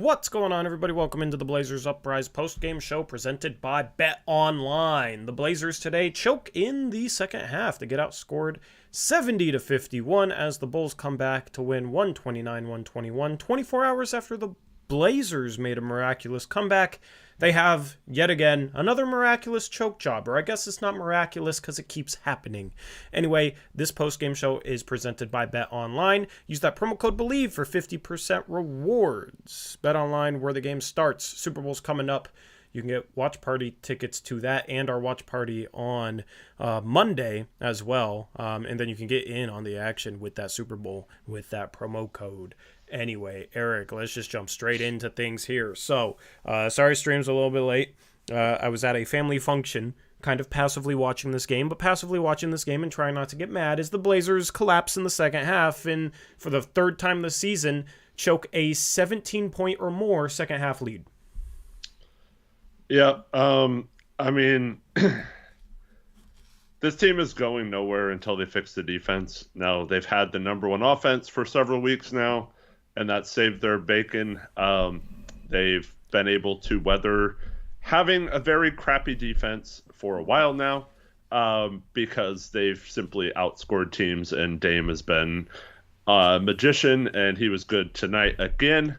What's going on, everybody? Welcome into the Blazers Uprise postgame show presented by Bet Online. The Blazers today choke in the second half to get outscored 70-51 as the Bulls come back to win 129-121. 24 hours after the Blazers made a miraculous comeback, they have, yet again, another miraculous choke job. Or I guess it's not miraculous because it keeps happening. Anyway, this post-game show is presented by Bet Online. Use that promo code BELIEVE for 50% rewards. Bet Online, where the game starts. Super Bowl's coming up. You can get watch party tickets to that and our watch party on Monday as well. And then you can get in on the action with that Super Bowl with that promo code. Anyway, Eric, let's just jump straight into things here. So, sorry stream's a little bit late. I was at a family function, kind of passively watching this game, but passively watching this game and trying not to get mad as the Blazers collapse in the second half and, for the third time this season, choke a 17-point or more second half lead. Yeah, I mean, this team is going nowhere until they fix the defense. Now, they've had the number one offense for several weeks now, and that saved their bacon. They've been able to weather having a very crappy defense for a while now because they've simply outscored teams, and Dame has been a magician, and he was good tonight again.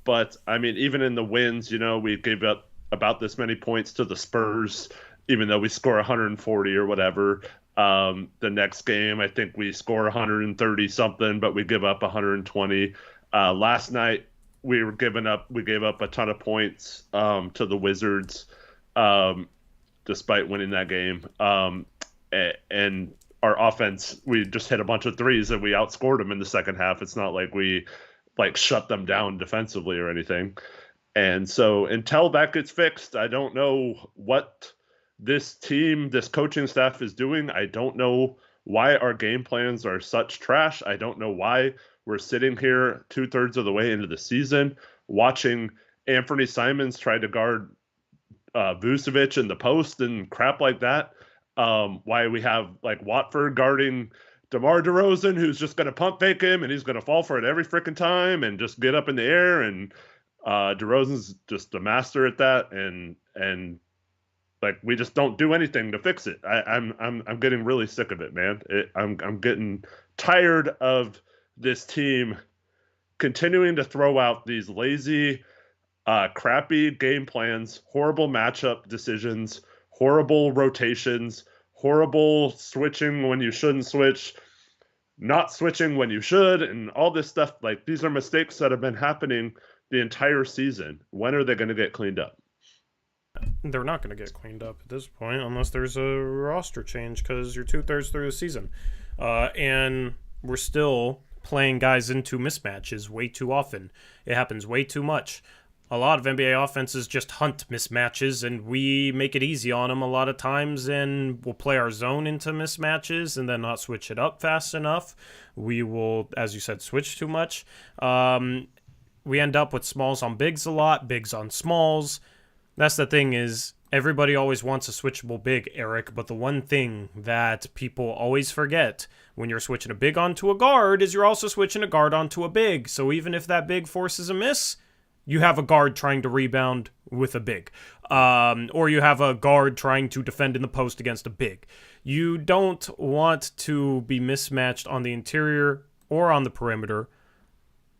But, I mean, even in the wins, we gave up about this many points to the Spurs, even though we score 140 or whatever. The next game, I think we score 130 something, but we give up 120. Last night we gave up a ton of points to the Wizards, despite winning that game. And our offense, we just hit a bunch of threes and we outscored them in the second half. It's not like we shut them down defensively or anything. And so until that gets fixed, I don't know what this coaching staff is doing. I don't know why our game plans are such trash. I don't know why we're sitting here 2/3 of the way into the season watching Anthony Simons try to guard Vucevic in the post and crap like that. Why we have Watford guarding DeMar DeRozan, who's just going to pump fake him and he's going to fall for it every freaking time and just get up in the air, and DeRozan's just a master at that, and we just don't do anything to fix it. I'm getting really sick of it, man. I'm getting tired of this team continuing to throw out these lazy, crappy game plans, horrible matchup decisions, horrible rotations, horrible switching when you shouldn't switch, not switching when you should, and all this stuff. These are mistakes that have been happening the entire season. When are they going to get cleaned up? They're not going to get cleaned up at this point unless there's a roster change, because you're 2/3 through the season. And we're still playing guys into mismatches way too often. It happens way too much. A lot of NBA offenses just hunt mismatches, and we make it easy on them a lot of times, and we'll play our zone into mismatches and then not switch it up fast enough. We will, as you said, switch too much. We end up with smalls on bigs a lot, bigs on smalls. That's the thing, is everybody always wants a switchable big, Eric, but the one thing that people always forget when you're switching a big onto a guard is you're also switching a guard onto a big. So even if that big forces a miss, you have a guard trying to rebound with a big. Or you have a guard trying to defend in the post against a big. You don't want to be mismatched on the interior or on the perimeter.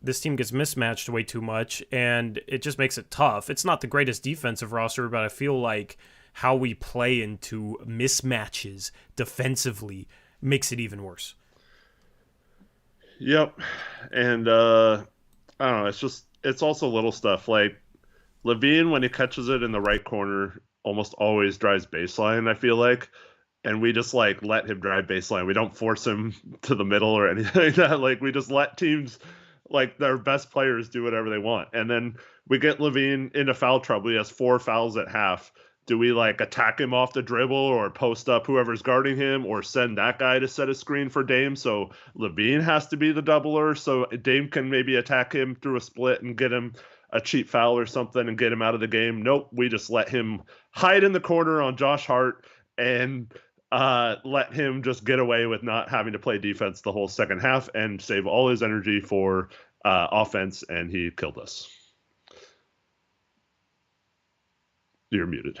This team gets mismatched way too much, and it just makes it tough. It's not the greatest defensive roster, but I feel like how we play into mismatches defensively makes it even worse. Yep. And I don't know, it's also little stuff. Levine, when he catches it in the right corner, almost always drives baseline, I feel like. And we just let him drive baseline. We don't force him to the middle or anything like that. We just let teams, their best players, do whatever they want. And then we get Levine into foul trouble. He has 4 fouls at half. Do we attack him off the dribble or post up whoever's guarding him, or send that guy to set a screen for Dame so Levine has to be the doubler so Dame can maybe attack him through a split and get him a cheap foul or something and get him out of the game? Nope. We just let him hide in the corner on Josh Hart and let him just get away with not having to play defense the whole second half and save all his energy for offense, and he killed us. You're muted.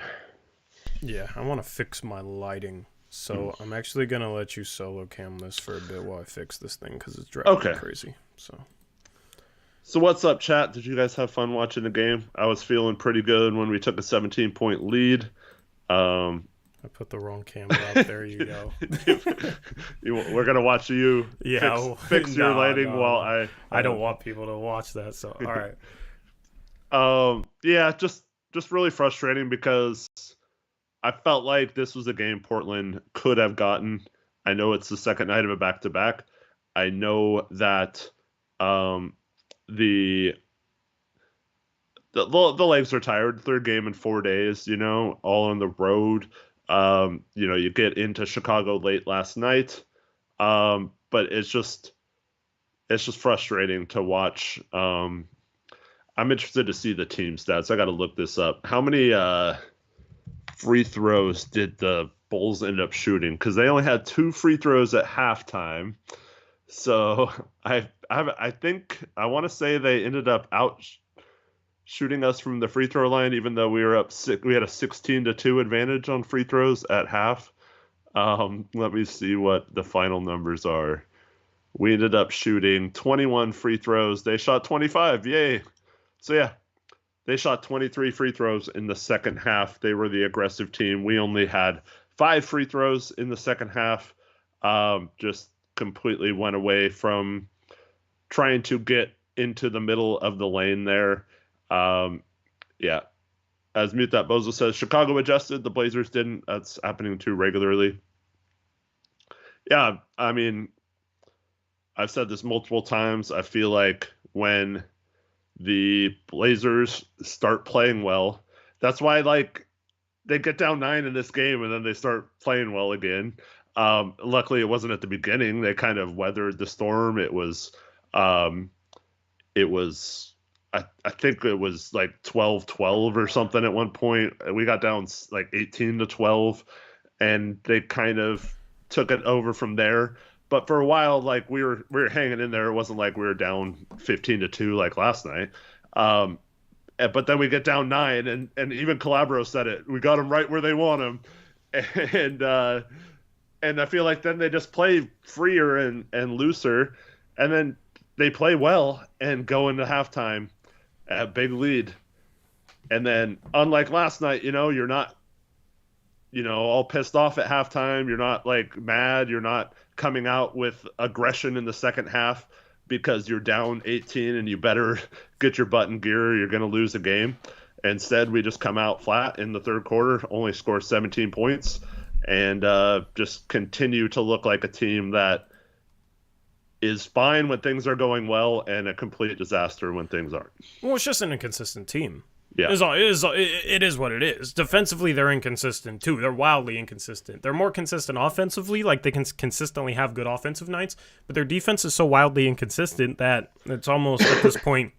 Yeah, I want to fix my lighting. So I'm actually going to let you solo cam this for a bit while I fix this thing because it's driving me crazy. So what's up, chat? Did you guys have fun watching the game? I was feeling pretty good when we took a 17-point lead. I put the wrong camera up. There you go. We're going to watch you fix your lighting while I don't want people to watch that, so all right. Yeah, just really frustrating because I felt like this was a game Portland could have gotten. I know it's the second night of a back-to-back. I know that the legs are tired. Third game in 4 days, all on the road. You get into Chicago late last night. But it's just frustrating to watch. I'm interested to see the team stats. I got to look this up. How many free throws did the Bulls end up shooting? Because they only had 2 free throws at halftime. So I want to say they ended up out shooting us from the free throw line, even though we were up we had a 16-2 advantage on free throws at half. Let me see what the final numbers are. We ended up shooting 21 free throws. They shot 25. Yay. So yeah, they shot 23 free throws in the second half. They were the aggressive team. We only had 5 free throws in the second half. Just completely went away from trying to get into the middle of the lane there. Yeah. As Mute That Bozo says, Chicago adjusted, the Blazers didn't. That's happening too regularly. Yeah, I mean, I've said this multiple times. I feel like when the Blazers start playing well, that's why they get down 9 in this game and then they start playing well again. Luckily, it wasn't at the beginning. They kind of weathered the storm. It was I think it was like 12-12 or something at one point. We got down like 18-12, and they kind of took it over from there. But for a while, we were hanging in there. It wasn't like we were down 15-2 like last night. But then we get down 9, and even Calabro said it. We got them right where they want them, and I feel like then they just play freer and looser, and then they play well and go into halftime at a big lead. And then, unlike last night, you're not, all pissed off at halftime. You're not mad. You're not coming out with aggression in the second half because you're down 18 and you better get your butt in gear or you're going to lose the game. Instead, we just come out flat in the third quarter, only score 17 points, and just continue to look like a team that is fine when things are going well and a complete disaster when things aren't. Well, it's just an inconsistent team. Yeah. It is what it is. Defensively, they're inconsistent, too. They're wildly inconsistent. They're more consistent offensively, they can consistently have good offensive nights, but their defense is so wildly inconsistent that it's almost, at this point,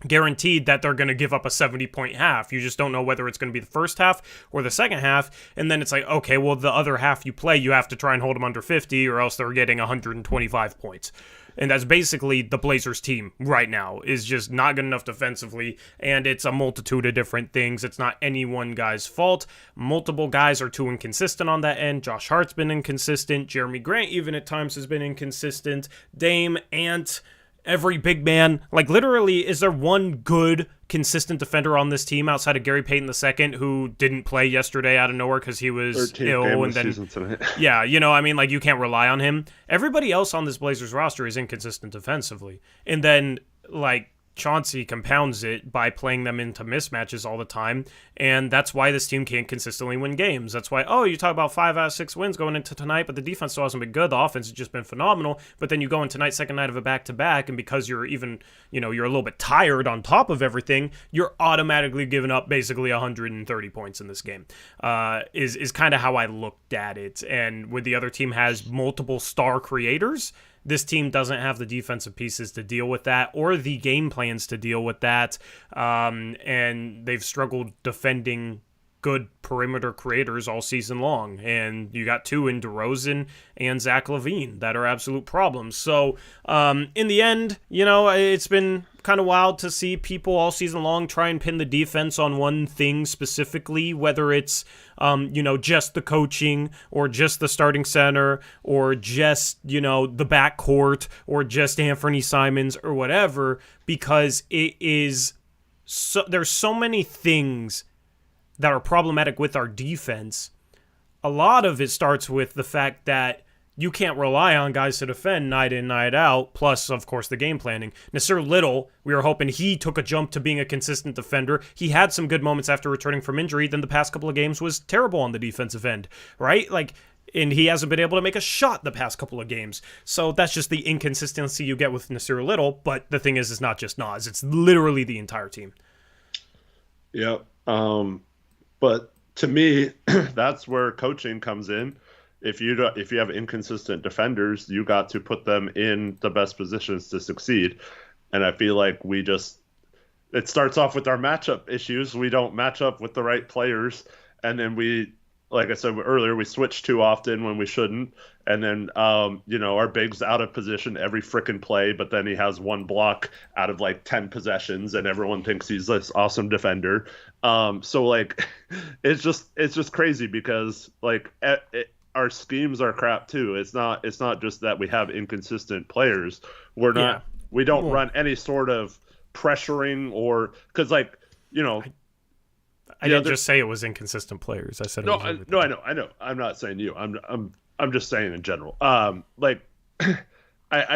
guaranteed that they're going to give up a 70-point half. You just don't know whether it's going to be the first half or the second half, and then it's like, okay, well, the other half you play, you have to try and hold them under 50, or else they're getting 125 points. And that's basically the Blazers team right now, is just not good enough defensively, and it's a multitude of different things. It's not any one guy's fault. Multiple guys are too inconsistent on that end. Josh Hart's been inconsistent. Jeremy Grant even at times has been inconsistent. Dame, Ant, every big man. Literally, is there one good, consistent defender on this team outside of Gary Payton II, who didn't play yesterday out of nowhere because he was ill? And then, yeah, you can't rely on him. Everybody else on this Blazers roster is inconsistent defensively. And then, Chauncey compounds it by playing them into mismatches all the time, and that's why this team can't consistently win games. That's why, you talk about 5 out of 6 wins going into tonight, but the defense still hasn't been good. The offense has just been phenomenal, but then you go in tonight, second night of a back-to-back, and because you're even, you're a little bit tired on top of everything, you're automatically giving up basically 130 points in this game, is kind of how I looked at it. And when the other team has multiple star creators, this team doesn't have the defensive pieces to deal with that or the game plans to deal with that. And they've struggled defending good perimeter creators all season long. And you got 2 in DeRozan and Zach LaVine that are absolute problems. So in the end, it's been kind of wild to see people all season long try and pin the defense on one thing specifically, whether it's, just the coaching or just the starting center or just, the backcourt or just Anthony Simons or whatever, because it is there's so many things that are problematic with our defense. A lot of it starts with the fact that you can't rely on guys to defend night in, night out, plus, of course, the game planning. Nasir Little, we were hoping he took a jump to being a consistent defender. He had some good moments after returning from injury, then the past couple of games was terrible on the defensive end, right? And he hasn't been able to make a shot the past couple of games. So that's just the inconsistency you get with Nasir Little, but the thing is, it's not just Nas. It's literally the entire team. Yep. But to me, that's where coaching comes in. If you have inconsistent defenders, you got to put them in the best positions to succeed. And I feel like it starts off with our matchup issues. We don't match up with the right players. And then like I said earlier, we switch too often when we shouldn't. And then, our big's out of position every frickin' play, but then he has one block out of 10 possessions and everyone thinks he's this awesome defender. It's just crazy because our schemes are crap too. It's not just that we have inconsistent players. We don't run any sort of pressuring or because I didn't just say it was inconsistent players. I said I know. I'm not saying you. I'm just saying in general. I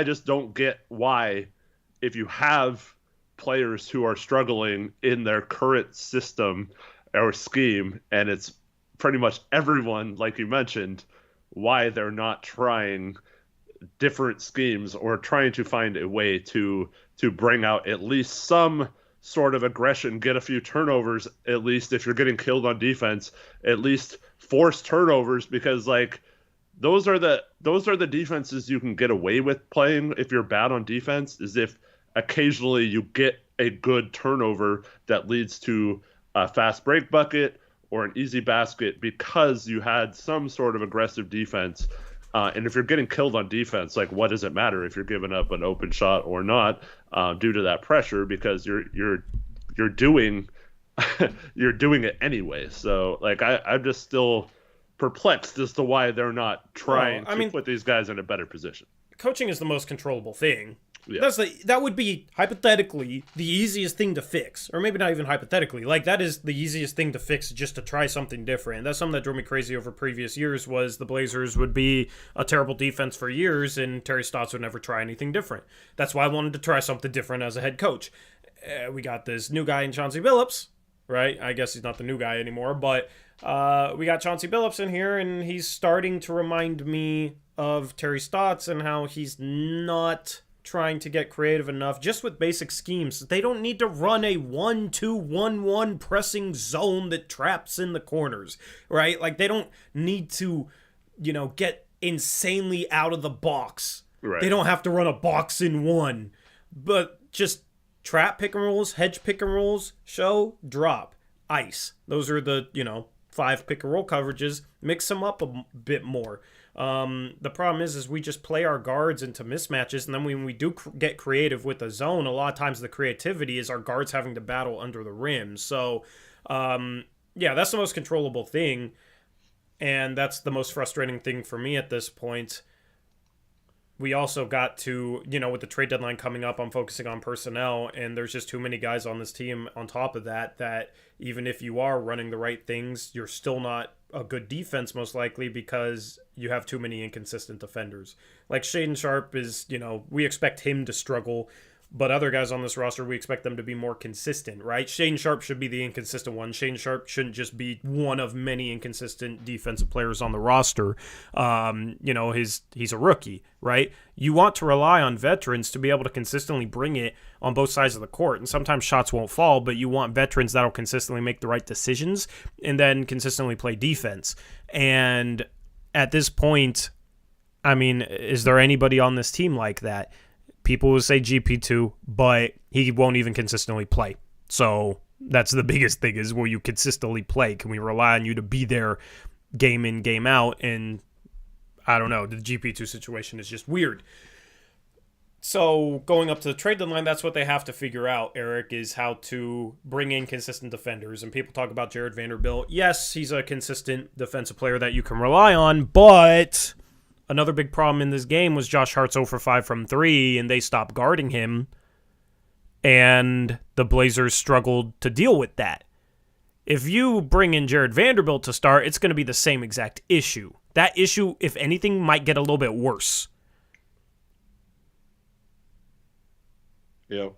just don't get why if you have players who are struggling in their current system or scheme and it's pretty much everyone, like you mentioned, why they're not trying different schemes or trying to find a way to bring out at least some sort of aggression, get a few turnovers, at least if you're getting killed on defense, at least force turnovers, because those are the defenses you can get away with playing if you're bad on defense, is if occasionally you get a good turnover that leads to a fast break bucket or an easy basket because you had some sort of aggressive defense. And if you're getting killed on defense, what does it matter if you're giving up an open shot or not due to that pressure, because you're doing you're doing it anyway. So I'm just still perplexed as to why they're not trying to put these guys in a better position. Coaching is the most controllable thing. Yeah. That would be hypothetically the easiest thing to fix, or maybe not even hypothetically. That is the easiest thing to fix, just to try something different. That's something that drove me crazy over previous years. Was the Blazers would be a terrible defense for years, and Terry Stotts would never try anything different. That's why I wanted to try something different as a head coach. We got this new guy in Chauncey Billups, right? I guess he's not the new guy anymore, but we got Chauncey Billups in here, and he's starting to remind me of Terry Stotts and how he's not trying to get creative enough just with basic schemes. They don't need to run a 1-2-1-1 pressing zone that traps in the corners, right? They don't need to, get insanely out of the box. Right. They don't have to run a box in one, but just trap pick and rolls, hedge pick and rolls, show, drop, ice. Those are the, 5 pick and roll coverages. Mix them up a bit more. The problem is we just play our guards into mismatches, and then when we do get creative with the zone, a lot of times the creativity is our guards having to battle under the rim. So, that's the most controllable thing, and that's the most frustrating thing for me at this point. We also got to, with the trade deadline coming up, I'm focusing on personnel, and there's just too many guys on this team on top of that even if you are running the right things, you're still not a good defense most likely because you have too many inconsistent defenders. Shaedon Sharpe is, we expect him to struggle, but other guys on this roster, we expect them to be more consistent, right? Shaedon Sharpe should be the inconsistent one. Shaedon Sharpe shouldn't just be one of many inconsistent defensive players on the roster. He's a rookie, right? You want to rely on veterans to be able to consistently bring it on both sides of the court. And sometimes shots won't fall, but you want veterans that'll consistently make the right decisions and then consistently play defense. And at this point, is there anybody on this team like that? People will say GP2, but he won't even consistently play. So that's the biggest thing, is will you consistently play? Can we rely on you to be there game in, game out? And I don't know. The GP2 situation is just weird. So going up to the trade deadline, that's what they have to figure out, Eric, is how to bring in consistent defenders. And people talk about Jared Vanderbilt. Yes, he's a consistent defensive player that you can rely on, but another big problem in this game was Josh Hart's 0 for 5 from 3, and they stopped guarding him, and the Blazers struggled to deal with that. If you bring in Jared Vanderbilt to start, it's going to be the same exact issue. That issue, if anything, might get a little bit worse. Yep.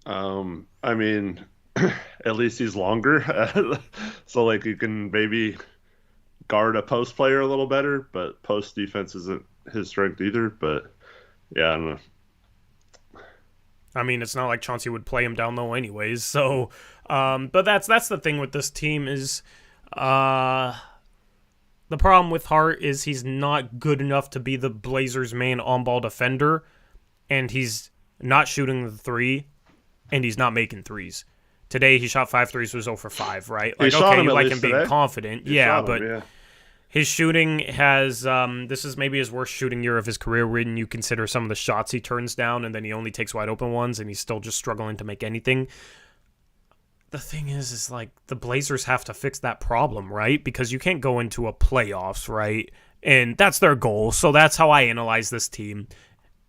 I mean, at least he's longer, so like you can maybe guard a post player a little better. But post defense isn't his strength either. But yeah, I don't know. I mean, it's not like Chauncey would play him down low anyways. So, but that's the thing with this team is, the problem with Hart is he's not good enough to be the Blazers' main on-ball defender, and he's not shooting the three, and he's not making threes. Today he shot 5 threes, was 0 for 5, right? Like, okay, you like him being confident. Yeah, but his shooting has, this is maybe his worst shooting year of his career when you consider some of the shots he turns down, and then he only takes wide open ones, and he's still just struggling to make anything. The thing is like the Blazers have to fix that problem, right? Because you can't go into a playoffs, right? And that's their goal. So that's how I analyze this team.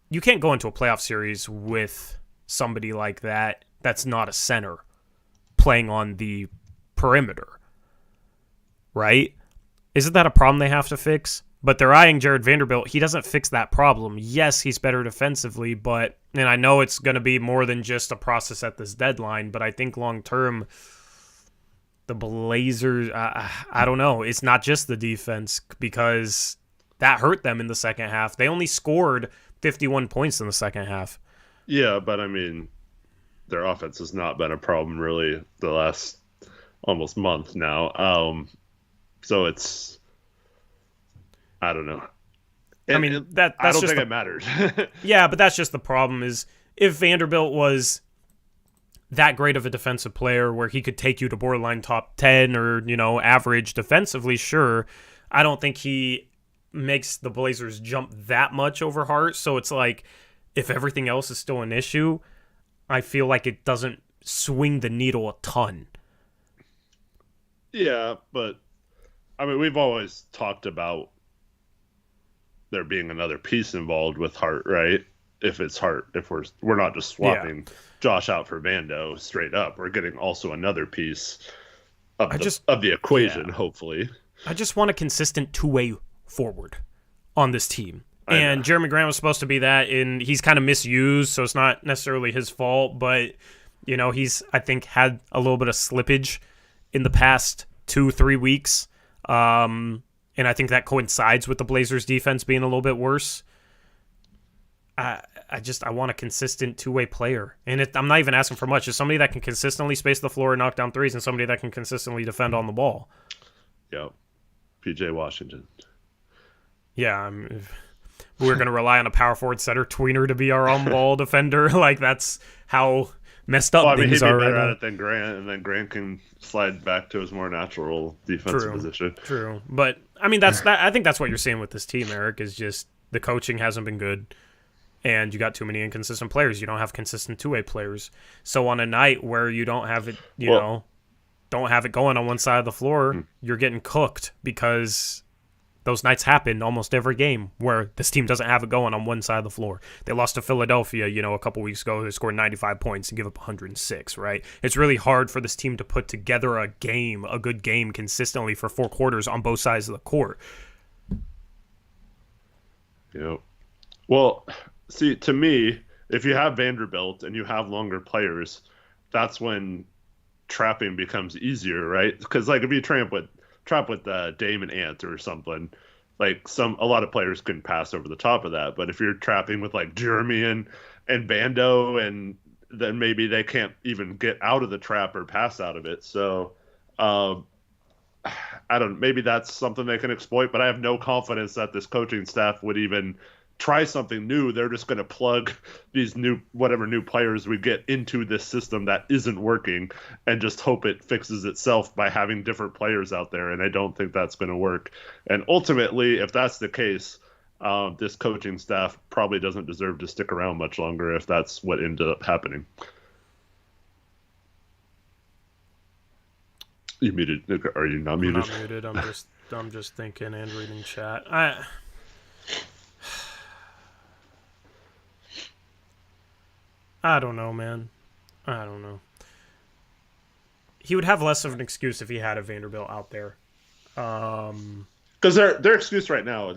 You can't go into a playoff series with somebody like that that's not a center playing on the perimeter, right? Isn't that a problem they have to fix? But they're eyeing Jared Vanderbilt. He doesn't fix that problem. Yes, he's better defensively, but, and I know it's going to be more than just a process at this deadline, but I think long-term, the Blazers, I don't know. It's not just the defense because that hurt them in the second half. They only scored 51 points in the second half. Yeah, but I mean, their offense has not been a problem really the last almost month now. So it's, I don't know. I mean, that's I don't just think it matters. Yeah, but that's just the problem is if Vanderbilt was that great of a defensive player where he could take you to borderline top 10 or, average defensively, sure. I don't think he makes the Blazers jump that much over Hart. So it's like if everything else is still an issue, I feel like it doesn't swing the needle a ton. Yeah, but I mean, we've always talked about there being another piece involved with Hart, right? If it's Hart, if we're not just swapping Josh out for Vando straight up, we're getting also another piece of the equation, hopefully. I just want a consistent two-way forward on this team. And Jeremy Grant was supposed to be that, and he's kind of misused, so it's not necessarily his fault, but, he's, I think, had a little bit of slippage in the past 2-3 weeks. And I think that coincides with the Blazers defense being a little bit worse. I want a consistent two-way player. And I'm not even asking for much. It's somebody that can consistently space the floor and knock down threes and somebody that can consistently defend on the ball. Yep. PJ Washington. Yeah, we're going to rely on a power forward setter tweener to be our on-ball defender. Like, that's how messed up things he'd are be better right at now. it than Grant, and then Grant can slide back to his more natural defensive position. True. But, I mean, I think that's what you're seeing with this team, Eric, is just the coaching hasn't been good. And you got too many inconsistent players. You don't have consistent two-way players. So on a night where you don't have it, don't have it going on one side of the floor, you're getting cooked because those nights happen almost every game where this team doesn't have it going on one side of the floor. They lost to Philadelphia, a couple weeks ago. They scored 95 points and give up 106, right? It's really hard for this team to put together a good game consistently for 4 quarters on both sides of the court. Yep. Well, see, to me, if you have Vanderbilt and you have longer players, that's when trapping becomes easier, right? Because like if you trap with Damon Ant or something, like a lot of players can pass over the top of that. But if you're trapping with like Jeremy and Bando, and then maybe they can't even get out of the trap or pass out of it. So I don't. Maybe that's something they can exploit. But I have no confidence that this coaching staff would even try something new. They're just going to plug these whatever new players we get into this system that isn't working and just hope it fixes itself by having different players out there. And I don't think that's going to work. And ultimately, if that's the case, this coaching staff probably doesn't deserve to stick around much longer if that's what ended up happening. You muted? Are you not muted? I'm not muted. I'm just thinking and reading chat. I don't know, man. I don't know. He would have less of an excuse if he had a Vanderbilt out there. Because their excuse right now,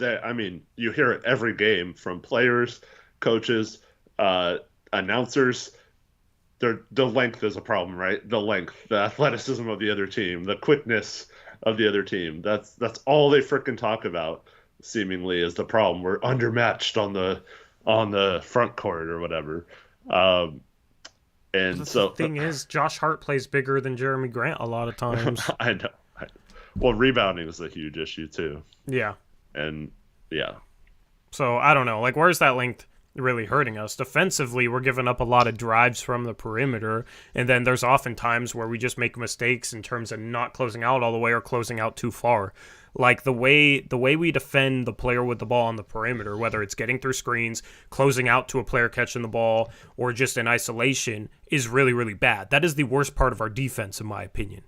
you hear it every game from players, coaches, announcers. The length is a problem, right? The length, the athleticism of the other team, the quickness of the other team. That's all they frickin' talk about. Seemingly is the problem. We're undermatched on the front court or whatever. And so the thing is, Josh Hart plays bigger than Jeremy Grant a lot of times. I know. Well, rebounding is a huge issue too. Yeah. And yeah. So I don't know. Like, where's that length really hurting us? Defensively, we're giving up a lot of drives from the perimeter, and then there's often times where we just make mistakes in terms of not closing out all the way or closing out too far. Like the way we defend the player with the ball on the perimeter, whether it's getting through screens, closing out to a player catching the ball, or just in isolation, is really, really bad. That is the worst part of our defense, in my opinion.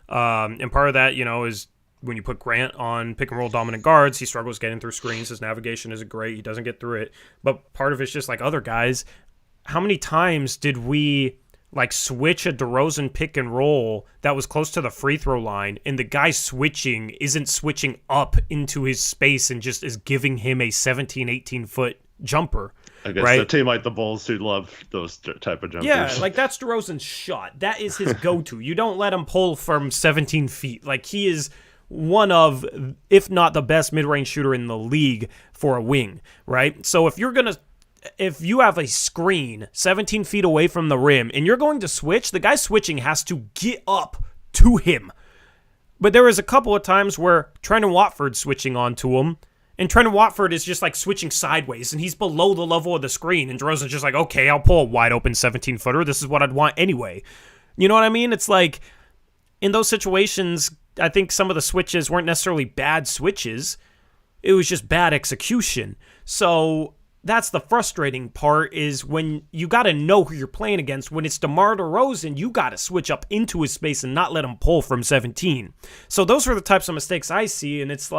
And part of that, is when you put Grant on pick and roll dominant guards, he struggles getting through screens. His navigation isn't great. He doesn't get through it. But part of it's just like other guys. How many times did we switch a DeRozan pick and roll that was close to the free throw line, and the guy switching isn't switching up into his space and just is giving him a 17, 18-foot jumper? I guess right? A team like the Bulls who love those type of jumpers. Yeah, that's DeRozan's shot. That is his go-to. You don't let him pull from 17 feet. He is one of, if not the best mid-range shooter in the league for a wing, right? So if you have a screen 17 feet away from the rim and you're going to switch, the guy switching has to get up to him. But there was a couple of times where Trendon Watford switching onto him, and Trendon Watford is just switching sideways, and he's below the level of the screen, and DeRozan's just okay, I'll pull a wide open 17-footer. This is what I'd want anyway. You know what I mean? It's in those situations, I think some of the switches weren't necessarily bad switches. It was just bad execution. So that's the frustrating part, is when you got to know who you're playing against. When it's DeMar DeRozan, you got to switch up into his space and not let him pull from 17. So those are the types of mistakes I see, and it's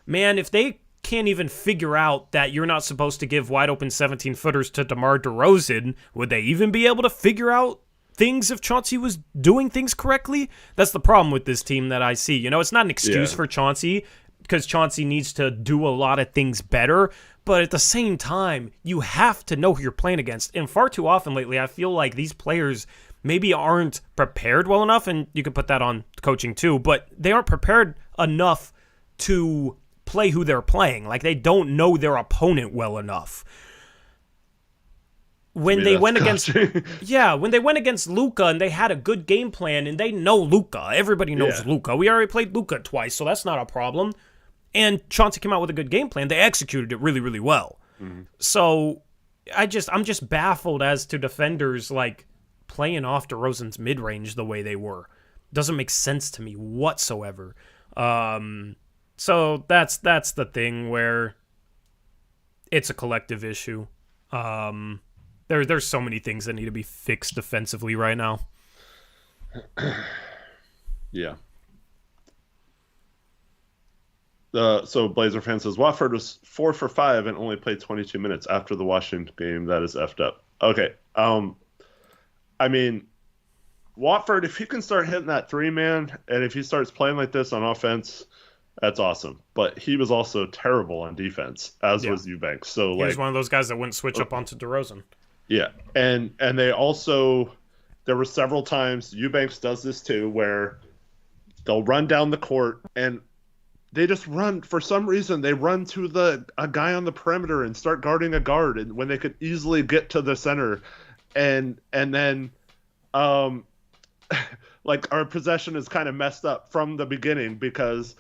man, if they can't even figure out that you're not supposed to give wide open 17-footers to DeMar DeRozan, would they even be able to figure out things if Chauncey was doing things correctly? That's the problem with this team that I see. It's not an excuse for Chauncey, because Chauncey needs to do a lot of things better. But at the same time, you have to know who you're playing against. And far too often lately, I feel like these players maybe aren't prepared well enough, and you could put that on coaching too, but they aren't prepared enough to play who they're playing. They don't know their opponent well enough. When they went against Luka and they had a good game plan, and they know Luka. Everybody knows Luka. We already played Luka twice, so that's not a problem. And Chauncey came out with a good game plan. They executed it really, really well. Mm-hmm. So I'm just baffled as to defenders playing off DeRozan's mid-range the way they were. Doesn't make sense to me whatsoever. So that's the thing where it's a collective issue. There's so many things that need to be fixed defensively right now. Yeah. So Blazer fan says Watford was 4 for 5 and only played 22 minutes after the Washington game. That is effed up. Okay. Watford, if he can start hitting that 3-man, and if he starts playing like this on offense, that's awesome. But he was also terrible on defense, as was Eubanks. So he was one of those guys that wouldn't switch up onto DeRozan. Yeah, and they also, there were several times, Eubanks does this too, where they'll run down the court and they just run, for some reason, they run to a guy on the perimeter and start guarding a guard, and when they could easily get to the center, and then our possession is kind of messed up from the beginning, because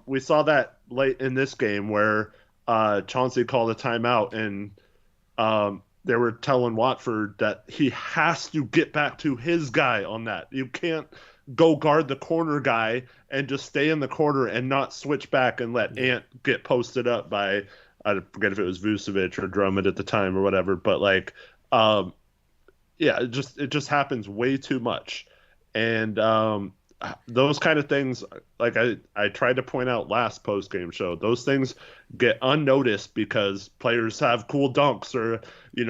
we saw that late in this game where Chauncey called a timeout, and they were telling Watford that he has to get back to his guy on that. You can't go guard the corner guy and just stay in the corner and not switch back and let Ant get posted up by I forget if it was Vucevic or Drummond at the time or whatever, but like, um, yeah, it just happens way too much, and those kind of things, like I tried to point out last post game show, those things get unnoticed because players have cool dunks or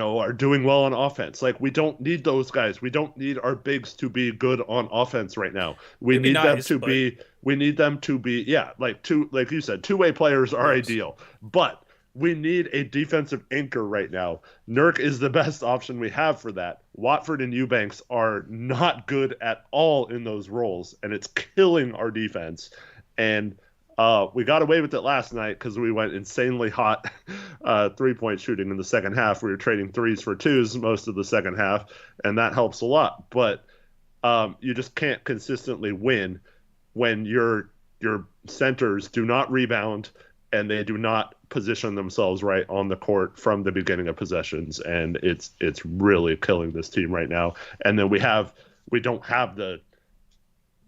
are doing well on offense. Like we don't need those guys. We don't need our bigs to be good on offense right now. We It'd be need them nice, to but be. We need them to be. Yeah, like you said, two-way players are yes. ideal, but we need a defensive anchor right now. Nurk is the best option we have for that. Watford and Eubanks are not good at all in those roles, and it's killing our defense. And we got away with it last night because we went insanely hot 3-point shooting in the second half. We were trading threes for twos most of the second half, and that helps a lot. But you just can't consistently win when your centers do not rebound and they do not position themselves right on the court from the beginning of possessions, and it's really killing this team right now. And then we don't have the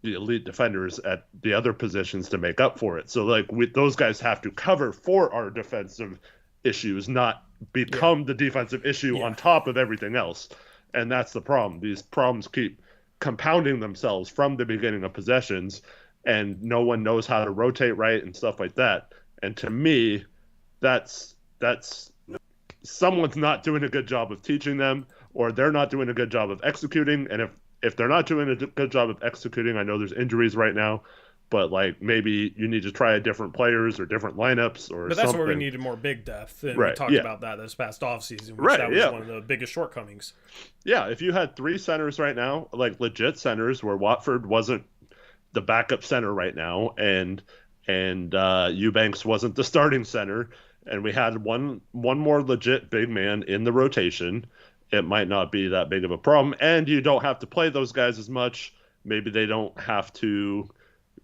elite defenders at the other positions to make up for it. So like those guys have to cover for our defensive issues, not become the defensive issue on top of everything else. And that's the problem. These problems keep compounding themselves from the beginning of possessions, and no one knows how to rotate right and stuff like that. And to me, that's someone's not doing a good job of teaching them, or they're not doing a good job of executing. And if they're not doing a good job of executing, I know there's injuries right now, but like maybe you need to try different players or different lineups or something. But that's where we needed more big depth, and we talked about that this past offseason, which that was one of the biggest shortcomings. Yeah, if you had three centers right now, like legit centers, where Watford wasn't the backup center right now, and Eubanks wasn't the starting center, and we had one more legit big man in the rotation, it might not be that big of a problem. And you don't have to play those guys as much. Maybe they don't have to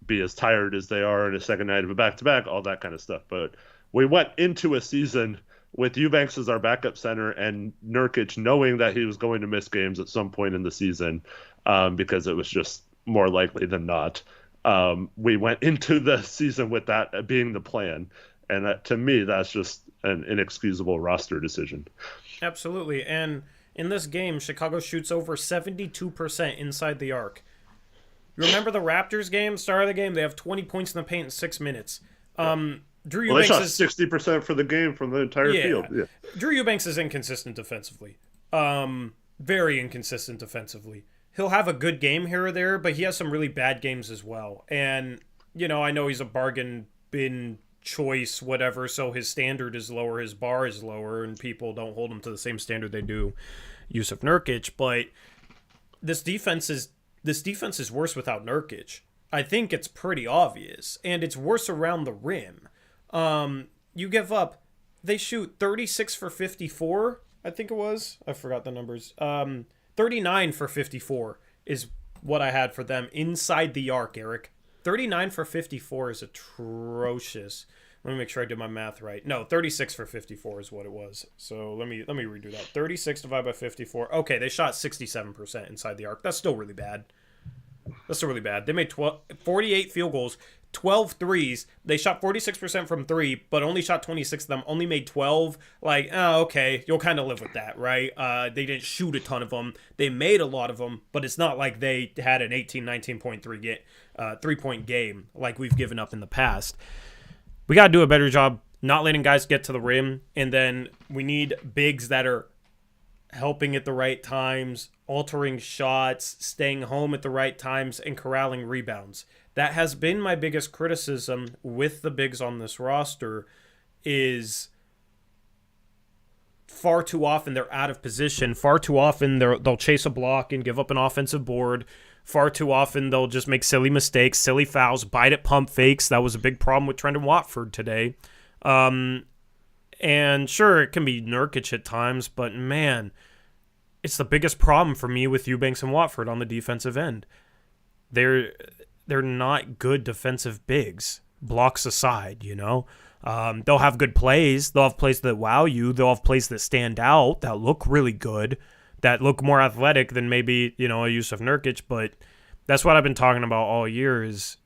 be as tired as they are in a second night of a back-to-back, all that kind of stuff. But we went into a season with Eubanks as our backup center and Nurkic knowing that he was going to miss games at some point in the season because it was just more likely than not. We went into the season with that being the plan. And that, to me, that's just an inexcusable roster decision. Absolutely. And in this game, Chicago shoots over 72% inside the arc. You remember the Raptors game, start of the game? They have 20 points in the paint in 6 minutes. Drew Eubanks they shot 60% for the game from the entire field. Yeah. Drew Eubanks is inconsistent defensively. Very inconsistent defensively. He'll have a good game here or there, but he has some really bad games as well. And, I know he's a bargain bin choice, whatever, so his standard is lower, his bar is lower, and people don't hold him to the same standard they do Yusuf Nurkic. But this defense is worse without Nurkic. I think it's pretty obvious, and it's worse around the rim. You give up, they shoot 36 for 54, I think it was. I forgot the numbers. 39 for 54 is what I had for them inside the arc, Eric. 39 for 54 is atrocious. Let me make sure I did my math right. No, 36 for 54 is what it was. So let me redo that. 36 divided by 54. Okay, they shot 67% inside the arc. That's still really bad. They made 48 field goals, 12 threes. They shot 46% from three, but only shot 26 of them. Only made 12. Like, okay, you'll kind of live with that, right? They didn't shoot a ton of them. They made a lot of them, but it's not like they had an 18, 19.3 3-point game like we've given up in the past. We got to do a better job not letting guys get to the rim, and then we need bigs that are helping at the right times, altering shots, staying home at the right times, and corralling rebounds. That has been my biggest criticism with the bigs on this roster, is far too often they're out of position. Far too often they'll chase a block and give up an offensive board. Far too often they'll just make silly mistakes, silly fouls, bite at pump fakes. That was a big problem with Trendon Watford today. And sure, it can be Nurkic at times, but man, it's the biggest problem for me with Eubanks and Watford on the defensive end. They're not good defensive bigs, blocks aside, They'll have good plays. They'll have plays that wow you. They'll have plays that stand out, that look really good, that look more athletic than maybe, a Yusuf Nurkic. But that's what I've been talking about all year is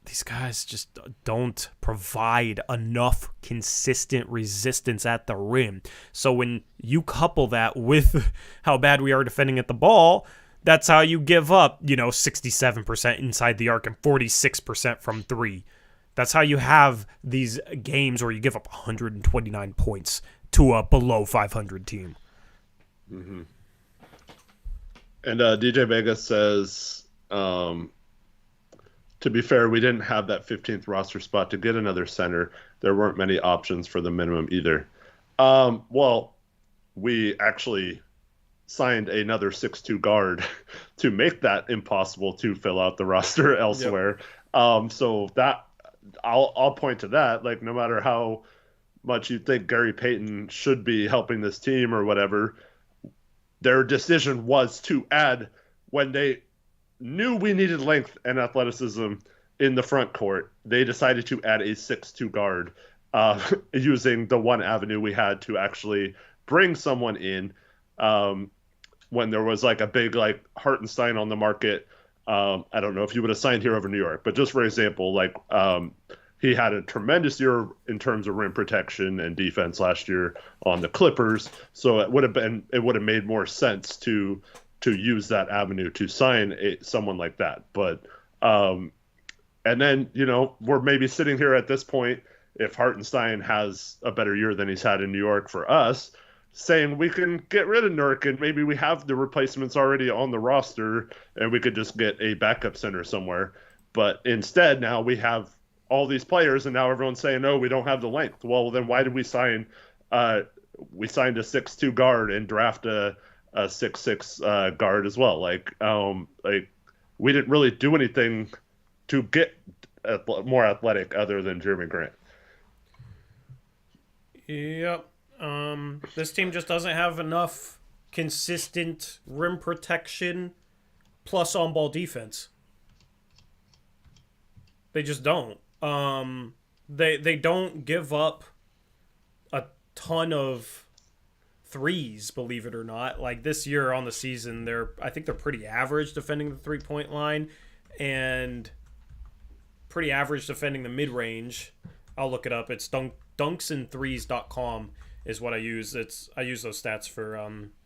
these guys just don't provide enough consistent resistance at the rim. So when you couple that with how bad we are defending at the ball, that's how you give up, 67% inside the arc and 46% from three. That's how you have these games where you give up 129 points to a below 500 team. Mm-hmm. And DJ Vegas says, to be fair, we didn't have that 15th roster spot to get another center. There weren't many options for the minimum either. Well, we actually signed another 6'2" guard to make that impossible to fill out the roster elsewhere. Yep. So that I'll point to that. Like, no matter how much you think Gary Payton should be helping this team or whatever, their decision was to add, when they knew we needed length and athleticism in the front court, they decided to add a 6'2" guard, using the one avenue we had to actually bring someone in, when there was like a big like Hartenstein on the market. I don't know if you would have signed here over New York, but just for example, like he had a tremendous year in terms of rim protection and defense last year on the Clippers. So it would have made more sense to use that avenue to sign someone like that. But and then, we're maybe sitting here at this point, if Hartenstein has a better year than he's had in New York for us, saying we can get rid of Nurk and maybe we have the replacements already on the roster and we could just get a backup center somewhere. But instead, now we have all these players and now everyone's saying, no, we don't have the length. Well, then why did we sign we signed a 6'2" guard and draft a 6'6" guard as well? Like we didn't really do anything to get more athletic other than Jeremy Grant. Yep. This team just doesn't have enough consistent rim protection plus on-ball defense. They just don't. They don't give up a ton of threes, believe it or not. Like this year on the season, I think they're pretty average defending the three-point line and pretty average defending the mid-range. I'll look it up. It's dunksandthrees.com is what I use. I use those stats for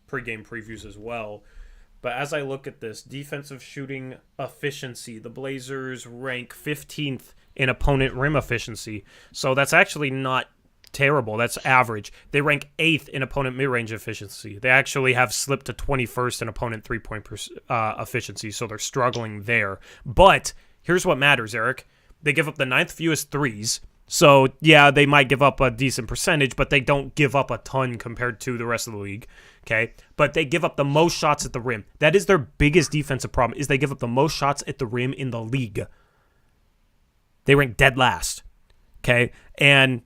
pregame previews as well. But as I look at this defensive shooting efficiency, the Blazers rank 15th in opponent rim efficiency. So that's actually not terrible. That's average. They rank 8th in opponent mid-range efficiency. They actually have slipped to 21st in opponent three-point efficiency, so they're struggling there. But here's what matters, Eric. They give up the 9th fewest threes. So, yeah, they might give up a decent percentage, but they don't give up a ton compared to the rest of the league, okay? But they give up the most shots at the rim. That is their biggest defensive problem, is they give up the most shots at the rim in the league. They rank dead last, okay? And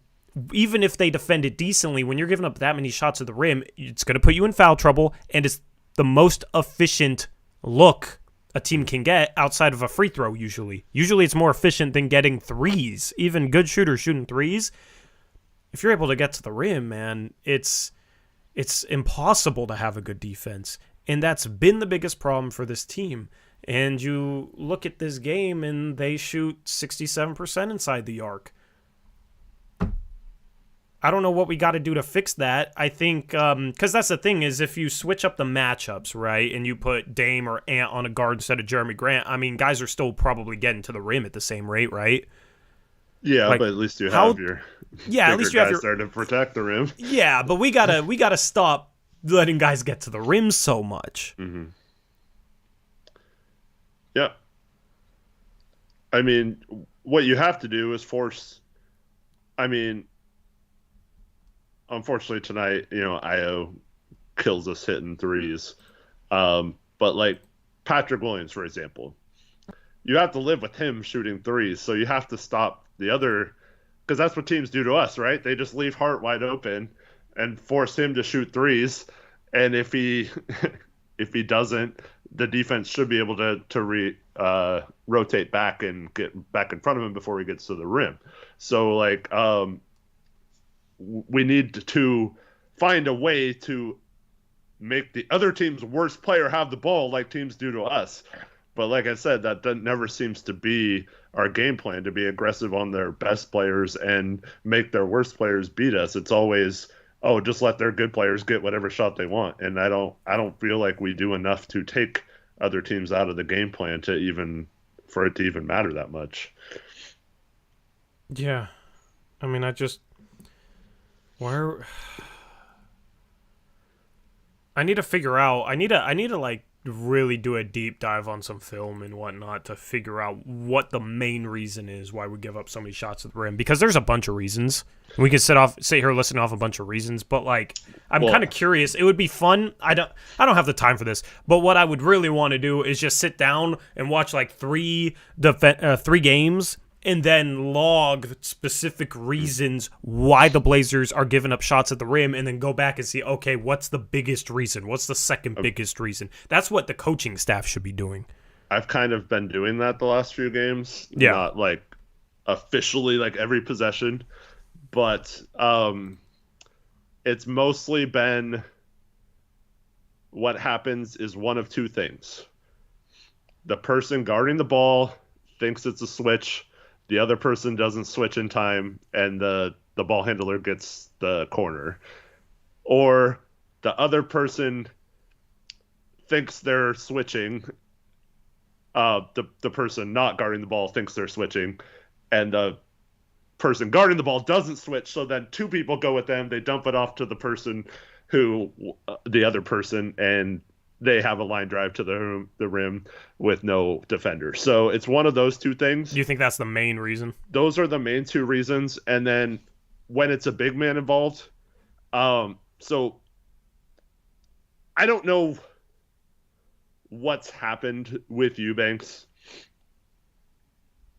even if they defend it decently, when you're giving up that many shots at the rim, it's going to put you in foul trouble, and it's the most efficient look a team can get outside of a free throw usually. Usually it's more efficient than getting threes. Even good shooters shooting threes, if you're able to get to the rim, man, it's impossible to have a good defense. And that's been the biggest problem for this team. And you look at this game and they shoot 67% inside the arc. I don't know what we got to do to fix that. I think, because that's the thing is if you switch up the matchups, right, and you put Dame or Ant on a guard instead of Jeremy Grant, I mean, guys are still probably getting to the rim at the same rate, right? Yeah, like, but at least you have your at least you have guys there to protect the rim. Yeah, but we gotta stop letting guys get to the rim so much. Mm-hmm. Yeah. I mean, what you have to do is force. I mean, unfortunately tonight, Io kills us hitting threes. But like Patrick Williams, for example, you have to live with him shooting threes. So you have to stop the other, because that's what teams do to us, right? They just leave Hart wide open and force him to shoot threes. And if he doesn't, the defense should be able to rotate back and get back in front of him before he gets to the rim. So like, we need to find a way to make the other team's worst player have the ball like teams do to us. But like I said, never seems to be our game plan, to be aggressive on their best players and make their worst players beat us. It's always, oh, just let their good players get whatever shot they want. And I don't feel like we do enough to take other teams out of the game plan to even for it to even matter that much. Yeah. I mean, where I need to figure out. I need to like really do a deep dive on some film and whatnot to figure out what the main reason is why we give up so many shots at the rim. Because there's a bunch of reasons. We can sit here listing off a bunch of reasons, but like I'm kind of curious. It would be fun. I don't have the time for this, but what I would really want to do is just sit down and watch like three games and then log specific reasons why the Blazers are giving up shots at the rim, and then go back and see, okay, what's the biggest reason? What's the second biggest reason? That's what the coaching staff should be doing. I've kind of been doing that the last few games. Yeah. Not like officially like every possession, but it's mostly been what happens is one of two things. The person guarding the ball thinks it's a switch. The other person doesn't switch in time, and the ball handler gets the corner. Or the other person thinks they're switching. The person not guarding the ball thinks they're switching, and the person guarding the ball doesn't switch. So then two people go with them. They dump it off to the person the other person, and they have a line drive to the rim with no defender. So it's one of those two things. Do you think that's the main reason? Those are the main two reasons. And then when it's a big man involved, so I don't know what's happened with Eubanks.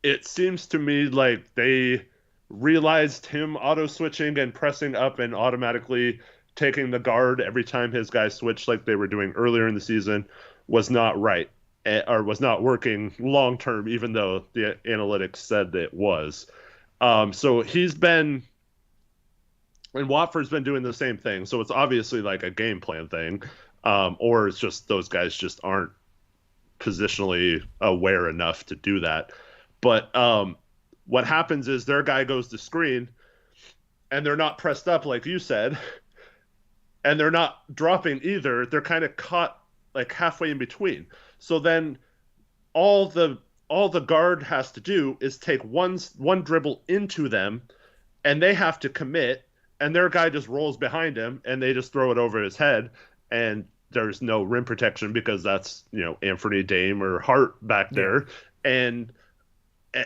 It seems to me like they realized him auto switching and pressing up and automatically taking the guard every time his guys switched like they were doing earlier in the season was not right, or was not working long term, even though the analytics said that it was. So he's been, and Watford's been doing the same thing. So it's obviously like a game plan thing, or it's just those guys just aren't positionally aware enough to do that. But what happens is their guy goes to screen, and they're not pressed up like you said, and they're not dropping either. They're kind of caught like halfway in between. So then all the guard has to do is take one dribble into them, and they have to commit, and their guy just rolls behind him, and they just throw it over his head, and there's no rim protection because that's, Anthony Dame or Hart back there, and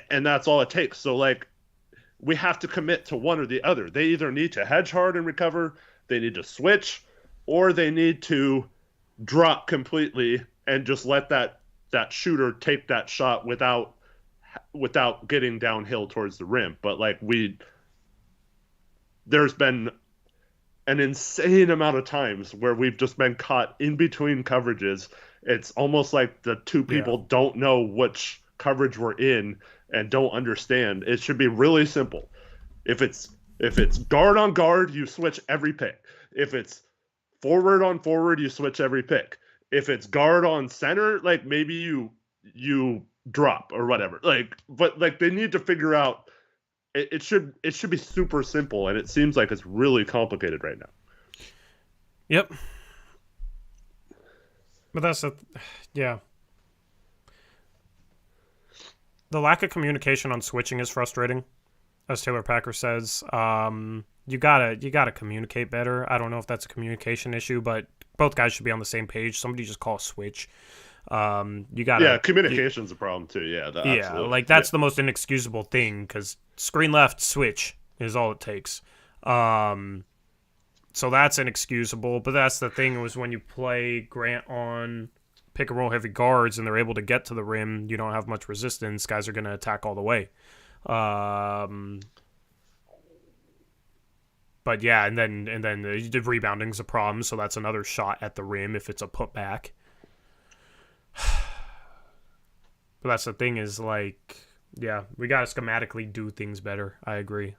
that's all it takes. So like we have to commit to one or the other. They either need to hedge hard and recover, they need to switch, or they need to drop completely and just let that shooter take that shot without getting downhill towards the rim. But like there's been an insane amount of times where we've just been caught in between coverages. It's almost like the two people don't know which coverage we're in and don't understand. It should be really simple. If it's guard on guard, you switch every pick. If it's forward on forward, you switch every pick. If it's guard on center, like maybe you drop or whatever. But they need to figure out. It should be super simple, and it seems like it's really complicated right now. Yep. But that's yeah. The lack of communication on switching is frustrating, as Taylor Packer says. You gotta communicate better. I don't know if that's a communication issue, but both guys should be on the same page. Somebody just call a switch. Communication's a problem too. Yeah, absolutely. That's the most inexcusable thing, because screen left, switch is all it takes. So that's inexcusable. But that's the thing, was when you play Grant on pick and roll heavy guards and they're able to get to the rim, you don't have much resistance. Guys are going to attack all the way. But yeah, and then the rebounding's a problem, so that's another shot at the rim if it's a putback. But that's the thing, is like, yeah, we got to schematically do things better. I agree.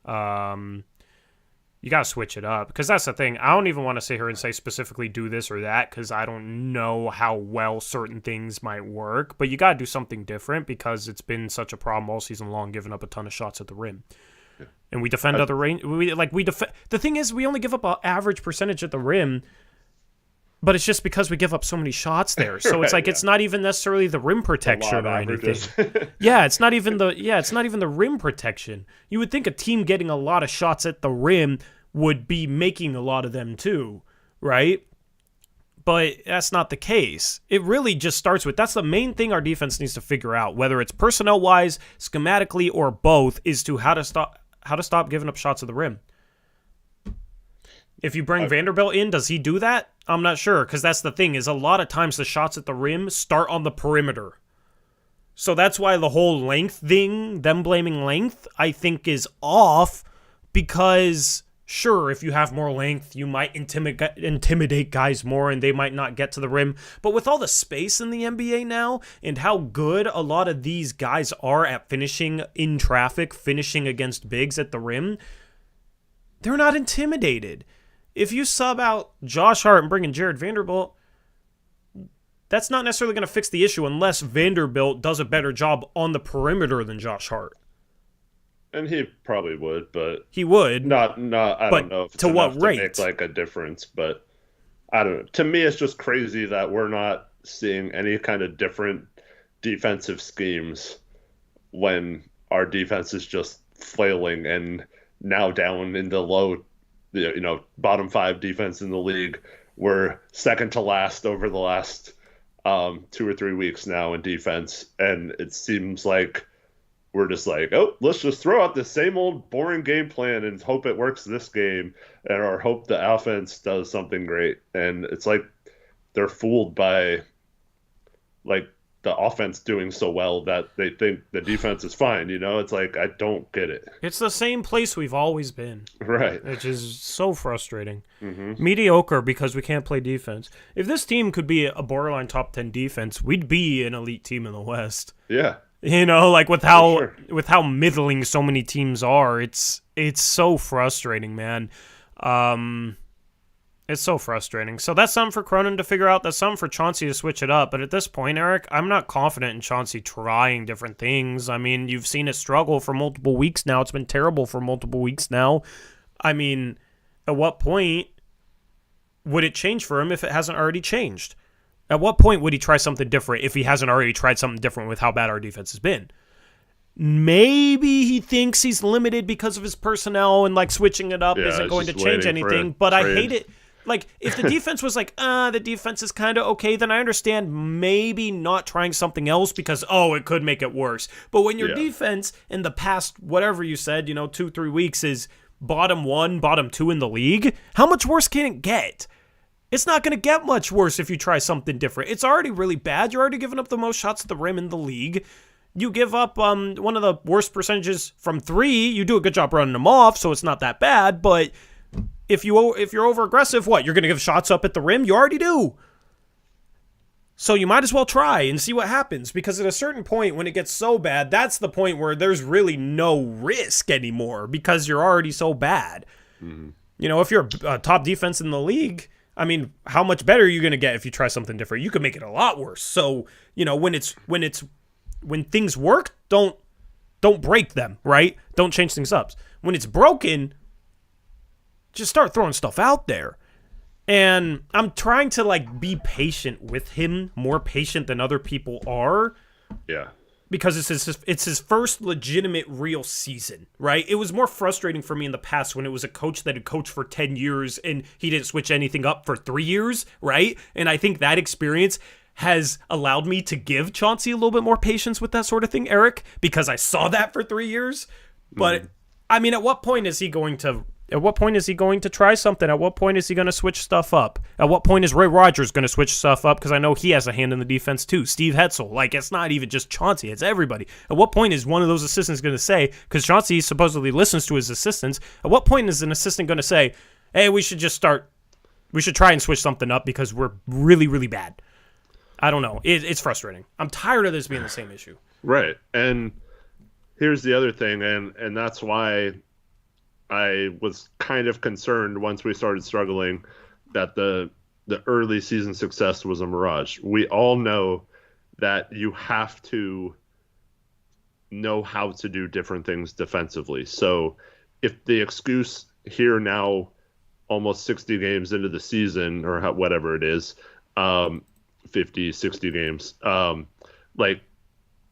You got to switch it up, because that's the thing. I don't even want to sit here and say specifically do this or that, because I don't know how well certain things might work. But you got to do something different, because it's been such a problem all season long, giving up a ton of shots at the rim. Yeah. And we defend other range. The thing is, we only give up an average percentage at the rim, but it's just because we give up so many shots there. So it's it's not even necessarily the rim protection or anything. It's not even the rim protection. You would think a team getting a lot of shots at the rim would be making a lot of them too, right? But that's not the case. It really just starts with, that's the main thing our defense needs to figure out, whether it's personnel-wise, schematically, or both, is to how to stop giving up shots at the rim. If you bring Vanderbilt in, does he do that? I'm not sure, because that's the thing, is a lot of times the shots at the rim start on the perimeter. So that's why the whole length thing, them blaming length, I think is off, because sure, if you have more length, you might intimidate guys more and they might not get to the rim. But with all the space in the NBA now and how good a lot of these guys are at finishing in traffic, finishing against bigs at the rim, they're not intimidated. If you sub out Josh Hart and bring in Jared Vanderbilt, that's not necessarily going to fix the issue unless Vanderbilt does a better job on the perimeter than Josh Hart. And he probably would, but he would. Not. I don't know if it's to enough what rate? To make like a difference, but I don't know. To me, it's just crazy that we're not seeing any kind of different defensive schemes when our defense is just flailing and now down in the low, bottom 5 defense in the league. We're second to last over the last 2 or 3 weeks now in defense, and it seems like we're just like, oh, let's just throw out the same old boring game plan and hope it works this game, or hope the offense does something great. And it's like they're fooled by like the offense doing so well that they think the defense is fine. It's like, I don't get it. It's the same place we've always been. Right. Which is so frustrating. Mm-hmm. Mediocre because we can't play defense. If this team could be a borderline top 10 defense, we'd be an elite team in the West. Yeah. With how middling so many teams are, it's so frustrating, man. It's so frustrating. So that's something for Cronin to figure out. That's something for Chauncey to switch it up. But at this point, Eric, I'm not confident in Chauncey trying different things. I mean, you've seen it struggle for multiple weeks now. It's been terrible for multiple weeks now. I mean, at what point would it change for him if it hasn't already changed? At what point would he try something different if he hasn't already tried something different with how bad our defense has been? Maybe he thinks he's limited because of his personnel and like switching it up isn't going to change anything. But I hate it. Like, if the defense was like, the defense is kind of okay, then I understand maybe not trying something else because, it could make it worse. But when your defense in the past, whatever you said, 2-3 weeks is bottom 1, bottom 2 in the league, how much worse can it get? It's not going to get much worse if you try something different. It's already really bad. You're already giving up the most shots at the rim in the league. You give up one of the worst percentages from 3. You do a good job running them off, so it's not that bad. But if you're over aggressive, what? You're going to give shots up at the rim? You already do. So you might as well try and see what happens, because at a certain point when it gets so bad, that's the point where there's really no risk anymore because you're already so bad. Mm-hmm. If you're a top defense in the league, I mean, how much better are you going to get if you try something different? You could make it a lot worse. So, when things work, don't break them, right? Don't change things up. When it's broken, just start throwing stuff out there. And I'm trying to be patient with him, more patient than other people are. Yeah. Because it's his first legitimate real season, right? It was more frustrating for me in the past when it was a coach that had coached for 10 years and he didn't switch anything up for 3 years, right? And I think that experience has allowed me to give Chauncey a little bit more patience with that sort of thing, Eric, because I saw that for 3 years. But, I mean, at what point is he going to try something? At what point is he going to switch stuff up? At what point is Ray Rogers going to switch stuff up? Because I know he has a hand in the defense too. Steve Hetzel. It's not even just Chauncey. It's everybody. At what point is one of those assistants going to say, because Chauncey supposedly listens to his assistants, at what point is an assistant going to say, hey, we should try and switch something up because we're really, really bad? I don't know. It's frustrating. I'm tired of this being the same issue. Right. And here's the other thing, and that's why I was kind of concerned once we started struggling that the early season success was a mirage. We all know that you have to know how to do different things defensively. So if the excuse here now, almost 60 games into the season, or whatever it is, 50, 60 games, like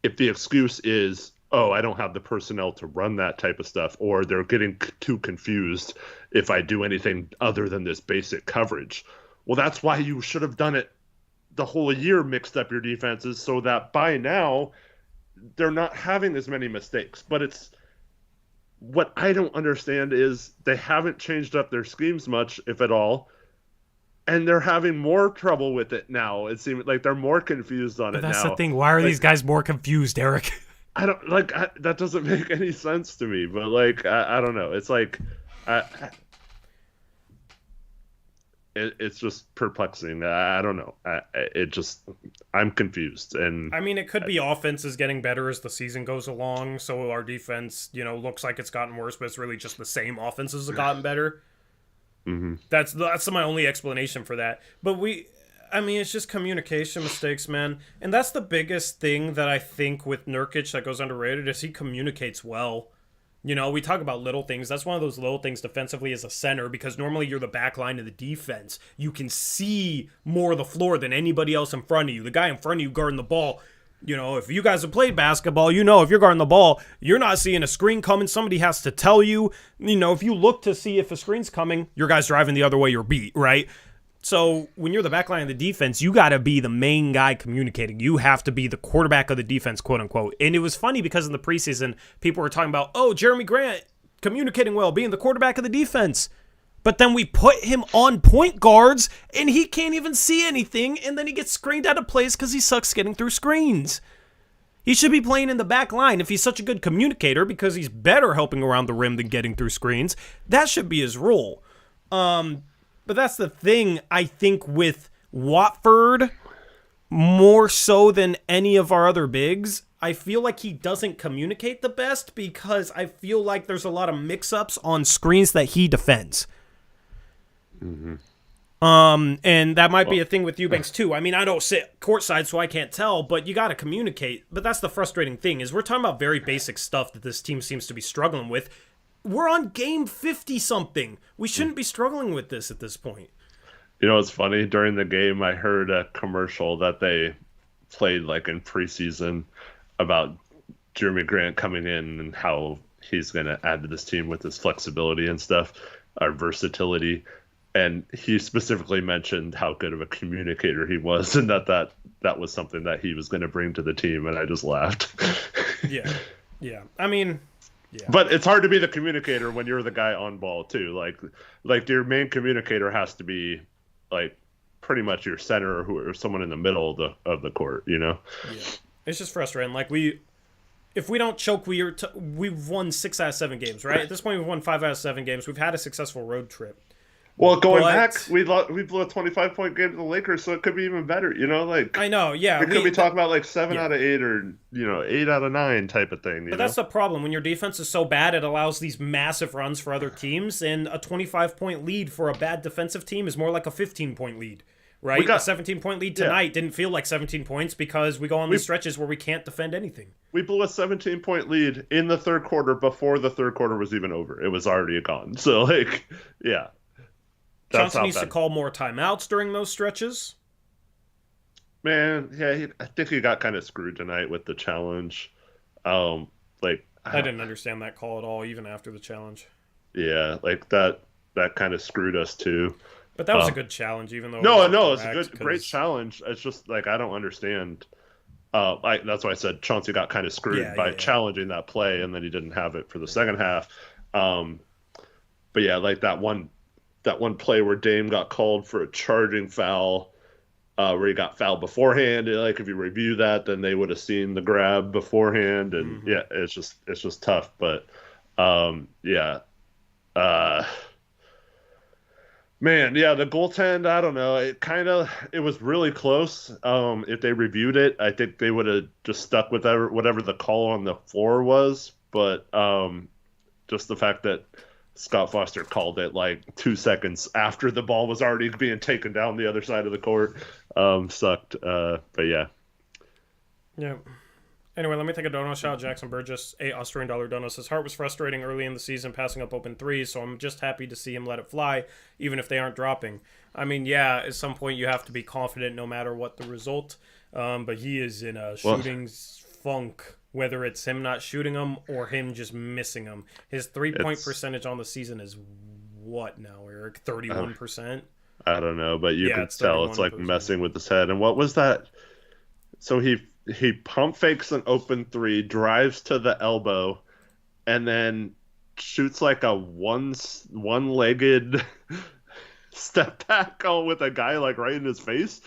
if the excuse is, oh, I don't have the personnel to run that type of stuff, or they're getting too confused if I do anything other than this basic coverage. Well, that's why you should have done it the whole year, mixed up your defenses so that by now they're not having as many mistakes. But it's what I don't understand is they haven't changed up their schemes much, if at all, and they're having more trouble with it now. It seems like they're more confused on it now. That's the thing. Why are these guys more confused, Eric? I don't that doesn't make any sense to me. But I don't know. It's like it's just perplexing. I don't know. I'm confused. And I mean, it could be offense is getting better as the season goes along. So our defense, looks like it's gotten worse, but it's really just the same offenses have gotten better. Mm-hmm. That's my only explanation for that. But it's just communication mistakes, man. And that's the biggest thing that I think with Nurkic that goes underrated is he communicates well. We talk about little things. That's one of those little things defensively as a center, because normally you're the back line of the defense. You can see more of the floor than anybody else in front of you. The guy in front of you guarding the ball, if you guys have played basketball, if you're guarding the ball, you're not seeing a screen coming. Somebody has to tell you. If you look to see if a screen's coming, your guy's driving the other way, you're beat, right? So when you're the back line of the defense, you got to be the main guy communicating. You have to be the quarterback of the defense, quote unquote. And it was funny because in the preseason, people were talking about, Jeremy Grant communicating well, being the quarterback of the defense. But then we put him on point guards, and he can't even see anything, and then he gets screened out of place because he sucks getting through screens. He should be playing in the back line if he's such a good communicator, because he's better helping around the rim than getting through screens. That should be his role. But that's the thing, I think, with Watford, more so than any of our other bigs. I feel like he doesn't communicate the best because I feel like there's a lot of mix-ups on screens that he defends. Mm-hmm. And that might be a thing with Eubanks too. I mean, I don't sit courtside, so I can't tell, but you got to communicate. But that's the frustrating thing, is we're talking about very basic stuff that this team seems to be struggling with. We're on game 50-something. We shouldn't be struggling with this at this point. It's funny. During the game, I heard a commercial that they played in preseason about Jeremy Grant coming in and how he's going to add to this team with his flexibility and stuff, our versatility. And he specifically mentioned how good of a communicator he was, and that was something that he was going to bring to the team. And I just laughed. Yeah. I mean... Yeah. But it's hard to be the communicator when you're the guy on ball too. Like your main communicator has to be pretty much your center or someone in the middle of the court. Yeah, it's just frustrating. If we don't choke, we've won 6 out of 7 games, right? At this point, we've won 5 out of 7 games. We've had a successful road trip. Well, going back, we blew a 25-point game to the Lakers, so it could be even better. I know, yeah. We could be talking about 7 out of 8 or 8 out of 9 type of thing. But that's the problem. When your defense is so bad, it allows these massive runs for other teams, and a 25-point lead for a bad defensive team is more like a 15-point lead, right? A 17-point lead tonight didn't feel like 17 points because we go on these stretches where we can't defend anything. We blew a 17-point lead in the third quarter before the third quarter was even over. It was already gone. So yeah. Johnson needs to call more timeouts during those stretches. Man, yeah, I think he got kind of screwed tonight with the challenge. I didn't understand that call at all, even after the challenge. Yeah, that kind of screwed us too. But that was a good challenge, even though no, it's a great challenge. It's just I don't understand. That's why I said Chauncey got kind of screwed by challenging that play, and then he didn't have it for the second half. But yeah, that one play where Dame got called for a charging foul, where he got fouled beforehand. If you review that, then they would have seen the grab beforehand, and yeah, it's just tough. But man, yeah, the goaltend, I don't know. It was really close. If they reviewed it, I think they would have just stuck with whatever the call on the floor was. But just the fact that Scott Foster called it like 2 seconds after the ball was already being taken down the other side of the court. Sucked. But yeah. Yeah. Anyway, let me take a donut shout. Jackson Burgess, $8 Australian donut. His heart was frustrating early in the season, passing up open threes, so I'm just happy to see him let it fly, even if they aren't dropping. I mean, yeah, at some point you have to be confident no matter what the result, but he is in a shooting funk, whether it's him not shooting them or him just missing them. His three-point percentage on the season is what now, Eric? 31%? I don't know, but you can tell it's like messing with his head. And what was that? So he pump fakes an open three, drives to the elbow, and then shoots like a one-legged step back with a guy like right in his face,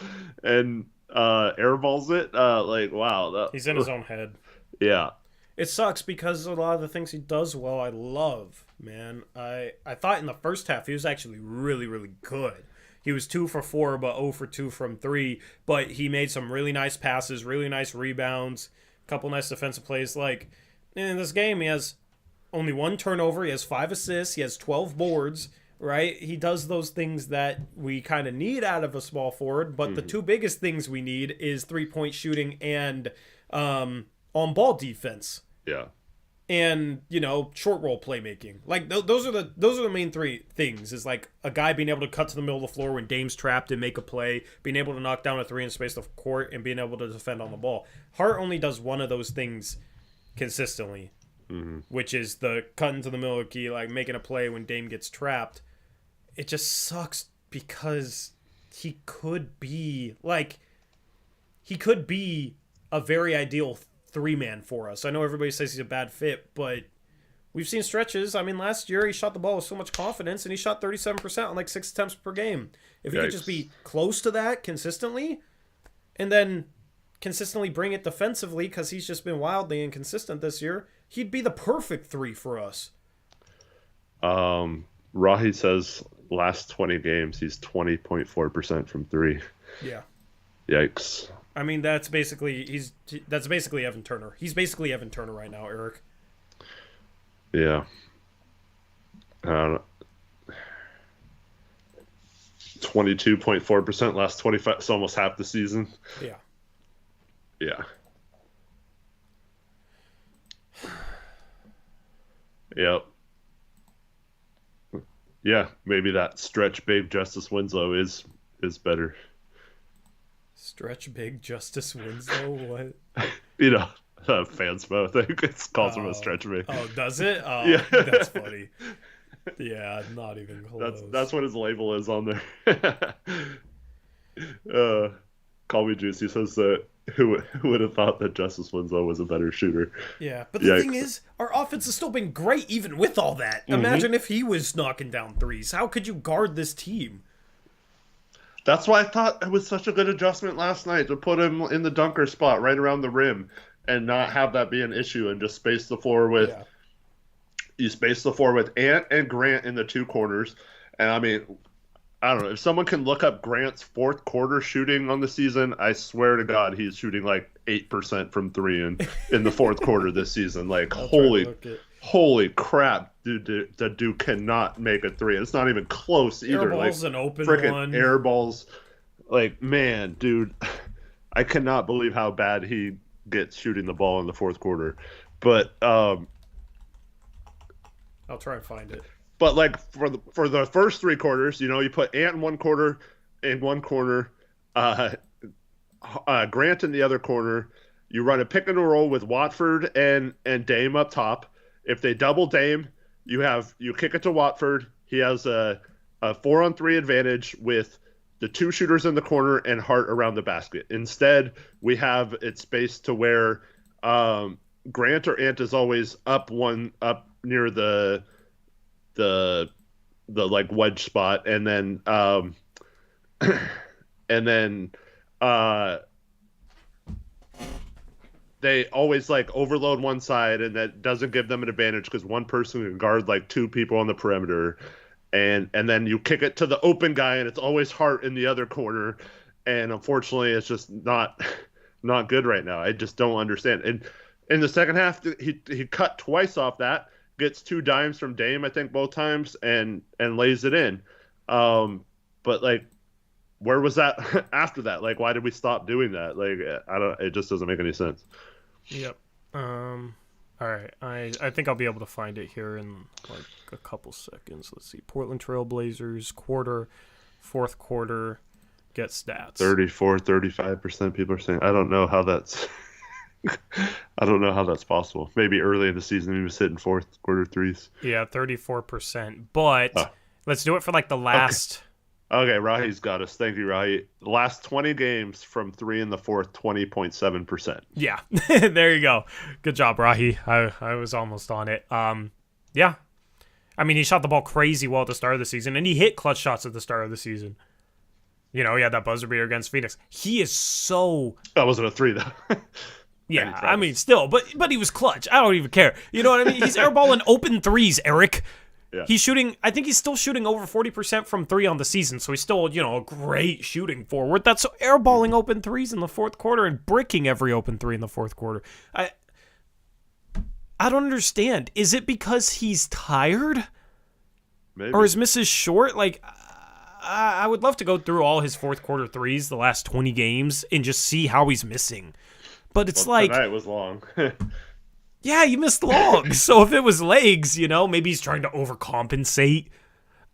and airballs it. Like, wow. He's in his own head. Yeah. It sucks because a lot of the things he does well, I love, man. I thought in the first half he was actually really, really good. He was 2 for 4, but 0 for 2 from 3. But he made some really nice passes, really nice rebounds, a couple nice defensive plays. Like, in this game, he has only 1 turnover. He has 5 assists. He has 12 boards, right? He does those things that we kind of need out of a small forward. But the 2 biggest things we need is three-point shooting and on-ball defense. Yeah. And, short roll playmaking. Like, those are the main 3 things, is like a guy being able to cut to the middle of the floor when Dame's trapped and make a play, being able to knock down a 3 and space the court, and being able to defend on the ball. Hart only does one of those things consistently, which is the cut into the middle of the key, like making a play when Dame gets trapped. It just sucks because he could be a very ideal 3-man for us. I know everybody says he's a bad fit, but we've seen stretches. I mean, last year he shot the ball with so much confidence, and he shot 37% on like 6 attempts per game. If he could just be close to that consistently, and then consistently bring it defensively, because he's just been wildly inconsistent this year, he'd be the perfect 3 for us. Rahi says last 20 games he's 20.4% from 3. Yeah. Yikes. I mean, that's basically Evan Turner. He's basically Evan Turner right now, Eric. Yeah. 22.4% last 25. It's almost half the season. Yeah. Yeah. Yep. Yeah, maybe that stretch big Justice Winslow is better. Stretch big Justice Winslow? What? Fanspo, I think it calls him a stretch big. Oh, does it? Oh, yeah. That's funny. Yeah, not even close. That's what his label is on there. Call me Juicy says that who would have thought that Justice Winslow was a better shooter? Yeah, but the thing is, our offense has still been great even with all that. Imagine if he was knocking down threes. How could you guard this team? That's why I thought it was such a good adjustment last night to put him in the dunker spot right around the rim and not have that be an issue, and just space the floor with you space the floor with Ant and Grant in the 2 corners. And I mean, I don't know, if someone can look up Grant's 4th quarter shooting on the season, I swear to God he's shooting like 8% from 3 in the 4th quarter this season. Like, holy crap, dude! The dude cannot make a 3. It's not even close either. Airball's like, an open one. Airballs. Like, man, dude, I cannot believe how bad he gets shooting the ball in the 4th quarter. But I'll try and find it. But like for the first 3 quarters, you put Ant in one corner, Grant in the other corner. You run a pick and roll with Watford and Dame up top. If they double Dame, you kick it to Watford. He has a 4-on-3 advantage with the 2 shooters in the corner and Hart around the basket. Instead, we have it spaced to where Grant or Ant is always up near the like wedge spot, and then they always like overload one side, and that doesn't give them an advantage because one person can guard like 2 people on the perimeter, and then you kick it to the open guy, and it's always Hart in the other corner, and unfortunately it's just not good right now. I just don't understand. And in the second half, he cut twice off that, gets 2 dimes from Dame, I think both times, and lays it in. But like, where was that after that? Like, why did we stop doing that? Like, I don't. It just doesn't make any sense. Yep. All right. I think I'll be able to find it here in like a couple seconds. Let's see. Portland Trail Blazers fourth quarter, get stats. 35% people are saying. I don't know how that's. I don't know how that's possible. Maybe early in the season he was hitting fourth quarter threes. Yeah, 34%. But let's do it for like the last. Okay, Rahi's got us. Thank you, Rahi. The last 20 games from 3 in the fourth, 20.7%. Yeah, there you go. Good job, Rahi. I was almost on it. Yeah. I mean, he shot the ball crazy well at the start of the season, and he hit clutch shots at the start of the season. You know, he had that buzzer beater against Phoenix. He is so... That wasn't a 3, though. Yeah, I mean, still, but he was clutch. I don't even care. You know what I mean? He's airballing open threes, Eric. Yeah. He's shooting, I think he's still shooting over 40% from 3 on the season, so he's still, you know, a great shooting forward. That's airballing open threes in the fourth quarter and bricking every open 3 in the fourth quarter. I don't understand. Is it because he's tired? Maybe. Or is Mrs. Short? Like, I would love to go through all his fourth quarter threes the last 20 games and just see how he's missing. But it's like... Tonight was long. Yeah, you missed long. So if it was legs, you know, maybe he's trying to overcompensate.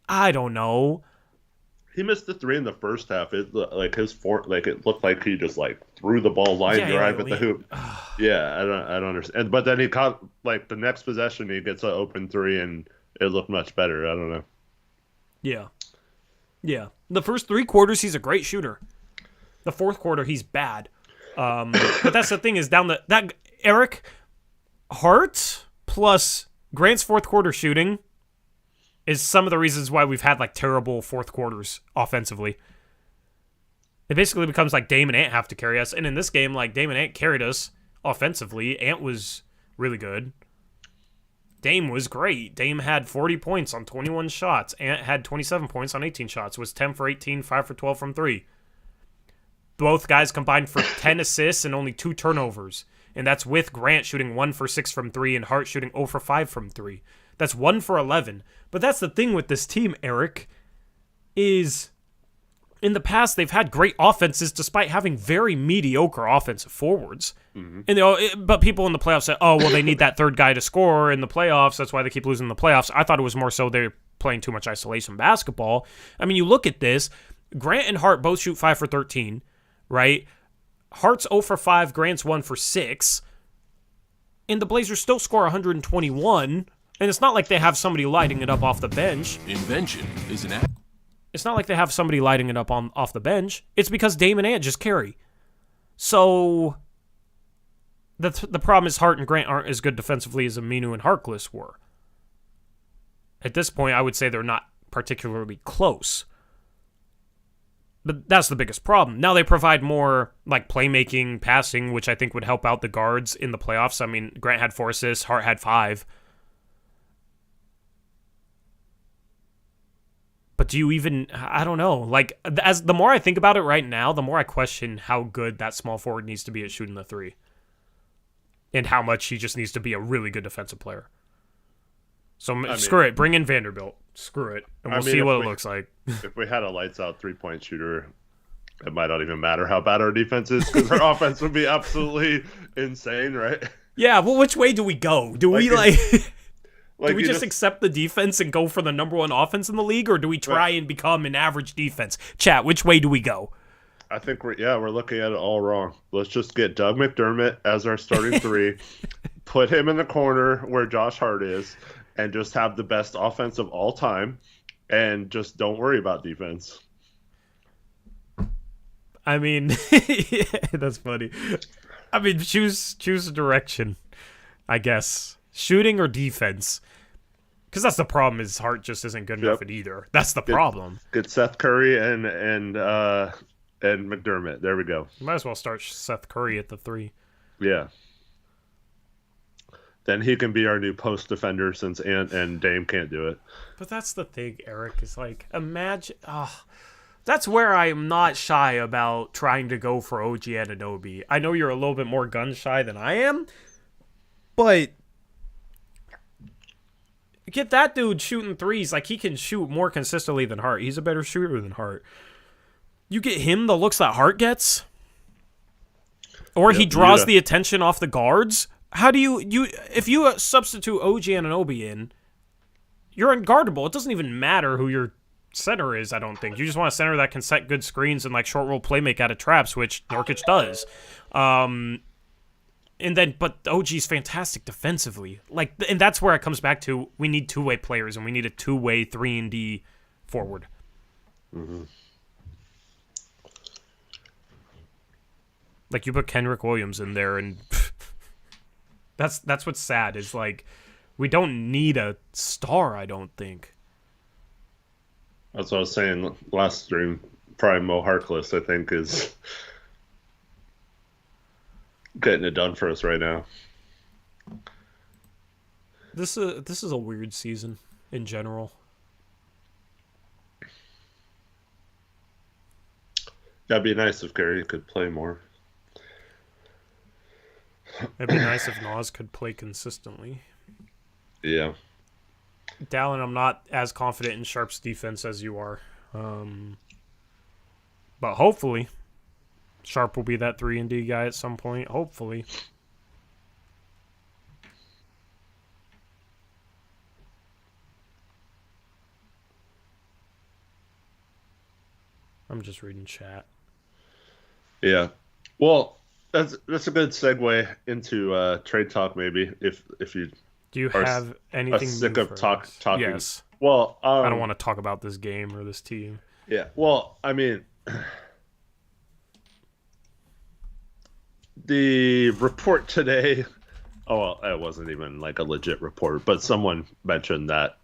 I don't know. He missed the 3 in the first half. It like his it looked like he just like threw the ball line drive at the hoop. Yeah, I don't understand. But then he caught like the next possession, he gets an open 3, and it looked much better. I don't know. Yeah. The first 3 quarters, he's a great shooter. The fourth quarter, he's bad. But that's the thing is that Eric Hart plus Grant's fourth quarter shooting is some of the reasons why we've had like terrible fourth quarters offensively. It basically becomes like Dame and Ant have to carry us. And in this game, like Dame and Ant carried us offensively. Ant was really good. Dame was great. Dame had 40 points on 21 shots. Ant had 27 points on 18 shots. Was 10 for 18, 5 for 12 from 3. Both guys combined for 10 assists and only 2 turnovers. And that's with Grant shooting 1 for 6 from 3 and Hart shooting 0 for 5 from 3. That's 1 for 11. But that's the thing with this team, Eric, is in the past they've had great offenses despite having very mediocre offensive forwards. Mm-hmm. And but people in the playoffs say, oh, well, they need that third guy to score in the playoffs. That's why they keep losing in the playoffs. I thought it was more so they're playing too much isolation basketball. I mean, you look at this. Grant and Hart both shoot 5 for 13. Right? Hart's 0 for 5, Grant's 1 for 6. And the Blazers still score 121. And it's not like they have somebody lighting it up off the bench. Invention is an It's not like they have somebody lighting it up off the bench. It's because Dame and Ant just carry. So the problem is Hart and Grant aren't as good defensively as Aminu and Harkless were. At this point, I would say they're not particularly close. But that's the biggest problem. Now they provide more like playmaking, passing, which I think would help out the guards in the playoffs. I mean, Grant had 4 assists, Hart had 5. But do you even, I don't know. Like, as the more I think about it right now, the more I question how good that small forward needs to be at shooting the 3. And how much he just needs to be a really good defensive player. So screw it. Bring in Vanderbilt. Screw it. And we'll see what it looks like. If we had a lights-out three-point shooter, it might not even matter how bad our defense is because our offense would be absolutely insane, right? Yeah, well, which way do we go? Do we, do we just accept the defense and go for the number 1 offense in the league, or do we try and become an average defense? Chat, which way do we go? I think we're looking at it all wrong. Let's just get Doug McDermott as our starting 3, put him in the corner where Josh Hart is, and just have the best offense of all time, and just don't worry about defense. I mean, yeah, that's funny. I mean, choose a direction, I guess. Shooting or defense? Because that's the problem. Is Hart just isn't good enough at either. That's the problem. Get Seth Curry and McDermott. There we go. You might as well start Seth Curry at the 3. Yeah. Then he can be our new post defender since Ant and Dame can't do it. But that's the thing, Eric, is like, imagine... that's where I'm not shy about trying to go for OG Anunoby. I know you're a little bit more gun shy than I am, but Get that dude shooting threes. Like, he can shoot more consistently than Hart. He's a better shooter than Hart. You get him the looks that Hart gets, or he draws the attention off the guards. How do you if you substitute OG Anunoby in, you're unguardable. It doesn't even matter who your center is, I don't think. You just want a center that can set good screens and like short roll playmake out of traps, which Nurkic does. But OG's fantastic defensively. Like, and that's where it comes back to, we need two-way players and we need a two-way 3-and-D forward. Mm-hmm. Like, you put Kenrich Williams in there, and that's what's sad, is like, we don't need a star, I don't think. That's what I was saying last stream. Probably Mo Harkless, I think, is getting it done for us right now. This is a weird season in general. That'd be nice if Gary could play more. It'd be nice if Nas could play consistently. Yeah. Dallin, I'm not as confident in Sharp's defense as you are. But hopefully, Sharp will be that 3-and-D guy at some point. Hopefully. I'm just reading chat. Yeah. Well, that's a good segue into trade talk, maybe, if you do you have anything sick new of for talking. Yes. Well, I don't want to talk about this game or this team. Yeah. Well, I mean, the report today. Oh, well, it wasn't even like a legit report, but someone mentioned that.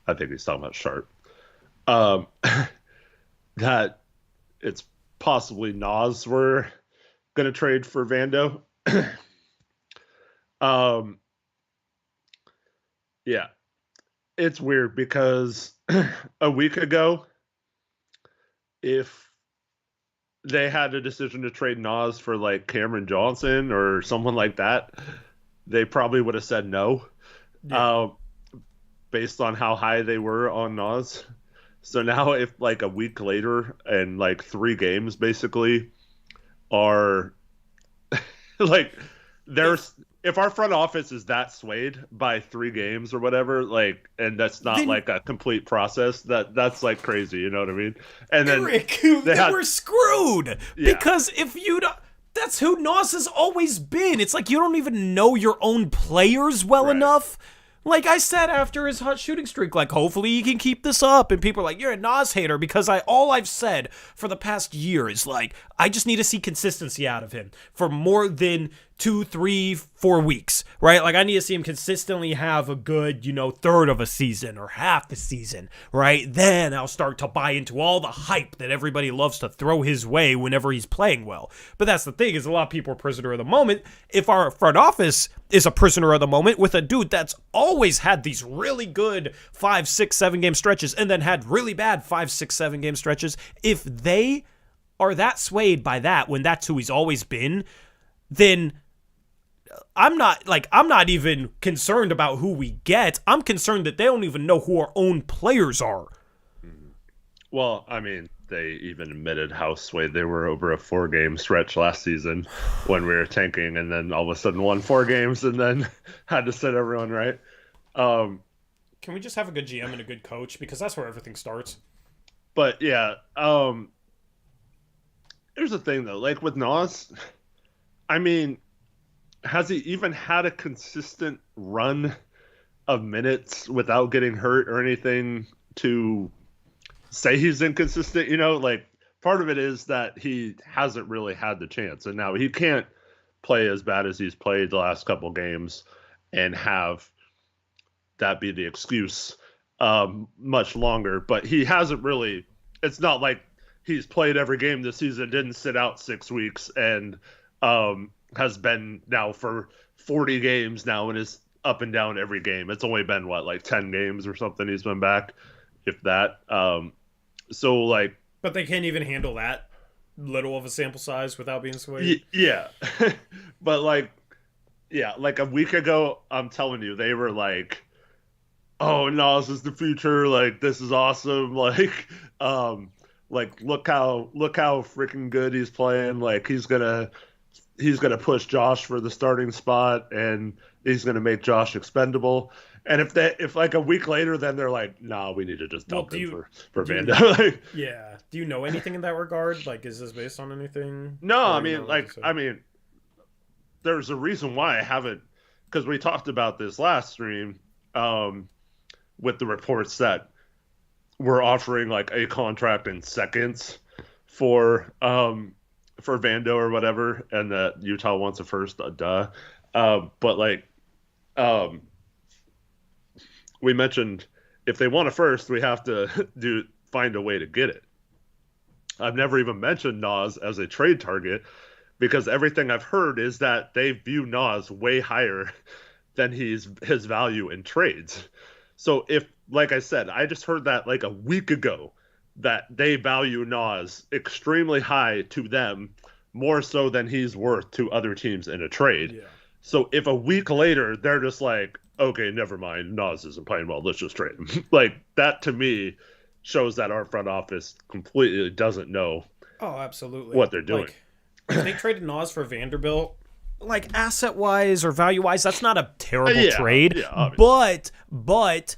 I think he's talking about Sharp. That it's possibly Nas we're gonna trade for Vando. Yeah, it's weird because a week ago, if they had a decision to trade Nas for like Cameron Johnson or someone like that, they probably would have said no, based on how high they were on Nas. So now if like a week later and like 3 games basically are like if our front office is that swayed by 3 games or whatever, like, and that's not like a complete process, that's like crazy, you know what I mean? And then Eric, we're screwed because if you don't, that's who Nas has always been. It's like you don't even know your own players well enough. Like I said after his hot shooting streak, like, hopefully he can keep this up. And people are like, you're a Nas hater, because all I've said for the past year is, like, I just need to see consistency out of him for more than 2, 3, 4 weeks, right? Like, I need to see him consistently have a good, third of a season or half the season, right? Then I'll start to buy into all the hype that everybody loves to throw his way whenever he's playing well. But that's the thing, is a lot of people are prisoner of the moment. If our front office is a prisoner of the moment with a dude that's always had these really good 5, 6, 7 game stretches and then had really bad 5, 6, 7 game stretches, if they are that swayed by that when that's who he's always been, then I'm not even concerned about who we get. I'm concerned that they don't even know who our own players are. Well, I mean, they even admitted how swayed they were over a 4-game stretch last season when we were tanking, and then all of a sudden won 4 games and then had to sit everyone right. Can we just have a good GM and a good coach? Because that's where everything starts. But yeah, here's the thing though, like with Nas, I mean, has he even had a consistent run of minutes without getting hurt or anything to say he's inconsistent? Like, part of it is that he hasn't really had the chance, and now he can't play as bad as he's played the last couple games and have that be the excuse much longer. But he hasn't really, it's not like he's played every game this season, didn't sit out 6 weeks, and has been now for 40 games now and is up and down every game. It's only been like 10 games or something he's been back, if that. So like, but they can't even handle that little of a sample size without being swayed. Yeah. But like, yeah, like a week ago, I'm telling you, they were like oh, Nas is the future. Like, this is awesome. Um, look how freaking good he's playing. Like, he's gonna push Josh for the starting spot, and he's gonna make Josh expendable. And if like a week later, then they're like, nah, we need to just Well, dump him for do Vando. you, Like, yeah. Do you know anything in that regard? Like, is this based on anything? no, Or I are you mean, not allowed to like, say? I mean, there's a reason why I haven't, because we talked about this last stream, um, with the reports that we're offering like a contract in seconds for Vando or whatever, and that Utah wants a first, duh. But like, um, we mentioned, if they want a first, we have to find a way to get it. I've never even mentioned Nas as a trade target because everything I've heard is that they view Nas way higher than his value in trades. So if, like I said, I just heard that like a week ago that they value Nas extremely high to them, more so than he's worth to other teams in a trade. Yeah. So if a week later they're just like, okay, never mind, Nas isn't playing well, let's just trade him. Like, that to me shows that our front office completely doesn't know Oh, absolutely. what they're doing. Like, if they traded Nas for Vanderbilt, like asset wise or value wise, that's not a terrible Yeah, trade. yeah, obviously. But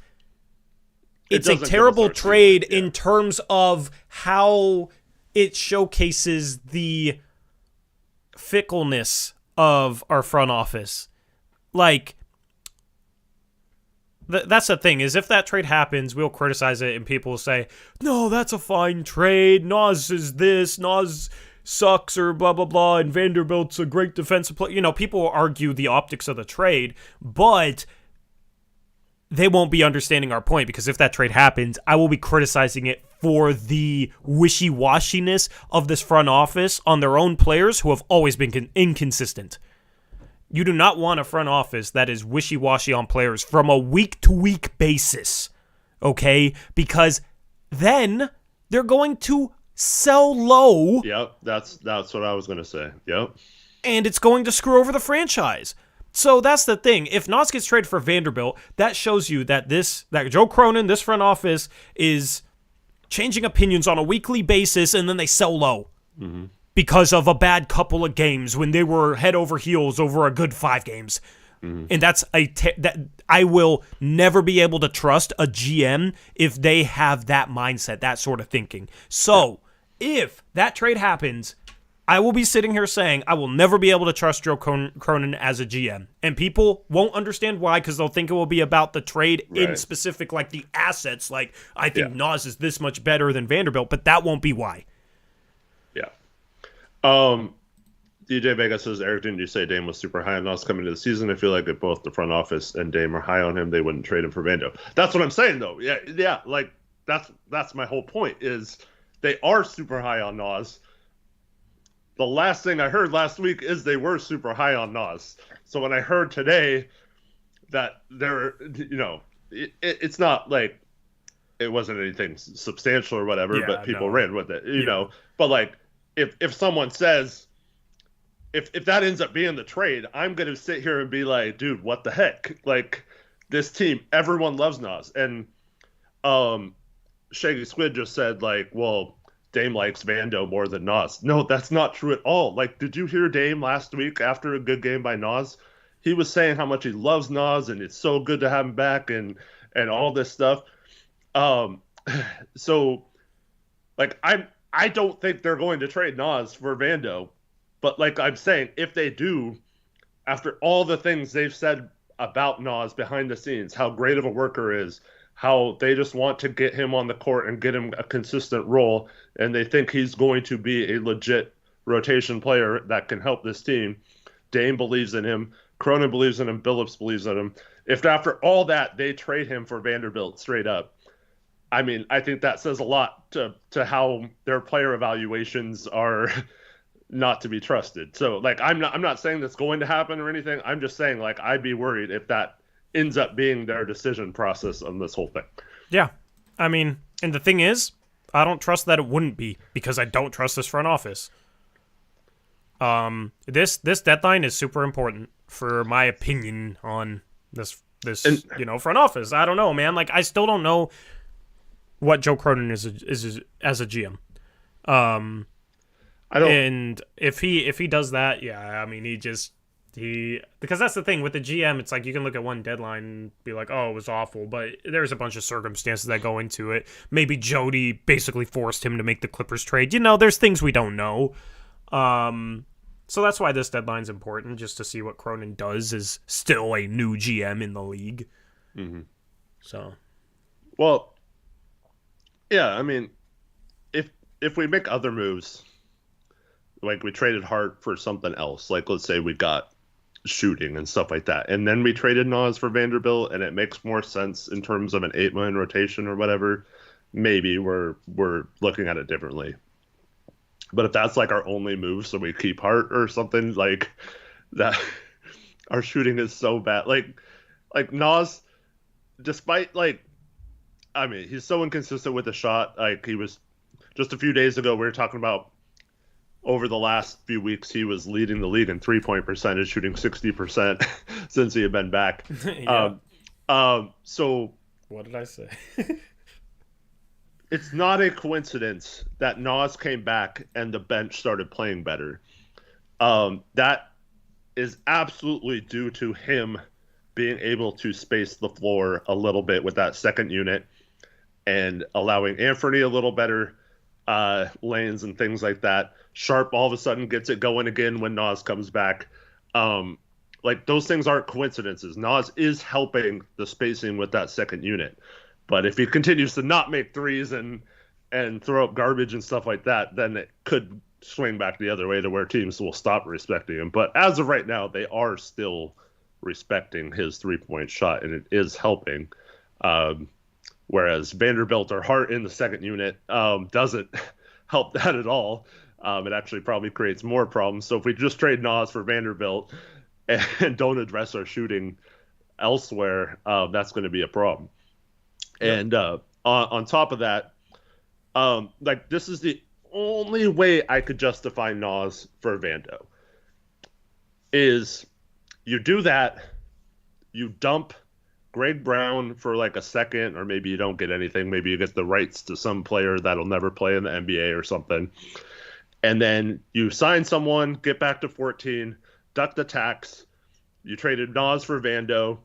it's a doesn't give us terrible our trade ceiling, yeah. in terms of how it showcases the fickleness of our front office. Like, that's the thing, is if that trade happens, we'll criticize it and people will say, no, that's a fine trade. Nas is this, Nas sucks, or blah, blah, blah, and Vanderbilt's a great defensive player. You know, people will argue the optics of the trade, but they won't be understanding our point, because if that trade happens, I will be criticizing it for the wishy-washiness of this front office on their own players who have always been inconsistent. You do not want a front office that is wishy-washy on players from a week-to-week basis, okay? Because then they're going to sell low. Yep, that's what I was gonna say. Yep. And it's going to screw over the franchise. So that's the thing. If Nas gets traded for Vanderbilt, that shows you that that Joe Cronin, this front office, is changing opinions on a weekly basis, and then they sell low. Mm-hmm. Because of a bad couple of games when they were head over heels over a good 5 games. Mm-hmm. And that I will never be able to trust a GM if they have that mindset, that sort of thinking. So, if that trade happens, I will be sitting here saying I will never be able to trust Joe Cronin as a GM. And people won't understand why, because they'll think it will be about the trade in specific, like the assets. Like, I think Nas is this much better than Vanderbilt, but that won't be why. Yeah. DJ Vega says, Eric, didn't you say Dame was super high on Nas coming into the season? I feel like if both the front office and Dame are high on him, they wouldn't trade him for Vando. That's what I'm saying, though. Yeah. Like, that's my whole point, is they are super high on Nas. The last thing I heard last week is they were super high on Nas. So when I heard today that they're, it's not like it wasn't anything substantial or whatever, but people ran with it, you know. But like, if someone says, if that ends up being the trade, I'm going to sit here and be like, dude, what the heck? Like, this team, everyone loves Nas. And Shaggy Squid just said, like, well, Dame likes Vando more than Nas. No, that's not true at all. Like, did you hear Dame last week after a good game by Nas? He was saying how much he loves Nas and it's so good to have him back and all this stuff. So, like, I don't think they're going to trade Nas for Vando. But like I'm saying, if they do, after all the things they've said about Nas behind the scenes, how great of a worker is, how they just want to get him on the court and get him a consistent role, and they think he's going to be a legit rotation player that can help this team. Dame believes in him. Cronin believes in him. Billups believes in him. If after all that they trade him for Vanderbilt straight up, I mean, I think that says a lot to how their player evaluations are not to be trusted. So, like, I'm not saying that's going to happen or anything. I'm just saying, like, I'd be worried if that ends up being their decision process on this whole thing. Yeah. I mean, and the thing is, I don't trust that it wouldn't be, because I don't trust this front office. This deadline is super important for my opinion on this this And front office. I don't know, man. Like, I still don't know what Joe Cronin is as a GM. I don't. And if he does that, yeah, I mean, because that's the thing with the GM. It's like you can look at one deadline and be like, oh, it was awful, but there's a bunch of circumstances that go into it. Maybe Jody basically forced him to make the Clippers trade. There's things we don't know. So that's why this deadline's important, just to see what Cronin does as still a new GM in the league. Mm-hmm. So, well, yeah, I mean, if we make other moves, like we traded Hart for something else, like let's say we got shooting and stuff like that, and then we traded Nas for Vanderbilt, and it makes more sense in terms of an 8-man rotation or whatever, maybe we're looking at it differently. But if that's like our only move, so we keep Hart or something like that, our shooting is so bad. Like Nas, despite I mean, he's so inconsistent with the shot. Like he was just a few days ago, we were talking about over the last few weeks, he was leading the league in 3-point percentage, shooting 60% since he had been back. yeah. So What did I say? it's not a coincidence that Nas came back and the bench started playing better. That is absolutely due to him being able to space the floor a little bit with that second unit and allowing Anthony a little better lanes and things like that. Sharp all of a sudden gets it going again when Nas comes back. Like those things aren't coincidences. Nas is helping the spacing with that second unit. But if he continues to not make threes and throw up garbage and stuff like that, then it could swing back the other way to where teams will stop respecting him. But as of right now, they are still respecting his 3-point shot, and it is helping. Whereas Vanderbilt or Hart in the second unit doesn't help that at all. It actually probably creates more problems. So if we just trade Nas for Vanderbilt and don't address our shooting elsewhere, that's going to be a problem. Yep. And on top of that, like this is the only way I could justify Nas for Vando. Is you do that, you dump Greg Brown for like a second, or maybe you don't get anything. Maybe you get the rights to some player that'll never play in the NBA or something. And then you sign someone, get back to 14, duck the tax. You traded Nas for Vando,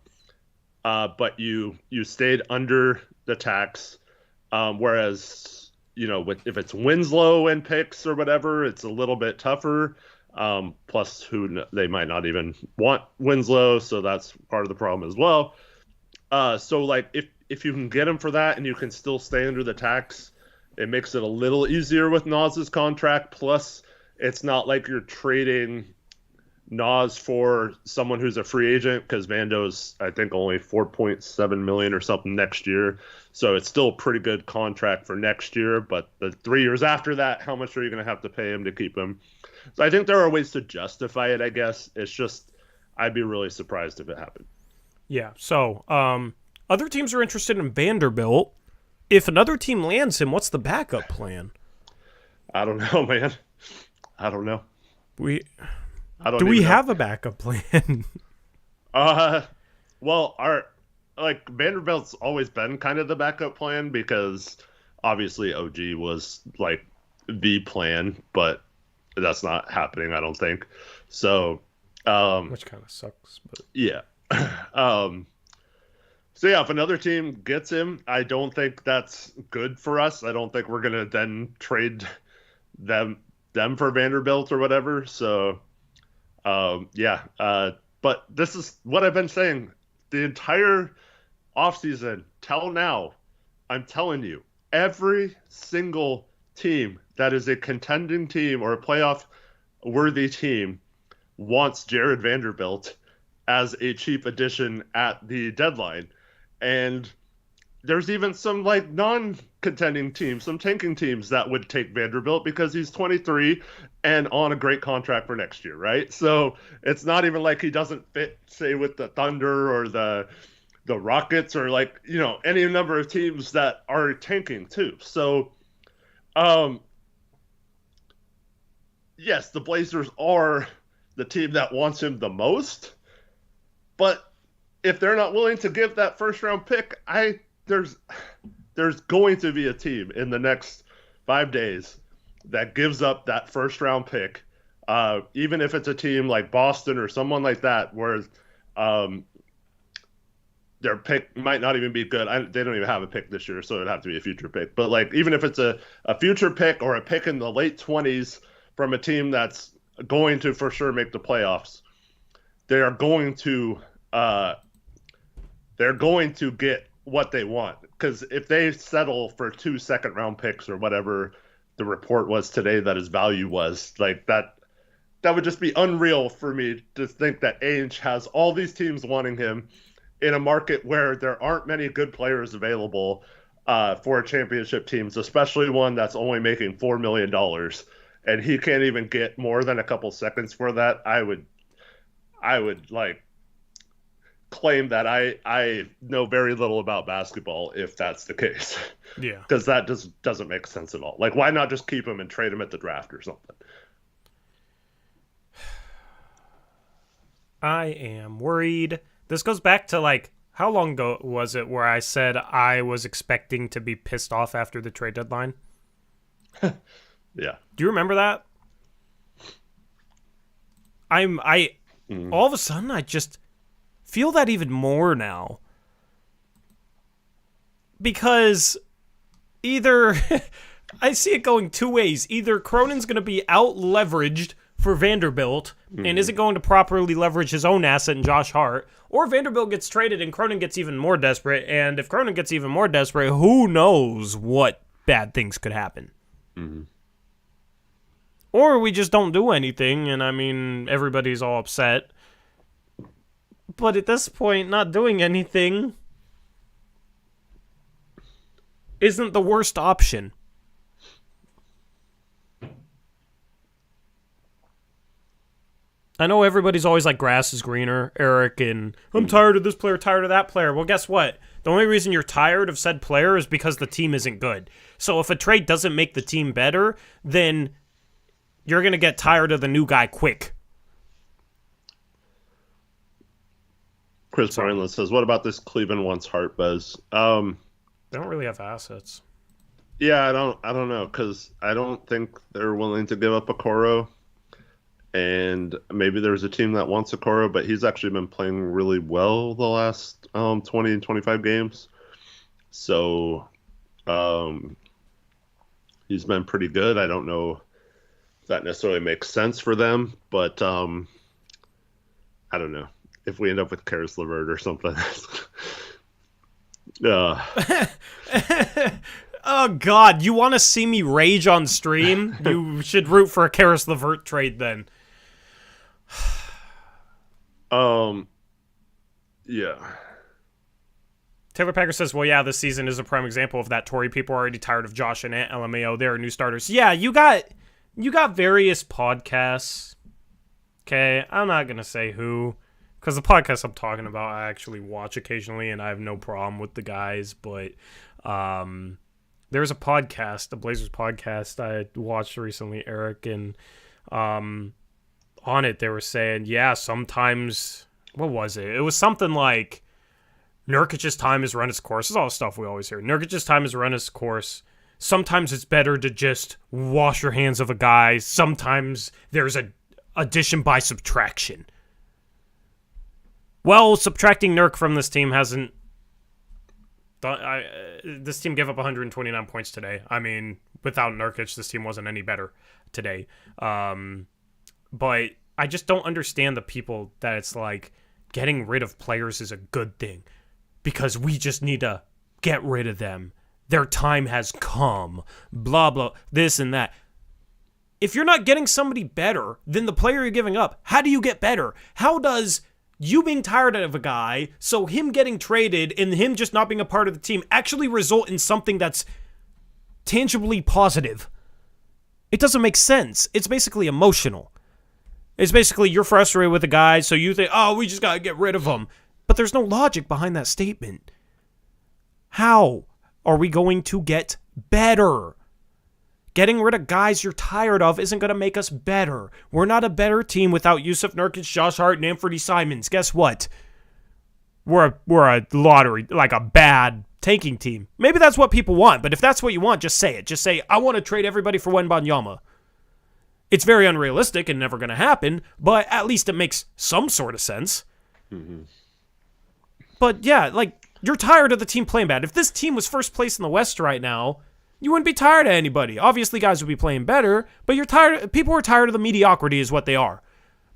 but you stayed under the tax. Whereas, if it's Winslow and picks or whatever, it's a little bit tougher. Plus, they might not even want Winslow, so that's part of the problem as well. So like if you can get him for that and you can still stay under the tax, it makes it a little easier with Nas's contract. Plus, it's not like you're trading Nas for someone who's a free agent, because Vando's I think only $4.7 million or something next year. So it's still a pretty good contract for next year. But the 3 years after that, how much are you going to have to pay him to keep him? So I think there are ways to justify it, I guess. It's just I'd be really surprised if it happened. Yeah, so other teams are interested in Vanderbilt. If another team lands him, what's the backup plan? I don't know, man. I don't know. Do we have a backup plan? Well, Vanderbilt's always been kind of the backup plan, because obviously OG was like the plan, but that's not happening, I don't think. So, which kind of sucks, but yeah. So yeah, if another team gets him, I don't think that's good for us. I don't think we're gonna then trade them for Vanderbilt or whatever. So, yeah. But this is what I've been saying the entire offseason till now. I'm telling you, every single team that is a contending team or a playoff worthy team wants Jared Vanderbilt as a cheap addition at the deadline. And there's even some like non-contending teams, some tanking teams that would take Vanderbilt because he's 23 and on a great contract for next year, right? So it's not even like he doesn't fit, say, with the Thunder or the Rockets or like, any number of teams that are tanking too. So, yes, the Blazers are the team that wants him the most, but if they're not willing to give that first round pick, there's going to be a team in the next 5 days that gives up that first round pick, even if it's a team like Boston or someone like that, where their pick might not even be good. They don't even have a pick this year, so it'd have to be a future pick. But like, even if it's a future pick or a pick in the late 20s from a team that's going to for sure make the playoffs, they're going to get what they want. Because if they settle for 2 second-round picks or whatever the report was today that his value was, like that would just be unreal for me to think that Ainge has all these teams wanting him in a market where there aren't many good players available for championship teams, especially one that's only making $4 million, and he can't even get more than a couple seconds for that. I would like claim that I know very little about basketball if that's the case. Yeah. Because that just doesn't make sense at all. Like, why not just keep him and trade him at the draft or something? I am worried. This goes back to, like, how long ago was it where I said I was expecting to be pissed off after the trade deadline? Yeah. Do you remember that? All of a sudden, I just feel that even more now. Because either I see it going two ways. Either Cronin's going to be out-leveraged for Vanderbilt and isn't going to properly leverage his own asset in Josh Hart, or Vanderbilt gets traded and Cronin gets even more desperate, and if Cronin gets even more desperate, who knows what bad things could happen. Mm-hmm. Or we just don't do anything, and I mean, everybody's all upset. But at this point, not doing anything isn't the worst option. I know everybody's always like, grass is greener, Eric, and I'm tired of this player, tired of that player. Well, guess what? The only reason you're tired of said player is because the team isn't good. So if a trade doesn't make the team better, then you're going to get tired of the new guy quick. Chris Bryland says, what about this Cleveland wants Hart, Bez? They don't really have assets. Yeah, I don't know, because I don't think they're willing to give up Okoro. And maybe there's a team that wants Okoro, but he's actually been playing really well the last 20 and 25 games. So he's been pretty good. I don't know if that necessarily makes sense for them, but I don't know. If we end up with Karis LeVert or something. Oh, God. You want to see me rage on stream? You should root for a Karis LeVert trade then. Yeah. Taylor Packer says, well, yeah, this season is a prime example of that. Tory people are already tired of Josh and LMAO. They are new starters. Yeah, you got various podcasts. Okay, I'm not going to say who. Because the podcast I'm talking about, I actually watch occasionally, and I have no problem with the guys. But there's a podcast, the Blazers podcast, I watched recently, Eric, and on it they were saying, yeah, sometimes, what was it? It was something like, Nurkic's time has run its course. This is all the stuff we always hear. Nurkic's time has run its course. Sometimes it's better to just wash your hands of a guy. Sometimes there's a addition by subtraction. Well, subtracting Nurk from this team hasn't... this team gave up 129 points today. I mean, without Nurkic, this team wasn't any better today. But I just don't understand the people that it's like, getting rid of players is a good thing. Because we just need to get rid of them. Their time has come. Blah, blah, this and that. If you're not getting somebody better than the player you're giving up, how do you get better? How does... you being tired of a guy, so him getting traded and him just not being a part of the team actually result in something that's tangibly positive? It doesn't make sense. It's basically emotional. It's basically you're frustrated with a guy, so you think, oh, we just got to get rid of him. But there's no logic behind that statement. How are we going to get better? Getting rid of guys you're tired of isn't going to make us better. We're not a better team without Yusuf Nurkic, Josh Hart, and Anthony Simons. Guess what? we're a lottery, like a bad tanking team. Maybe that's what people want, but if that's what you want, just say it. Just say, I want to trade everybody for Wembanyama. It's very unrealistic and never going to happen, but at least it makes some sort of sense. Mm-hmm. But yeah, like, you're tired of the team playing bad. If this team was first place in the West right now, you wouldn't be tired of anybody. Obviously, guys would be playing better, but you're tired. People are tired of the mediocrity is what they are.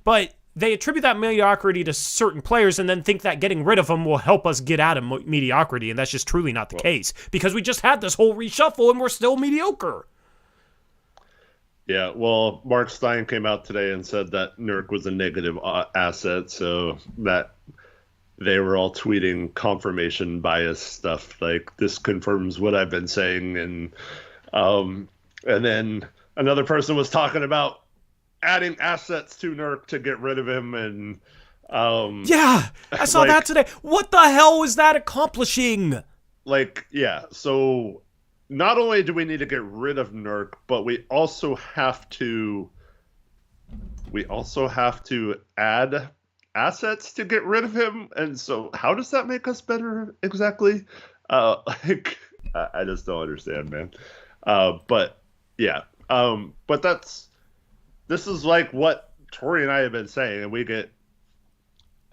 But they attribute that mediocrity to certain players and then think that getting rid of them will help us get out of mediocrity, and that's just truly not the case, because we just had this whole reshuffle and we're still mediocre. Yeah, well, Mark Stein came out today and said that Nurk was a negative asset, so that they were all tweeting confirmation bias stuff, like, this confirms what I've been saying, and then another person was talking about adding assets to Nurk to get rid of him, and yeah, I saw that today. What the hell was that accomplishing? Like, yeah, so not only do we need to get rid of Nurk, but we also have to add assets to get rid of him. And so how does that make us better exactly? I just don't understand, man. But yeah. But this is like what Tori and I have been saying, and we get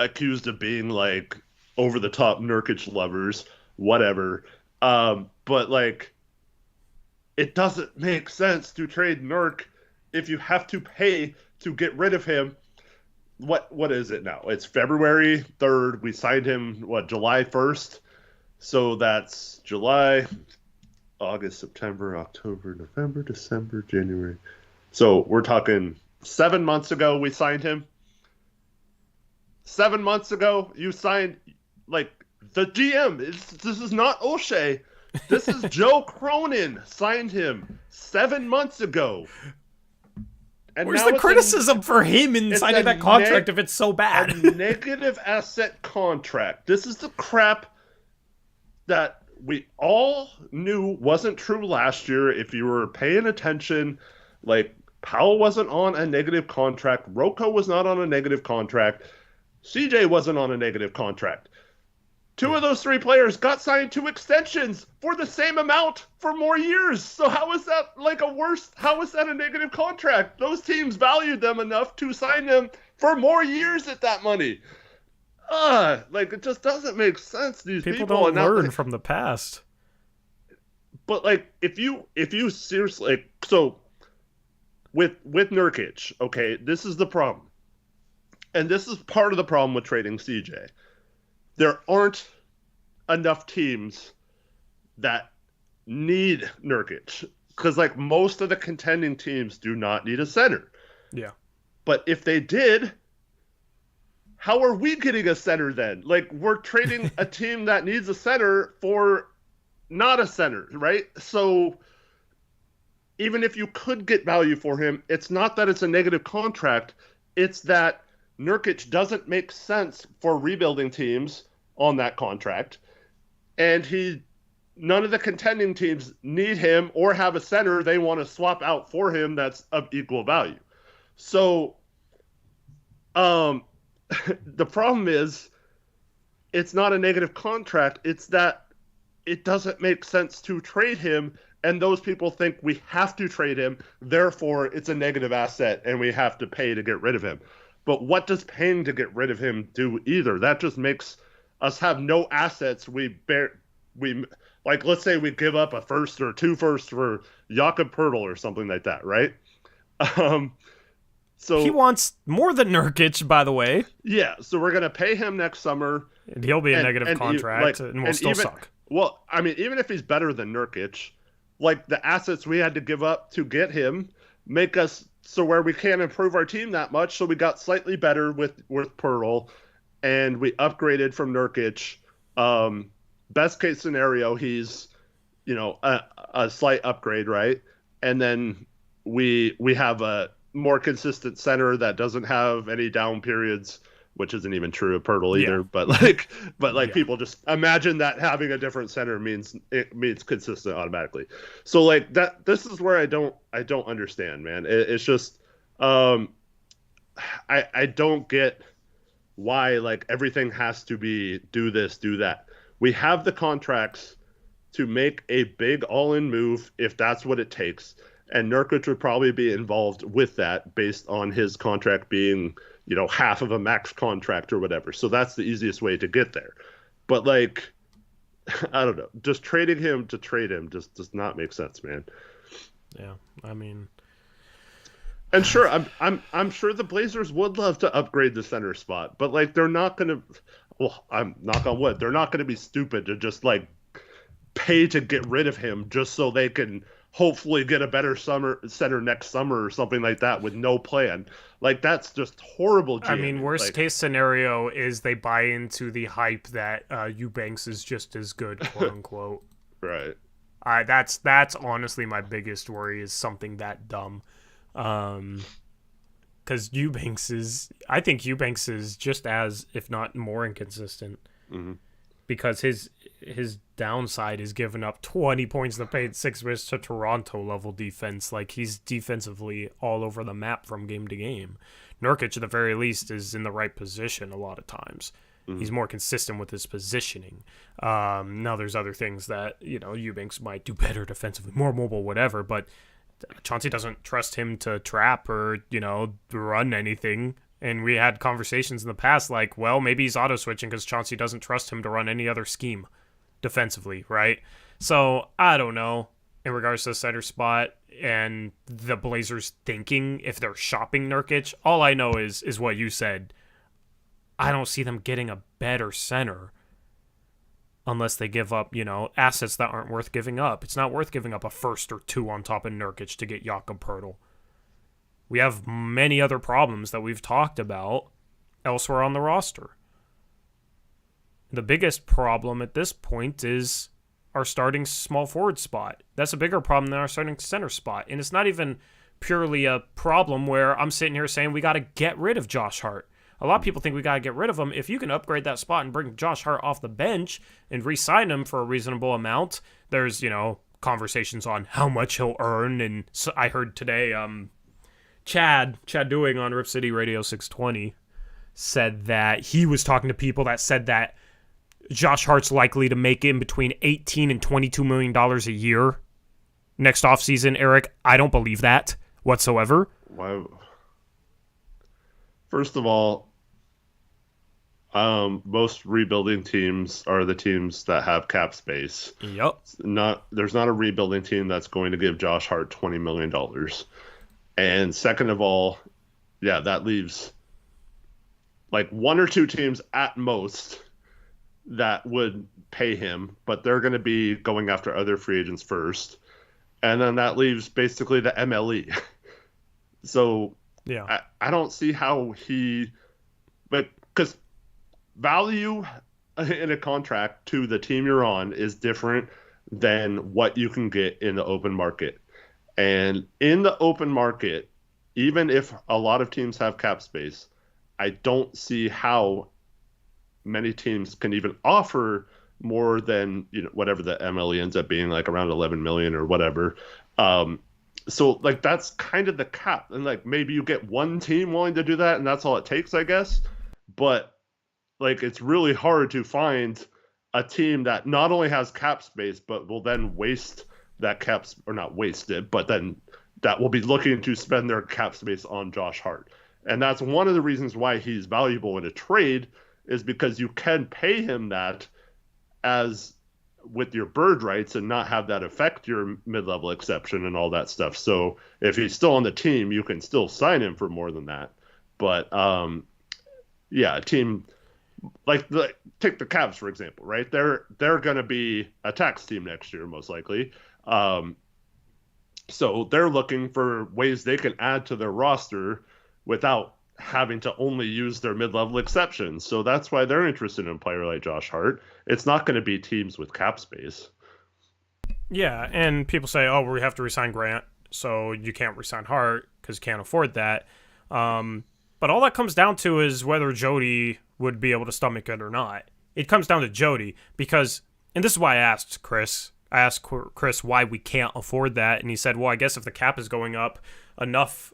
accused of being like over the top Nurkic lovers, whatever. But like, it doesn't make sense to trade Nurk if you have to pay to get rid of him. What is it now? It's February 3rd. We signed him, July 1st? So that's July, August, September, October, November, December, January. So we're talking 7 months ago we signed him. 7 months ago you signed, like, the GM. This is not O'Shea. This is Joe Cronin signed him 7 months ago. And where's the criticism for him in signing that contract if it's so bad? A negative asset contract. This is the crap that we all knew wasn't true last year. If you were paying attention, like, Powell wasn't on a negative contract. Rocco was not on a negative contract. CJ wasn't on a negative contract. Two of those three players got signed to extensions for the same amount for more years. So how is that like how is that a negative contract? Those teams valued them enough to sign them for more years at that money. Like, it just doesn't make sense. These people don't learn from the past. But like, if you seriously, like, so with Nurkic, okay, this is the problem. And this is part of the problem with trading CJ. There aren't enough teams that need Nurkic, because like most of the contending teams do not need a center. Yeah. But if they did, how are we getting a center then? Like, we're trading a team that needs a center for not a center, right? So even if you could get value for him, it's not that it's a negative contract. It's that Nurkic doesn't make sense for rebuilding teams on that contract, and none of the contending teams need him or have a center they want to swap out for him that's of equal value. So the problem is, it's not a negative contract, it's that it doesn't make sense to trade him, and those people think we have to trade him, therefore it's a negative asset and we have to pay to get rid of him. But what does paying to get rid of him do either? That just makes us have no assets. We like, let's say we give up a first or two firsts for Jakob Poeltl or something like that, right? So he wants more than Nurkic, by the way. Yeah, so we're gonna pay him next summer, and he'll be a negative contract, and we'll still suck. Well, I mean, even if he's better than Nurkic, like, the assets we had to give up to get him make us so where we can't improve our team that much. So we got slightly better with Poeltl, and we upgraded from Nurkic. Best case scenario, he's, a slight upgrade, right? And then we have a more consistent center that doesn't have any down periods, which isn't even true of Poeltl either. Yeah. But people just imagine that having a different center means consistent automatically. So like that, this is where I don't understand, man. It's just I don't get why like everything has to be do this, do that. We have the contracts to make a big all-in move if that's what it takes. And Nurkic would probably be involved with that based on his contract being, half of a max contract or whatever. So that's the easiest way to get there. But like, I don't know, just trading him to trade him just does not make sense, man. Yeah, I mean, and sure, I'm sure the Blazers would love to upgrade the center spot, but like they're not gonna. Well, I'm knock on wood. They're not gonna be stupid to just like pay to get rid of him just so they can hopefully get a better center next summer or something like that with no plan. Like that's just horrible. GMing. I mean, worst case scenario is they buy into the hype that Eubanks is just as good, quote unquote. Right. That's honestly my biggest worry is something that dumb. Because I think Eubanks is just as, if not more, inconsistent. Mm-hmm. Because his downside is giving up 20 points in the paint, 6 assists to Toronto level defense. Like he's defensively all over the map from game to game. Nurkic, at the very least, is in the right position a lot of times. Mm-hmm. He's more consistent with his positioning. Now there's other things that Eubanks might do better defensively, more mobile, whatever. But Chauncey doesn't trust him to trap or run anything. And we had conversations in the past like, well, maybe he's auto-switching because Chauncey doesn't trust him to run any other scheme defensively, right? So, I don't know in regards to the center spot and the Blazers thinking if they're shopping Nurkic. All I know is what you said. I don't see them getting a better center unless they give up, assets that aren't worth giving up. It's not worth giving up a first or two on top of Nurkic to get Jakob Poeltl. We have many other problems that we've talked about elsewhere on the roster. The biggest problem at this point is our starting small forward spot. That's a bigger problem than our starting center spot. And it's not even purely a problem where I'm sitting here saying we got to get rid of Josh Hart. A lot of people think we got to get rid of him. If you can upgrade that spot and bring Josh Hart off the bench and re-sign him for a reasonable amount, there's, conversations on how much he'll earn. And so I heard today, Chad Doing on Rip City Radio 620 said that he was talking to people that said that Josh Hart's likely to make in between $18 and $22 million a year next offseason. Eric, I don't believe that whatsoever. Why? First of all, most rebuilding teams are the teams that have cap space. Yep. There's not a rebuilding team that's going to give Josh Hart $20 million. And second of all, yeah, that leaves like one or two teams at most that would pay him, but they're going to be going after other free agents first. And then that leaves basically the MLE. So yeah, I don't see how but because value in a contract to the team you're on is different than what you can get in the open market. And in the open market, even if a lot of teams have cap space, I don't see how many teams can even offer more than whatever the MLE ends up being, like around 11 million or whatever. So like that's kind of the cap, and like maybe you get one team willing to do that, and that's all it takes, I guess. But like it's really hard to find a team that not only has cap space but will then waste that caps, or not wasted, but then that will be looking to spend their cap space on Josh Hart. And that's one of the reasons why he's valuable in a trade, is because you can pay him that as with your bird rights and not have that affect your mid-level exception and all that stuff. So if he's still on the team, you can still sign him for more than that. But yeah, a team like take the Cavs, for example, right? They're going to be a tax team next year, most likely. So they're looking for ways they can add to their roster without having to only use their mid-level exceptions. So that's why they're interested in a player like Josh Hart. It's not going to be teams with cap space. Yeah, and people say, oh, we have to resign Grant, so you can't resign Hart because you can't afford that. But all that comes down to is whether Jody would be able to stomach it or not. It comes down to Jody because, and this is why I asked Chris why we can't afford that, and he said, well, I guess if the cap is going up enough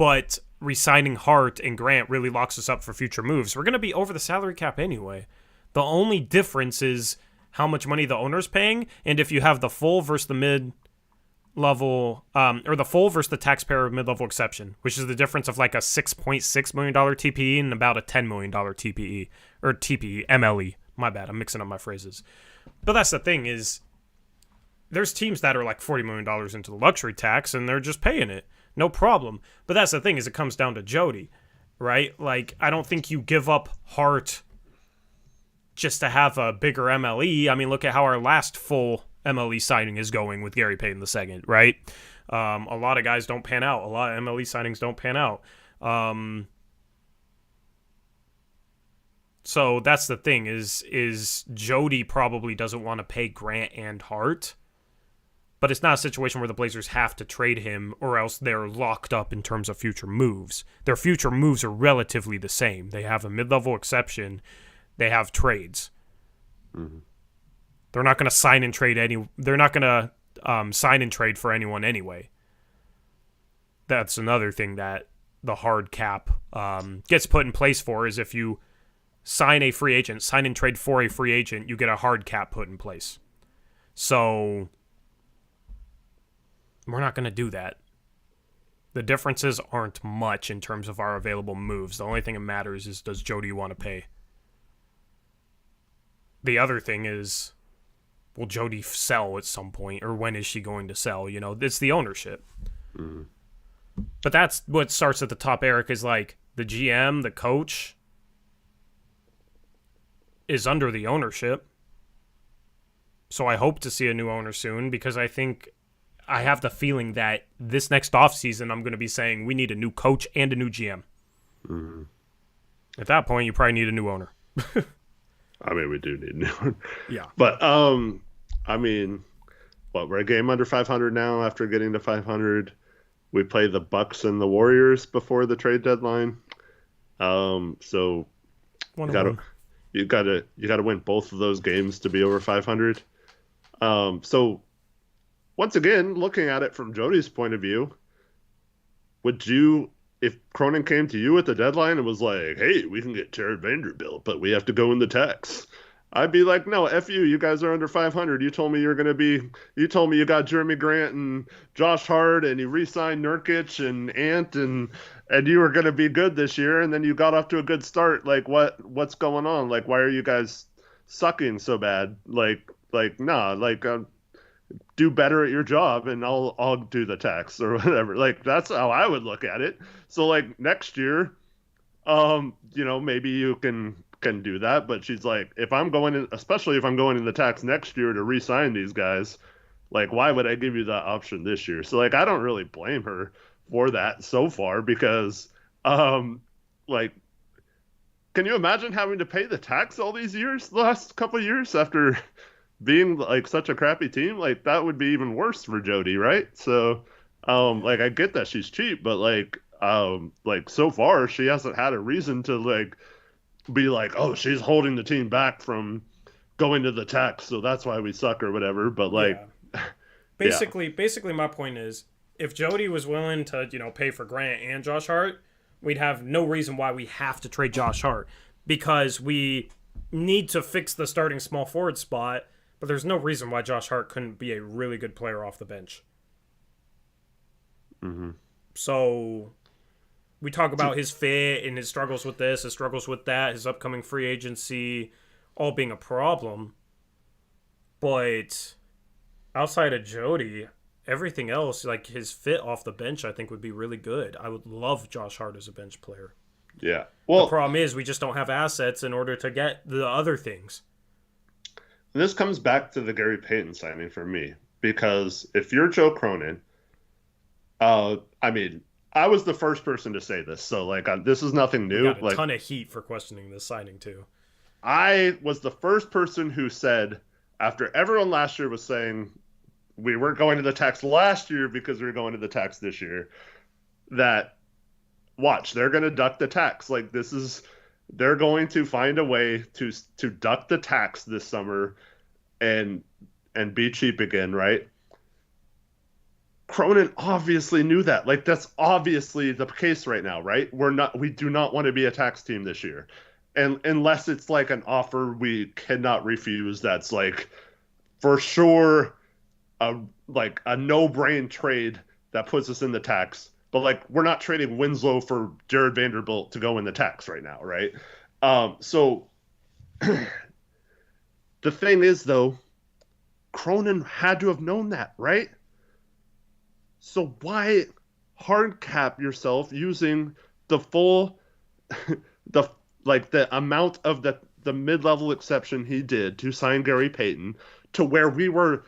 but re-signing Hart and Grant really locks us up for future moves. We're going to be over the salary cap anyway. The only difference is how much money the owner's paying, and if you have the full versus the mid-level, or the full versus the taxpayer mid-level exception, which is the difference of like a $6.6 million TPE and about a $10 million TPE, or TPE, MLE. My bad, I'm mixing up my phrases. But that's the thing is, there's teams that are like $40 million into the luxury tax, and they're just paying it. No problem. But that's the thing is, it comes down to Jody, right? Like, I don't think you give up Hart just to have a bigger MLE. I mean, look at how our last full MLE signing is going with Gary Payton II, right? A lot of guys don't pan out. A lot of MLE signings don't pan out. So that's the thing is Jody probably doesn't want to pay Grant and Hart, but it's not a situation where the Blazers have to trade him or else they're locked up in terms of future moves. Their future moves are relatively the same. They have a mid-level exception. They have trades. Mm-hmm. They're not going to sign and trade They're not going to sign and trade for anyone anyway. That's another thing that the hard cap gets put in place for, is if you sign and trade for a free agent, you get a hard cap put in place. So we're not going to do that. The differences aren't much in terms of our available moves. The only thing that matters is, does Jody want to pay? The other thing is, will Jody sell at some point, or when is she going to sell? You know, it's the ownership. Mm-hmm. But that's what starts at the top, Eric, is like the GM, the coach is under the ownership. So I hope to see a new owner soon, because I have the feeling that this next offseason I'm going to be saying we need a new coach and a new GM. Mm-hmm. At that point, you probably need a new owner. I mean, we do need a new one. Yeah. But, I mean, we're a game under 500 now after getting to 500. We play the Bucks and the Warriors before the trade deadline. So you gotta win both of those games to be over 500. So once again, looking at it from Jody's point of view, would you, if Cronin came to you at the deadline and was like, hey, we can get Jared Vanderbilt, but we have to go in the tax, I'd be like, no, F you. You guys are under 500. You told me you got Jeremy Grant and Josh Hart, and you re-signed Nurkic and Ant, and you were going to be good this year, and then you got off to a good start. Like, what's going on? Like, why are you guys sucking so bad? Do better at your job, and I'll do the tax or whatever. Like, that's how I would look at it. So, like, next year, maybe you can do that, but she's like, especially if I'm going in the tax next year to re-sign these guys, like, why would I give you that option this year? So, like, I don't really blame her for that so far, because can you imagine having to pay the tax all these years, the last couple of years, after being like such a crappy team? Like, that would be even worse for Jody, right? So I get that she's cheap, but so far she hasn't had a reason to be like, oh, she's holding the team back from going to the tax, so that's why we suck or whatever. But basically my point is, if Jody was willing to, pay for Grant and Josh Hart, we'd have no reason why we have to trade Josh Hart, because we need to fix the starting small forward spot, but there's no reason why Josh Hart couldn't be a really good player off the bench. Mm-hmm. So we talk about his fit and his struggles with this, his struggles with that, his upcoming free agency, all being a problem. But outside of Jody, everything else, like his fit off the bench, I think would be really good. I would love Josh Hart as a bench player. Yeah. Well, the problem is we just don't have assets in order to get the other things. This comes back to the Gary Payton signing for me, because if you're Joe Cronin, I was the first person to say this, so this is nothing new. We got a ton of heat for questioning this signing too. I was the first person who said, after everyone last year was saying we weren't going to the tax last year because we were going to the tax this year, that watch, they're going to duck the tax. They're going to find a way to duck the tax this summer and be cheap again, right? Cronin obviously knew that. Like, that's obviously the case right now, right? We do not want to be a tax team this year. And unless it's like an offer we cannot refuse, that's like for sure a a no-brain trade that puts us in the tax. But like, we're not trading Winslow for Jared Vanderbilt to go in the tax right now, right? So the thing is, though, Cronin had to have known that, right? So why hard cap yourself using the full the the amount of the mid-level exception he did to sign Gary Payton to where we were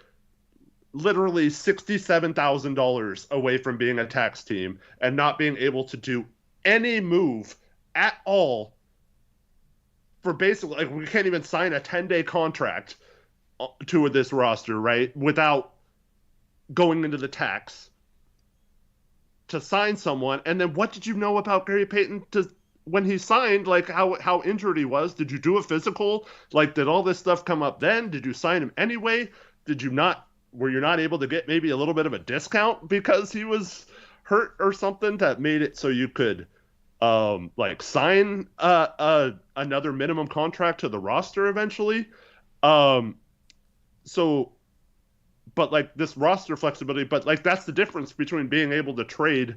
literally $67,000 away from being a tax team and not being able to do any move at all for basically, like, we can't even sign a 10-day contract to this roster, right? Without going into the tax to sign someone. And then what did you know about Gary Payton when he signed, like how injured he was? Did you do a physical? Like, did all this stuff come up then? Did you sign him anyway? Were you not able to get maybe a little bit of a discount because he was hurt or something that made it so you could sign another minimum contract to the roster eventually? So, but like, this roster flexibility, but like, that's the difference between being able to trade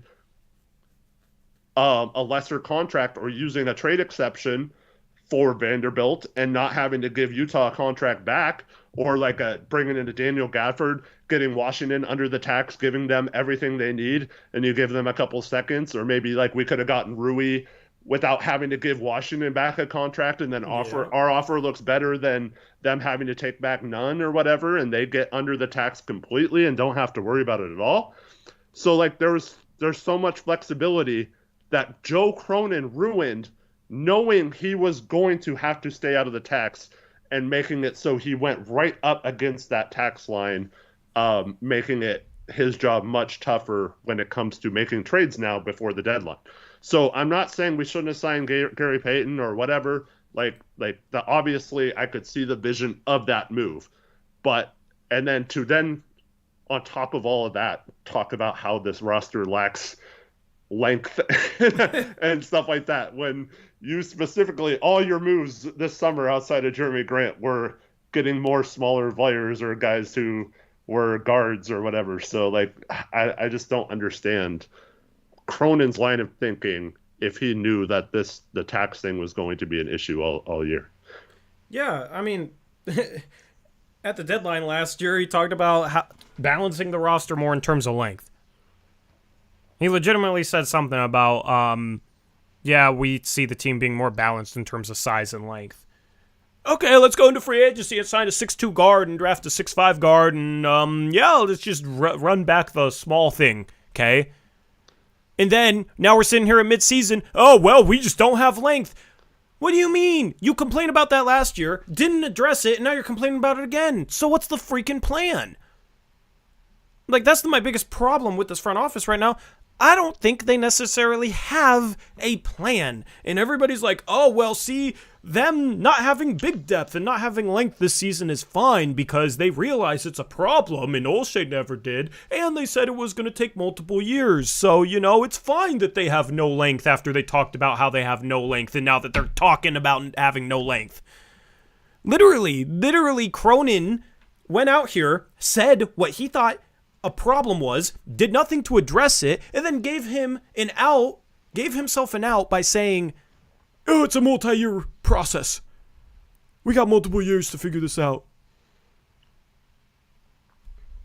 a lesser contract or using a trade exception for Vanderbilt and not having to give Utah a contract back, or like bringing in a Daniel Gafford, getting Washington under the tax, giving them everything they need, and you give them a couple seconds, or maybe like we could have gotten Rui without having to give Washington back a contract, and then our offer looks better than them having to take back none or whatever, and they get under the tax completely and don't have to worry about it at all. So like, there's so much flexibility that Joe Cronin ruined, knowing he was going to have to stay out of the tax and making it so he went right up against that tax line, making it his job much tougher when it comes to making trades now before the deadline. So I'm not saying we shouldn't have signed Gary Payton or whatever. Obviously I could see the vision of that move, and then on top of all of that, talk about how this roster lacks length and stuff like that, when you specifically, all your moves this summer outside of Jeremy Grant were getting more smaller players or guys who were guards or whatever. So like, I just don't understand Cronin's line of thinking if he knew that the tax thing was going to be an issue all year. Yeah, I mean, at the deadline last year, he talked about balancing the roster more in terms of length. He legitimately said something about, we see the team being more balanced in terms of size and length. Okay, let's go into free agency and sign a 6'2 guard and draft a 6'5 guard, and, let's just run back the small thing, okay? And then, now we're sitting here at midseason, we just don't have length. What do you mean? You complained about that last year, didn't address it, and now you're complaining about it again. So what's the freaking plan? Like, that's my biggest problem with this front office right now. I don't think they necessarily have a plan. And everybody's like, see, them not having big depth and not having length this season is fine because they realize it's a problem and Olshey never did. And they said it was going to take multiple years. So, it's fine that they have no length after they talked about how they have no length. And now that they're talking about having no length. Literally, Cronin went out here, said what he thought a problem was, did nothing to address it, and then gave himself an out by saying, it's a multi-year process. We got multiple years to figure this out.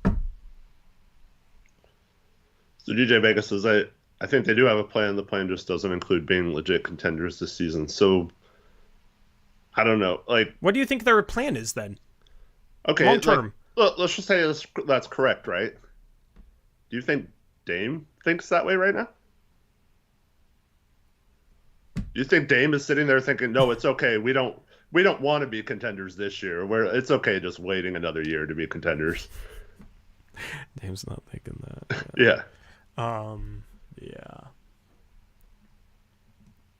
So DJ Vegas says, I think they do have a plan. The plan just doesn't include being legit contenders this season. So I don't know. Like, what do you think their plan is then? Okay, long term. Let's just say that's correct, right? Do you think Dame thinks that way right now? Do you think Dame is sitting there thinking, no, it's okay, we don't want to be contenders this year, where it's okay just waiting another year to be contenders? Dame's not thinking that. Yeah. Yeah.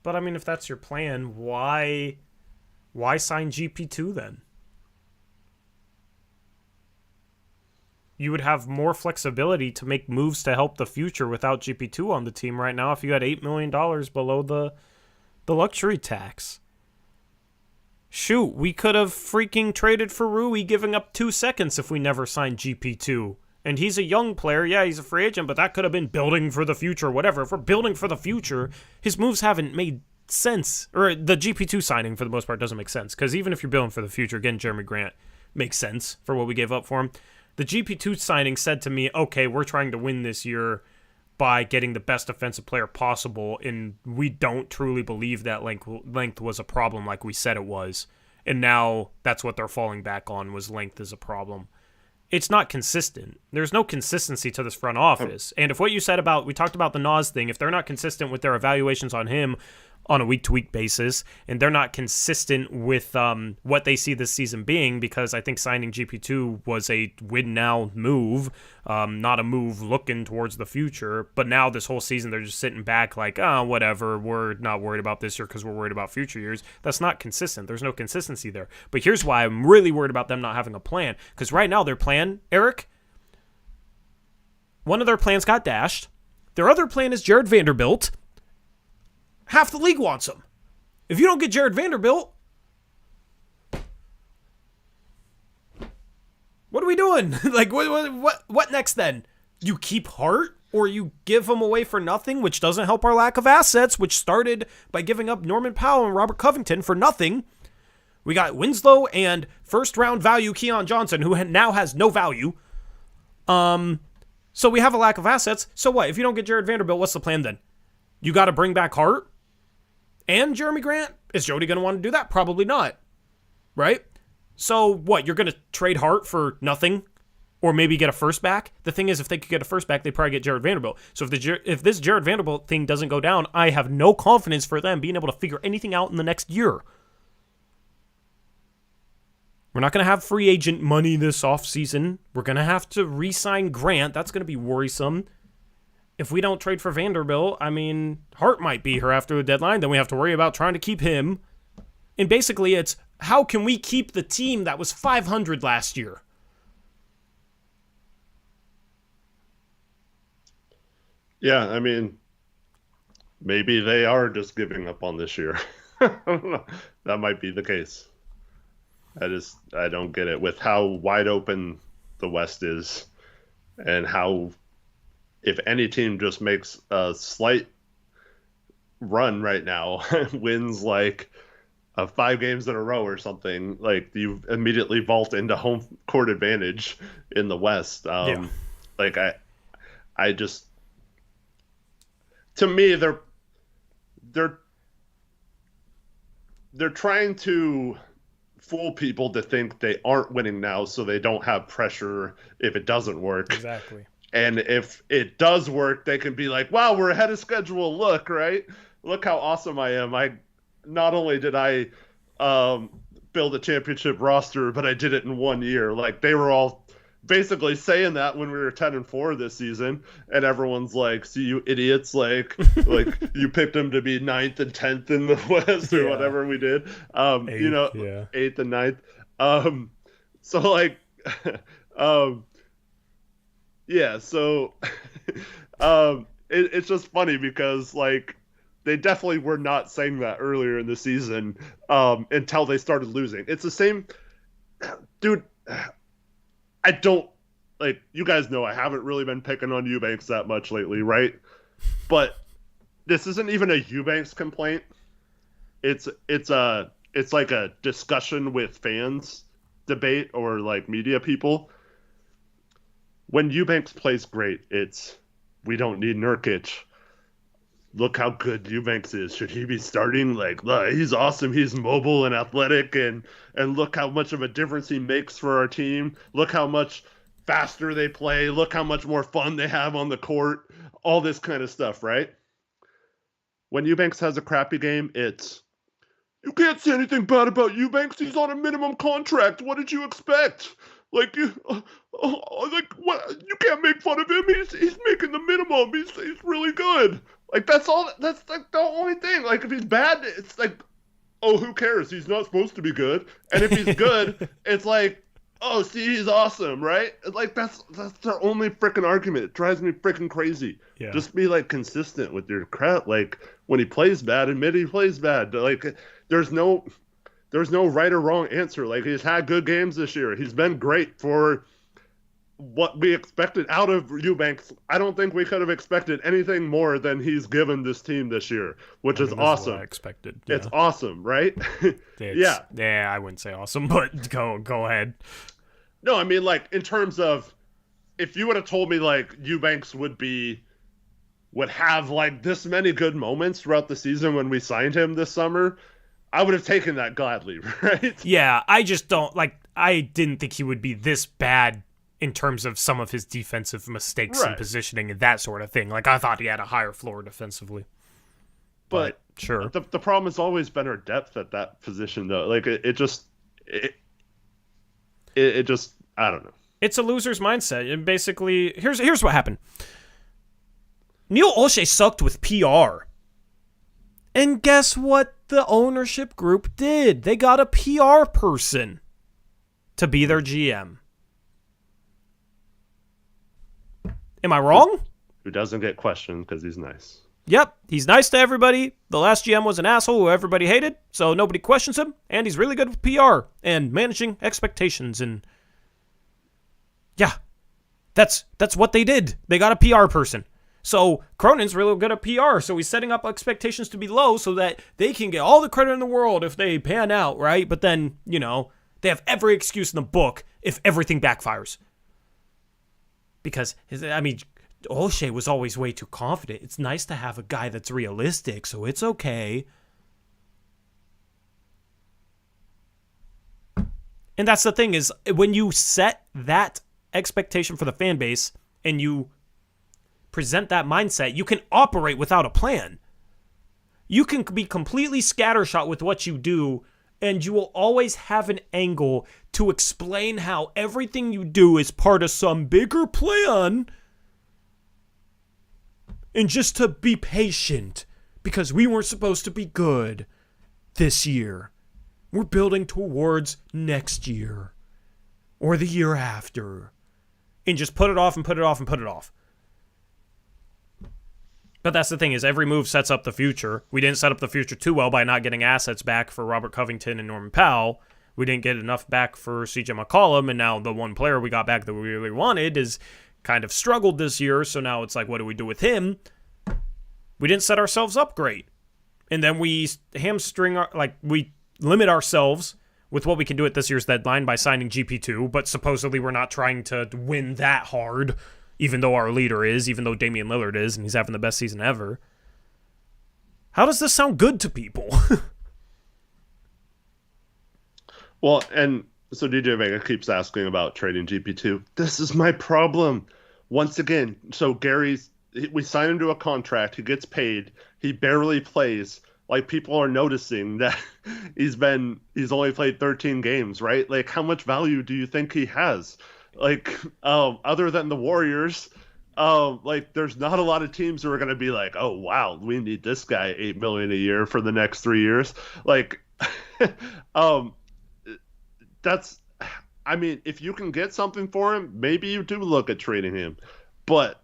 But I mean, if that's your plan, why sign GP2 then? you would have more flexibility to make moves to help the future without GP2 on the team right now if you had $8 million below the luxury tax. Shoot, we could have freaking traded for Rui, giving up 2 seconds if we never signed GP2. And he's a young player. Yeah, he's a free agent, but that could have been building for the future, whatever. If we're building for the future, his moves haven't made sense. Or the GP2 signing, for the most part, doesn't make sense. Because even if you're building for the future, again, Jeremy Grant makes sense for what we gave up for him. The GP2 signing said to me, okay, we're trying to win this year by getting the best defensive player possible, and we don't truly believe that length was a problem like we said it was. And now that's what they're falling back on, was length is a problem. It's not consistent. There's no consistency to this front office. And if what you said about, we talked about the Nas thing, if they're not consistent with their evaluations on him on a week-to-week basis, and they're not consistent with what they see this season being, because I think signing GP2 was a win-now move, not a move looking towards the future, but now this whole season they're just sitting back like, oh, whatever, we're not worried about this year because we're worried about future years. That's not consistent. There's no consistency there. But here's why I'm really worried about them not having a plan, because right now their plan, Eric, one of their plans got dashed. Their other plan is Jared Vanderbilt. Half the league wants him. If you don't get Jared Vanderbilt, what are we doing? Like, what next then? You keep Hart, or you give him away for nothing, which doesn't help our lack of assets, which started by giving up Norman Powell and Robert Covington for nothing. We got Winslow and first-round value Keon Johnson, who now has no value. So we have a lack of assets. So what? If you don't get Jared Vanderbilt, what's the plan then? You got to bring back Hart and Jeremy Grant? Is Jody going to want to do that? Probably not. Right? So what? You're going to trade Hart for nothing? Or maybe get a first back? The thing is, if they could get a first back, they'd probably get Jared Vanderbilt. So if this Jared Vanderbilt thing doesn't go down, I have no confidence for them being able to figure anything out in the next year. We're not going to have free agent money this offseason. We're going to have to re-sign Grant. That's going to be worrisome. If we don't trade for Vanderbilt, I mean, Hart might be here after the deadline. Then we have to worry about trying to keep him. And basically, it's how can we keep the team that was 500 last year? Yeah, I mean, maybe they are just giving up on this year. I don't know. That might be the case. I don't get it with how wide open the West is, and how if any team just makes a slight run right now, wins like 5 games in a row or something, like you immediately vault into home court advantage in the West. Like I just, to me, they're trying to fool people to think they aren't winning now, so they don't have pressure if it doesn't work. Exactly. And if it does work, they can be like, wow, we're ahead of schedule. Look, right? Look how awesome I am. Not only did I build a championship roster, but I did it in 1 year. Like, they were all basically saying that when we were 10-4 this season, and everyone's like, see, you idiots, like you picked them to be 9th and 10th in the West or whatever we did. 8th and 9th. So like, yeah, so it's just funny because like they definitely were not saying that earlier in the season until they started losing. It's the same, dude. I don't, like, you guys know I haven't really been picking on Eubanks that much lately, right? But this isn't even a Eubanks complaint. It's like a discussion with fans debate or like media people. When Eubanks plays great, it's we don't need Nurkic. Look how good Eubanks is. Should he be starting? Like, look, he's awesome. He's mobile and athletic, and look how much of a difference he makes for our team. Look how much faster they play. Look how much more fun they have on the court. All this kind of stuff, right? When Eubanks has a crappy game, it's, you can't say anything bad about Eubanks. He's on a minimum contract. What did you expect? Like, what? You can't make fun of him. He's making the minimum. He's really good. Like, that's all. That's like the only thing. Like, if he's bad, it's like, oh, who cares? He's not supposed to be good. And if he's good, it's like, oh, see, he's awesome, right? Like that's their only freaking argument. It drives me freaking crazy. Yeah. Just be like consistent with your crap. Like when he plays bad, admit he plays bad. Like there's no right or wrong answer. Like he's had good games this year. He's been great for what we expected out of Eubanks. I don't think we could have expected anything more than he's given this team this year, which is awesome. What I expected. Yeah. It's awesome, right? Yeah, I wouldn't say awesome, but go ahead. No, I mean, like, in terms of, if you would have told me, like, Eubanks would have, like, this many good moments throughout the season when we signed him this summer, I would have taken that gladly, right? Yeah, I just don't, like, I didn't think he would be this bad in terms of some of his defensive mistakes and positioning and that sort of thing. Like, I thought he had a higher floor defensively. But sure. The problem has always been our depth at that position, though. Like, it just, I don't know. It's a loser's mindset. And basically, here's what happened. Neil Olshey sucked with PR. And guess what the ownership group did? They got a PR person to be their GM. Am I wrong? Who doesn't get questioned because he's nice. Yep, he's nice to everybody. The last GM was an asshole who everybody hated, so nobody questions him. And he's really good with PR and managing expectations. And yeah, that's what they did. They got a PR person. So Cronin's really good at PR, so he's setting up expectations to be low so that they can get all the credit in the world if they pan out, right? But then, they have every excuse in the book if everything backfires. Because, Olshey was always way too confident. It's nice to have a guy that's realistic, so it's okay. And that's the thing is, when you set that expectation for the fan base and you present that mindset, you can operate without a plan. You can be completely scattershot with what you do, and you will always have an angle to explain how everything you do is part of some bigger plan. And just to be patient, because we weren't supposed to be good this year. We're building towards next year. Or the year after. And just put it off and put it off and put it off. But that's the thing is every move sets up the future. We didn't set up the future too well by not getting assets back for Robert Covington and Norman Powell. We didn't get enough back for CJ McCollum, and now the one player we got back that we really wanted is kind of struggled this year, so now it's like, what do we do with him? We didn't set ourselves up great. And then we we limit ourselves with what we can do at this year's deadline by signing GP2, but supposedly we're not trying to win that hard, even though our leader is, even though Damian Lillard is, and he's having the best season ever. How does this sound good to people? Well, and so DJ Vega keeps asking about trading GP2. This is my problem. Once again, so we sign him to a contract, he gets paid, he barely plays. Like, people are noticing that he's only played 13 games, right? Like, how much value do you think he has? Like, other than the Warriors, there's not a lot of teams who are going to be like, oh, wow, we need this guy $8 million a year for the next 3 years. Like, if you can get something for him, maybe you do look at trading him. But,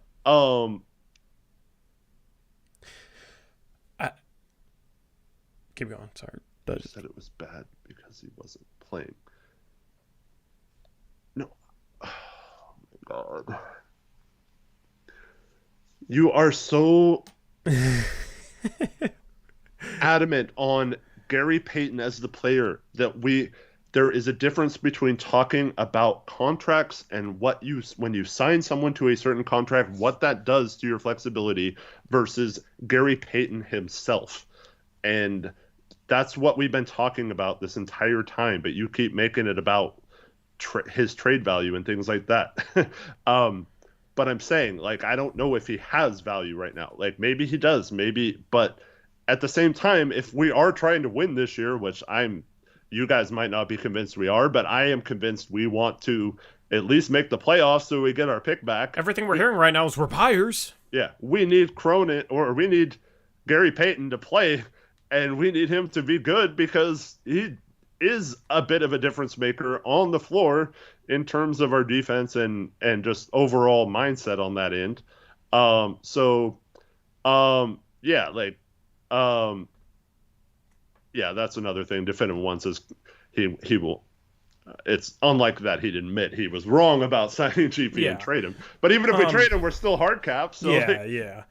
keep going, sorry. I just said it was bad because he wasn't playing. No. Oh, my God. You are so adamant on Gary Payton as the player that there is a difference between talking about contracts and when you sign someone to a certain contract, what that does to your flexibility versus Gary Payton himself. And that's what we've been talking about this entire time, but you keep making it about his trade value and things like that. But I'm saying, like, I don't know if he has value right now. Like, maybe he does, but at the same time, if we are trying to win this year, which you guys might not be convinced we are, but I am convinced we want to at least make the playoffs so we get our pick back. Everything we're hearing right now is we're buyers. Yeah, we need Cronin, or we need Gary Payton to play, and we need him to be good because is a bit of a difference maker on the floor in terms of our defense and just overall mindset on that end. Yeah, like yeah, that's another thing. Definitive One says he will. It's unlike that he'd admit he was wrong about signing GP and trade him. But even if we trade him, we're still hard cap. So yeah.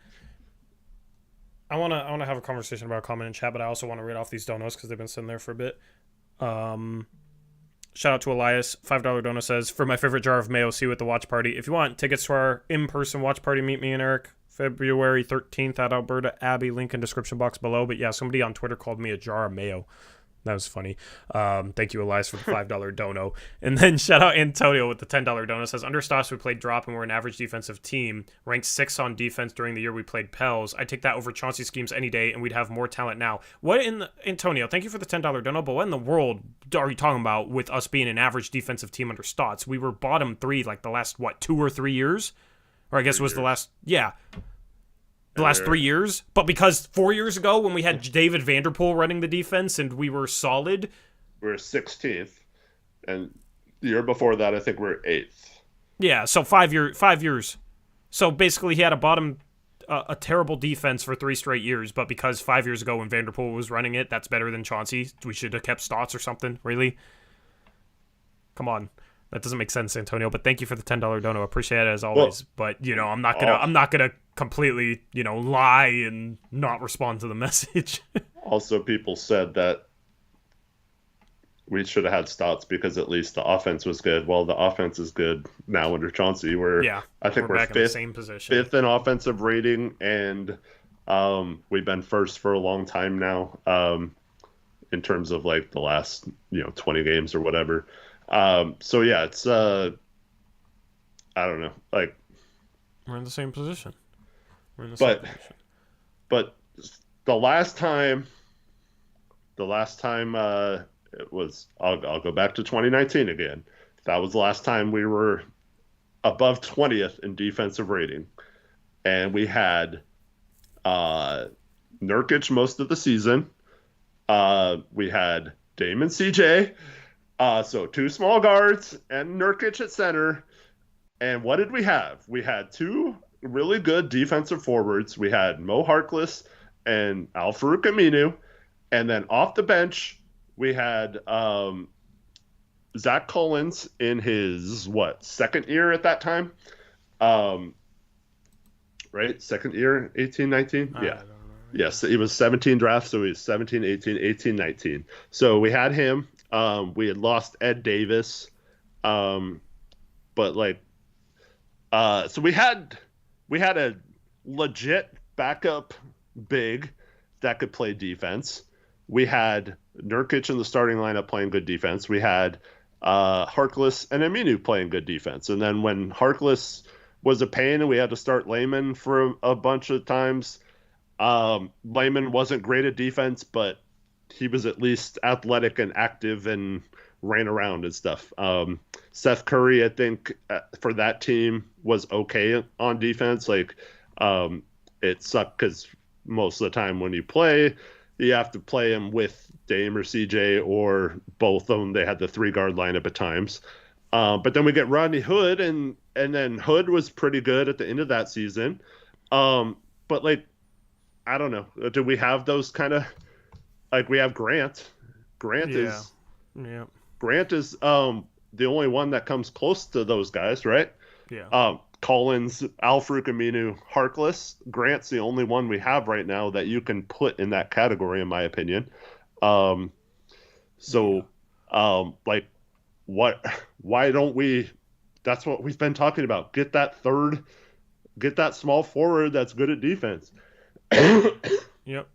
I wanna have a conversation about a comment in chat, but I also want to read off these donos because they've been sitting there for a bit. Shout out to Elias. $5 dono says, for my favorite jar of mayo, see you at the watch party. If you want tickets to our in-person watch party, meet me and Eric February 13th at Alberta Abbey. Link in description box below. But yeah, somebody on Twitter called me a jar of mayo. That was funny. Thank you, Elias, for the $5 dono. And then shout out Antonio with the $10 dono. Says, under Stoss, we played drop and we're an average defensive team. Ranked 6th on defense during the year we played Pels. I take that over Chauncey schemes any day, and we'd have more talent now. Antonio, thank you for the $10 dono, but what in the world are you talking about with us being an average defensive team under Stotts? We were bottom 3 like the last, 2 or 3 years? Or I guess it was the last, the last 3 years, but because 4 years ago when we had David Vanderpool running the defense and we were solid, we were 16th, and the year before that I think we were 8th. Yeah, so 5 years. So basically, he had a terrible defense for 3 straight years, but because 5 years ago when Vanderpool was running it, that's better than Chauncey. We should have kept Stotts or something. Really? Come on. That doesn't make sense, Antonio, but thank you for the $10 dono. Appreciate it as always. Well, but I'm not gonna completely, lie and not respond to the message. Also, people said that we should have had Stotts because at least the offense was good. Well, the offense is good now under Chauncey. I think we're back fifth, in the same position. 5th in offensive rating, and we've been first for a long time now. In terms of like the last 20 games or whatever. So yeah, it's I don't know, like we're in the same position. But the last time it was, I'll go back to 2019 again. That was the last time we were above 20th in defensive rating, and we had Nurkic most of the season. We had Dame and CJ. So 2 small guards and Nurkic at center. And what did we have? We had 2 really good defensive forwards. We had Mo Harkless and Al-Farouq Aminu. And then off the bench, we had Zach Collins in his, second year at that time? Right? Second year, 18, 19? Yeah. Yes, he was 17 drafts, so he was 17, 18, 18, 19. So we had him. We had lost Ed Davis, but so we had a legit backup big that could play defense. We had Nurkic in the starting lineup playing good defense. We had Harkless and Aminu playing good defense. And then when Harkless was a pain and we had to start Layman for a bunch of times, Layman wasn't great at defense, but he was at least athletic and active and ran around and stuff. Seth Curry, I think, for that team was okay on defense. It sucked because most of the time when you play, you have to play him with Dame or CJ or both of them. They had the 3-guard lineup at times. But then we get Rodney Hood, and then Hood was pretty good at the end of that season. But I don't know. Do we have those kind of... we have Grant. Grant is the only one that comes close to those guys, right? Yeah. Collins, Al-Farouq Aminu, Harkless. Grant's the only one we have right now that you can put in that category, in my opinion. Why don't we? That's what we've been talking about. Get that small forward that's good at defense. Yep.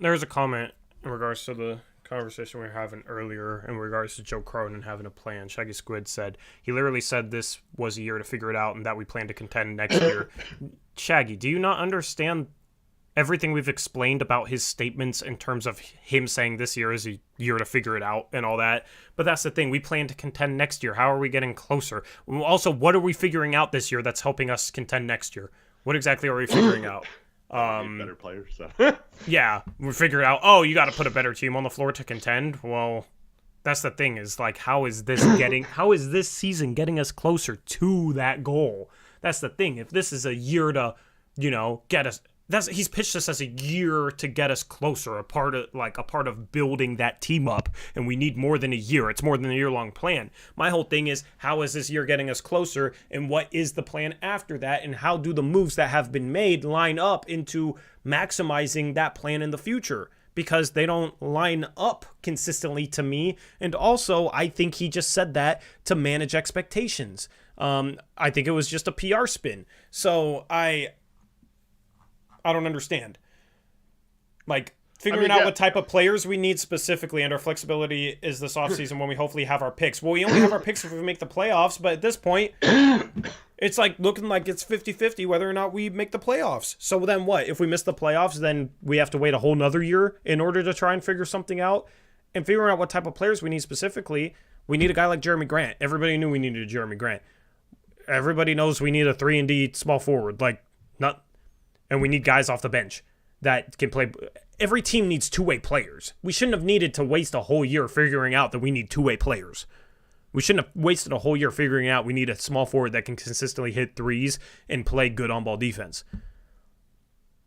There's a comment in regards to the conversation we were having earlier in regards to Joe Cronin having a plan. Shaggy Squid said, he literally said this was a year to figure it out and that we plan to contend next year. Shaggy, do you not understand everything we've explained about his statements in terms of him saying this year is a year to figure it out and all that? But that's the thing. We plan to contend next year. How are we getting closer? Also, what are we figuring out this year that's helping us contend next year? What exactly are we figuring out? Better players. So. Yeah, we figured out, you got to put a better team on the floor to contend. Well, That's the thing is like, how is this season getting us closer to that goal? That's the thing. If this is a year to, get us, he's pitched us as a year to get us closer, a part of building that team up, and we need more than a year. It's more than a year-long plan. My whole thing is, how is this year getting us closer, and what is the plan after that, and how do the moves that have been made line up into maximizing that plan in the future? Because they don't line up consistently to me. And also, I think he just said that to manage expectations. I think it was just a PR spin. So I don't understand. Like, figuring out what type of players we need specifically, and our flexibility is this offseason when we hopefully have our picks. Well, we only have our picks if we make the playoffs, but at this point, it's like looking like it's 50-50 whether or not we make the playoffs. So then what? If we miss the playoffs, then we have to wait a whole nother year in order to try and figure something out. And figuring out what type of players we need specifically, we need a guy like Jeremy Grant. Everybody knew we needed a Jeremy Grant. Everybody knows we need a 3-and-D small forward. And we need guys off the bench that can play. Every team needs two-way players. We shouldn't have needed to waste a whole year figuring out that we need two-way players. We shouldn't have wasted a whole year figuring out we need a small forward that can consistently hit threes and play good on-ball defense.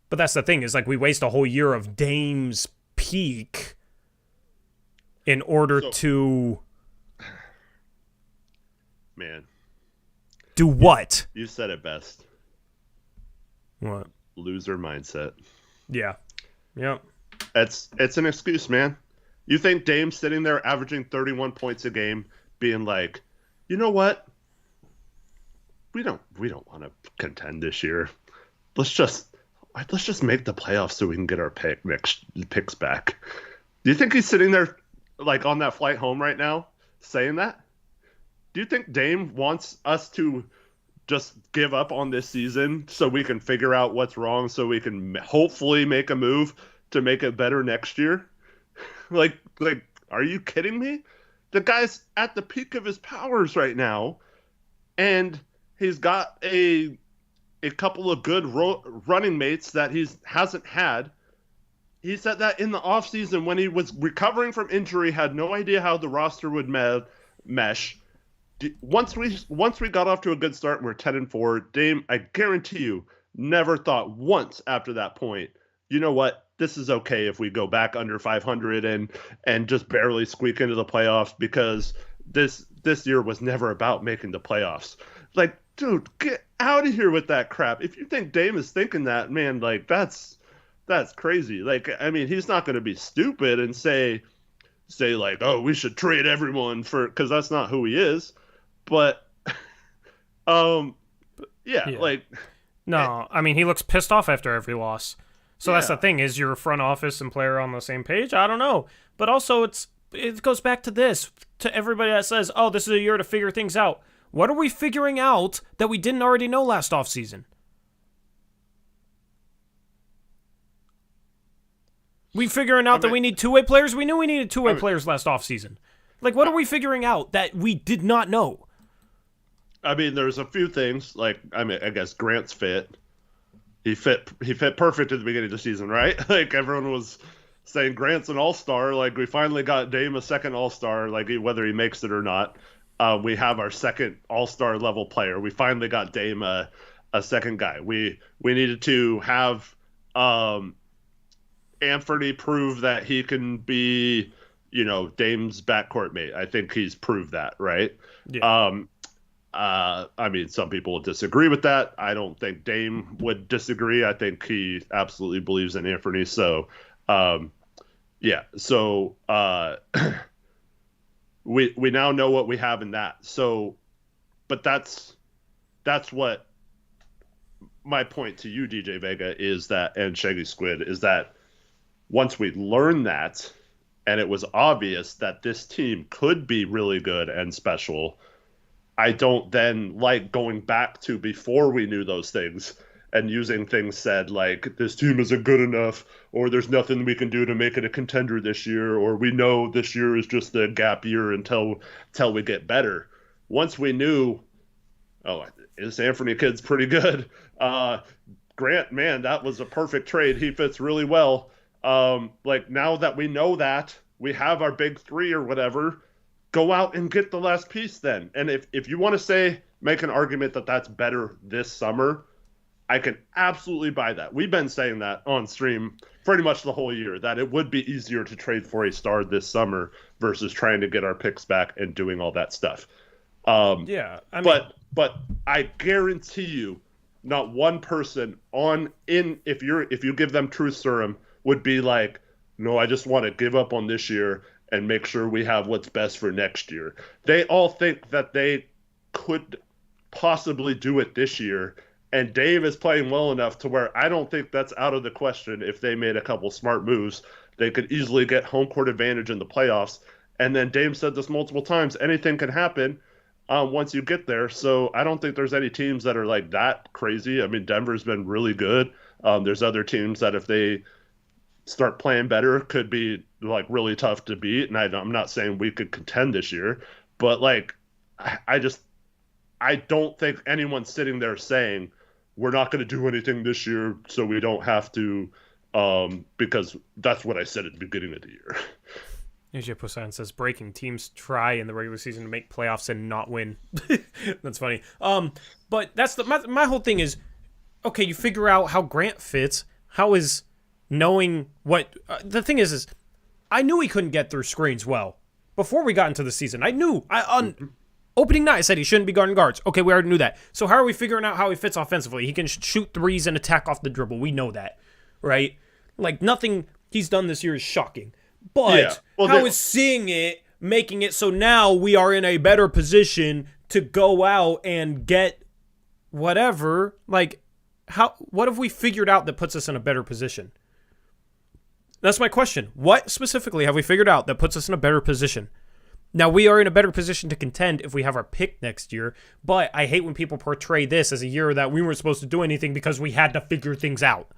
But that's the thing, is like we waste a whole year of Dame's peak in order to... Man. Do what? You said it best. What? Loser mindset. Yeah. Yep. It's an excuse, man. You think Dame's sitting there averaging 31 points a game, being like, you know what? We don't want to contend this year. Let's just make the playoffs so we can get our picks back. Do you think he's sitting there like on that flight home right now saying that? Do you think Dame wants us to just give up on this season so we can figure out what's wrong, so we can hopefully make a move to make it better next year? Like, are you kidding me? The guy's at the peak of his powers right now, and he's got a couple of good running mates that he hasn't had. He said that in the offseason when he was recovering from injury, had no idea how the roster would mesh. Once we got off to a good start, we're 10-4. Dame, I guarantee you, never thought once after that point, you know what? This is okay if we go back under 500 and just barely squeak into the playoffs, because this year was never about making the playoffs. Like, dude, get out of here with that crap. If you think Dame is thinking that, man, like that's crazy. Like, I mean, he's not going to be stupid and say like, oh, we should trade everyone because that's not who he is. But, yeah, like, no, I mean, he looks pissed off after every loss. So that's the thing, is your front office and player on the same page? I don't know. But also it goes back to this, to everybody that says, oh, this is a year to figure things out. What are we figuring out that we didn't already know last offseason? We figuring out that we need two-way players? We knew we needed two-way players last offseason. Like, what are we figuring out that we did not know? I mean, there's a few things. Like, I mean, I guess Grant's fit. He fit perfect at the beginning of the season, right? Like, everyone was saying Grant's an all-star. Like, we finally got Dame a second all-star, like whether he makes it or not. We have our second all-star level player. We finally got Dame a second guy. We needed to have Anthony prove that he can be, Dame's backcourt mate. I think he's proved that, right? Yeah. I mean, some people will disagree with that. I don't think Dame would disagree. I think he absolutely believes in Anthony. So, yeah. So, we now know what we have in that. So, but that's what my point to you, DJ Vega, is that, and Shaggy Squid, is that once we learned that, and it was obvious that this team could be really good and special, I don't then like going back to before we knew those things and using things said like, this team isn't good enough, or there's nothing we can do to make it a contender this year, or we know this year is just the gap year until we get better. Once we knew, oh, this Anthony kid's pretty good. Grant, man, that was a perfect trade. He fits really well. Like, now that we know that, we have our big three or whatever. Go out and get the last piece then. And if you want to say, make an argument that that's better this summer, I can absolutely buy that. We've been saying that on stream pretty much the whole year, that it would be easier to trade for a star this summer versus trying to get our picks back and doing all that stuff. Yeah, I mean, but I guarantee you, not one person if you give them truth serum would be like, no, I just want to give up on this year and make sure we have what's best for next year. They all think that they could possibly do it this year. And Dave is playing well enough to where I don't think that's out of the question. If they made a couple smart moves, they could easily get home court advantage in the playoffs. And then Dave said this multiple times, anything can happen once you get there. So I don't think there's any teams that are like that crazy. I mean, Denver's been really good. There's other teams that if they start playing better could be like really tough to beat. And I'm not saying we could contend this year, but like I don't think anyone's sitting there saying we're not going to do anything this year, so we don't have to, because that's what I said at the beginning of the year. AJ Poussin says breaking teams try in the regular season to make playoffs and not win. That's funny. But that's my whole thing is, okay, you figure out how Grant fits. How is knowing what the thing is I knew he couldn't get through screens well before we got into the season. I knew opening night, I said he shouldn't be guarding guards. Okay, we already knew that. So how are we figuring out how he fits offensively? He can shoot threes and attack off the dribble. We know that, right? Like, nothing he's done this year is shocking. But how is seeing it, making it so now we are in a better position to go out and get whatever? Like, what have we figured out that puts us in a better position? That's my question. What specifically have we figured out that puts us in a better position? Now, we are in a better position to contend if we have our pick next year, but I hate when people portray this as a year that we weren't supposed to do anything because we had to figure things out.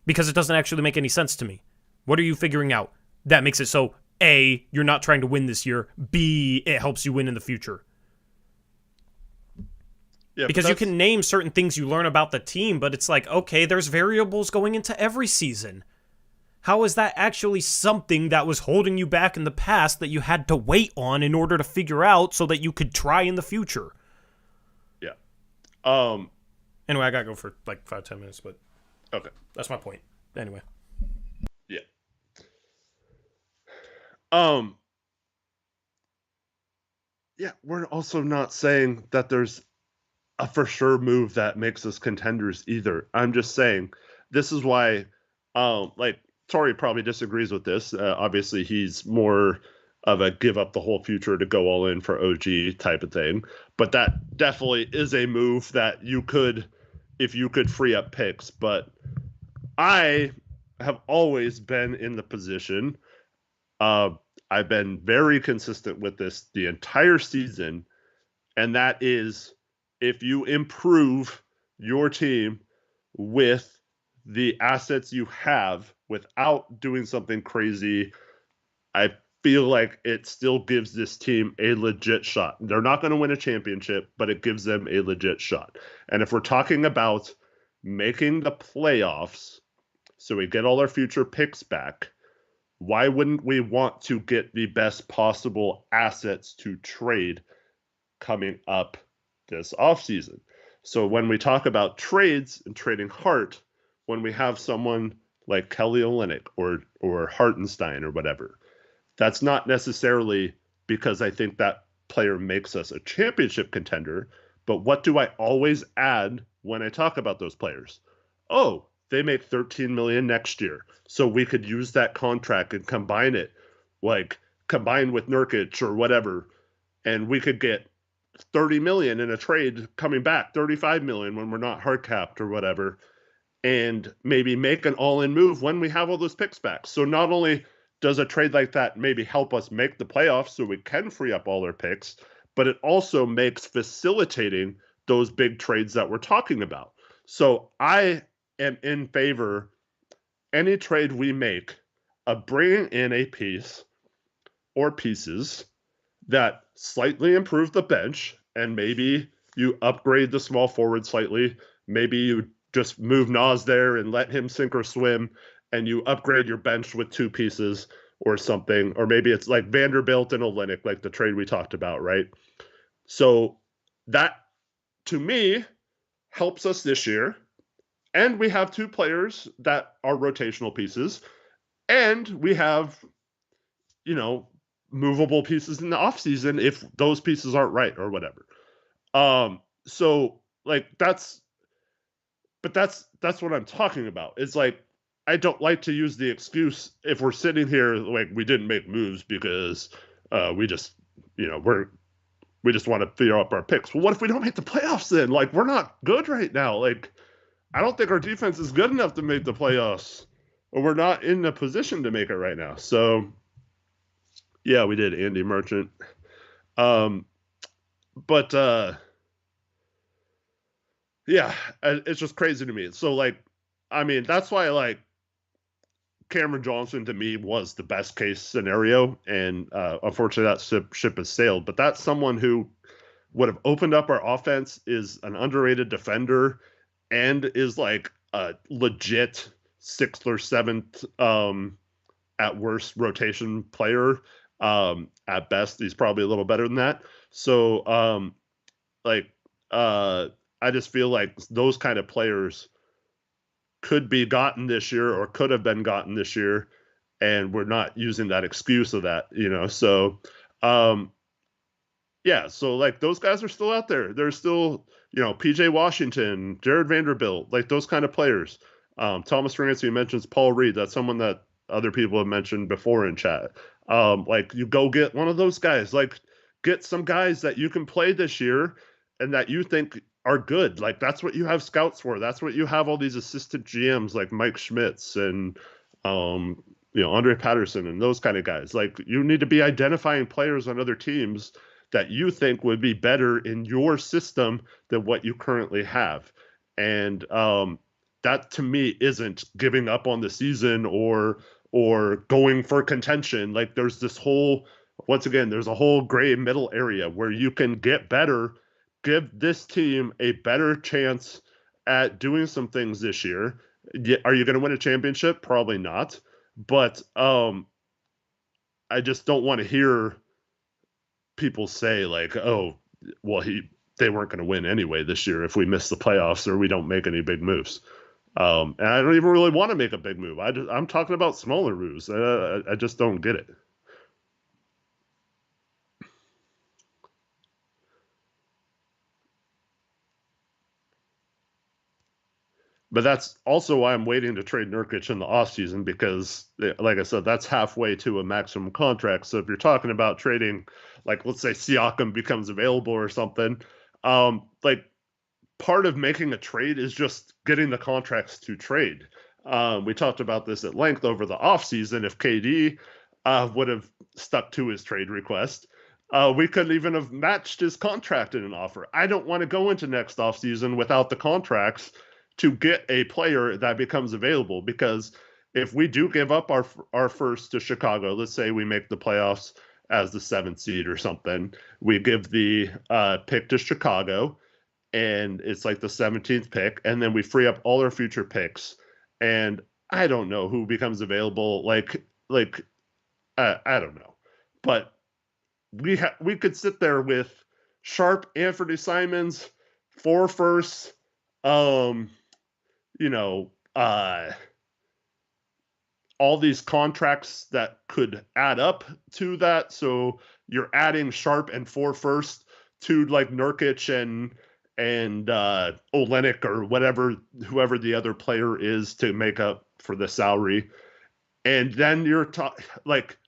Because it doesn't actually make any sense to me. What are you figuring out that makes it so, A, you're not trying to win this year, B, it helps you win in the future? Yeah, because you can name certain things you learn about the team, but it's like, okay, there's variables going into every season. How is that actually something that was holding you back in the past that you had to wait on in order to figure out so that you could try in the future? Yeah. Anyway, I gotta go for like 5-10 minutes, but okay, that's my point. Anyway. Yeah. Yeah, we're also not saying that there's a for sure move that makes us contenders either. I'm just saying this is why, like, Tori probably disagrees with this. Obviously, he's more of a give up the whole future to go all in for OG type of thing. But that definitely is a move that you could, if you could free up picks. But I have always been in the position. I've been very consistent with this the entire season. And that is, if you improve your team with the assets you have without doing something crazy, I feel like it still gives this team a legit shot. They're not going to win a championship, but it gives them a legit shot. And if we're talking about making the playoffs so we get all our future picks back, why wouldn't we want to get the best possible assets to trade coming up this offseason? So when we talk about trades and trading Hart, when we have someone like Kelly Olynyk or Hartenstein or whatever, that's not necessarily because I think that player makes us a championship contender. But what do I always add when I talk about those players? Oh, they make $13 million next year, so we could use that contract and combine it, like combine with Nurkic or whatever, and we could get $30 million in a trade coming back, $35 million when we're not hard capped or whatever, and maybe make an all-in move when we have all those picks back. So not only does a trade like that maybe help us make the playoffs so we can free up all our picks, but it also makes facilitating those big trades that we're talking about. So I am in favor, any trade we make, of bringing in a piece or pieces that slightly improve the bench, and maybe you upgrade the small forward slightly. Maybe you just move Nas there and let him sink or swim, and you upgrade your bench with two pieces, or something, or maybe it's like Vanderbilt and Olynyk, like the trade we talked about, right? So that to me helps us this year. And we have two players that are rotational pieces, and we have, you know, movable pieces in the offseason if those pieces aren't right or whatever. So like that's what I'm talking about. It's like I don't like to use the excuse if we're sitting here like we didn't make moves because we just we just want to figure out our picks. Well, what if we don't make the playoffs then? Like we're not good right now. Like I don't think our defense is good enough to make the playoffs, or we're not in a position to make it right now. So yeah, we did Andy Merchant. Um, but yeah, it's just crazy to me. So like, I mean, that's why like Cameron Johnson to me was the best case scenario, and unfortunately that ship has sailed. But that's someone who would have opened up our offense, is an underrated defender, and is like a legit sixth or seventh at worst rotation player. At best, he's probably a little better than that. So like I just feel like those kind of players could be gotten this year or could have been gotten this year, and we're not using that excuse of that, So um yeah, so like those guys are still out there. They're still, PJ Washington, Jared Vanderbilt, like those kind of players. Thomas Rancy mentions Paul Reed. That's someone that other people have mentioned before in chat. Like you go get one of those guys, like get some guys that you can play this year and that you think are good. Like that's what you have scouts for. That's what you have all these assistant GMs like Mike Schmitz and Andre Patterson and those kind of guys. Like you need to be identifying players on other teams that you think would be better in your system than what you currently have. And that to me isn't giving up on the season or going for contention. Like there's this whole, once again, there's a whole gray middle area where you can get better, give this team a better chance at doing some things this year. Are you going to win a championship? Probably not. But I just don't want to hear people say like, oh, well, they weren't going to win anyway this year if we miss the playoffs or we don't make any big moves. And I don't even really want to make a big move. I'm talking about smaller moves. I just don't get it. But that's also why I'm waiting to trade Nurkic in the offseason because, like I said, that's halfway to a maximum contract. So if you're talking about trading, like let's say Siakam becomes available or something, like part of making a trade is just getting the contracts to trade. We talked about this at length over the offseason. If KD would have stuck to his trade request, we couldn't even have matched his contract in an offer. I don't want to go into next offseason without the contracts to get a player that becomes available, because if we do give up our first to Chicago, let's say we make the playoffs as the 7th seed or something, we give the pick to Chicago, and it's like the 17th pick, and then we free up all our future picks, and I don't know who becomes available. Like I don't know, but we could sit there with Sharp, Anthony Simons, 4 firsts, all these contracts that could add up to that. So you're adding Sharp and 4 firsts to like Nurkic and Olynyk or whoever the other player is to make up for the salary. And then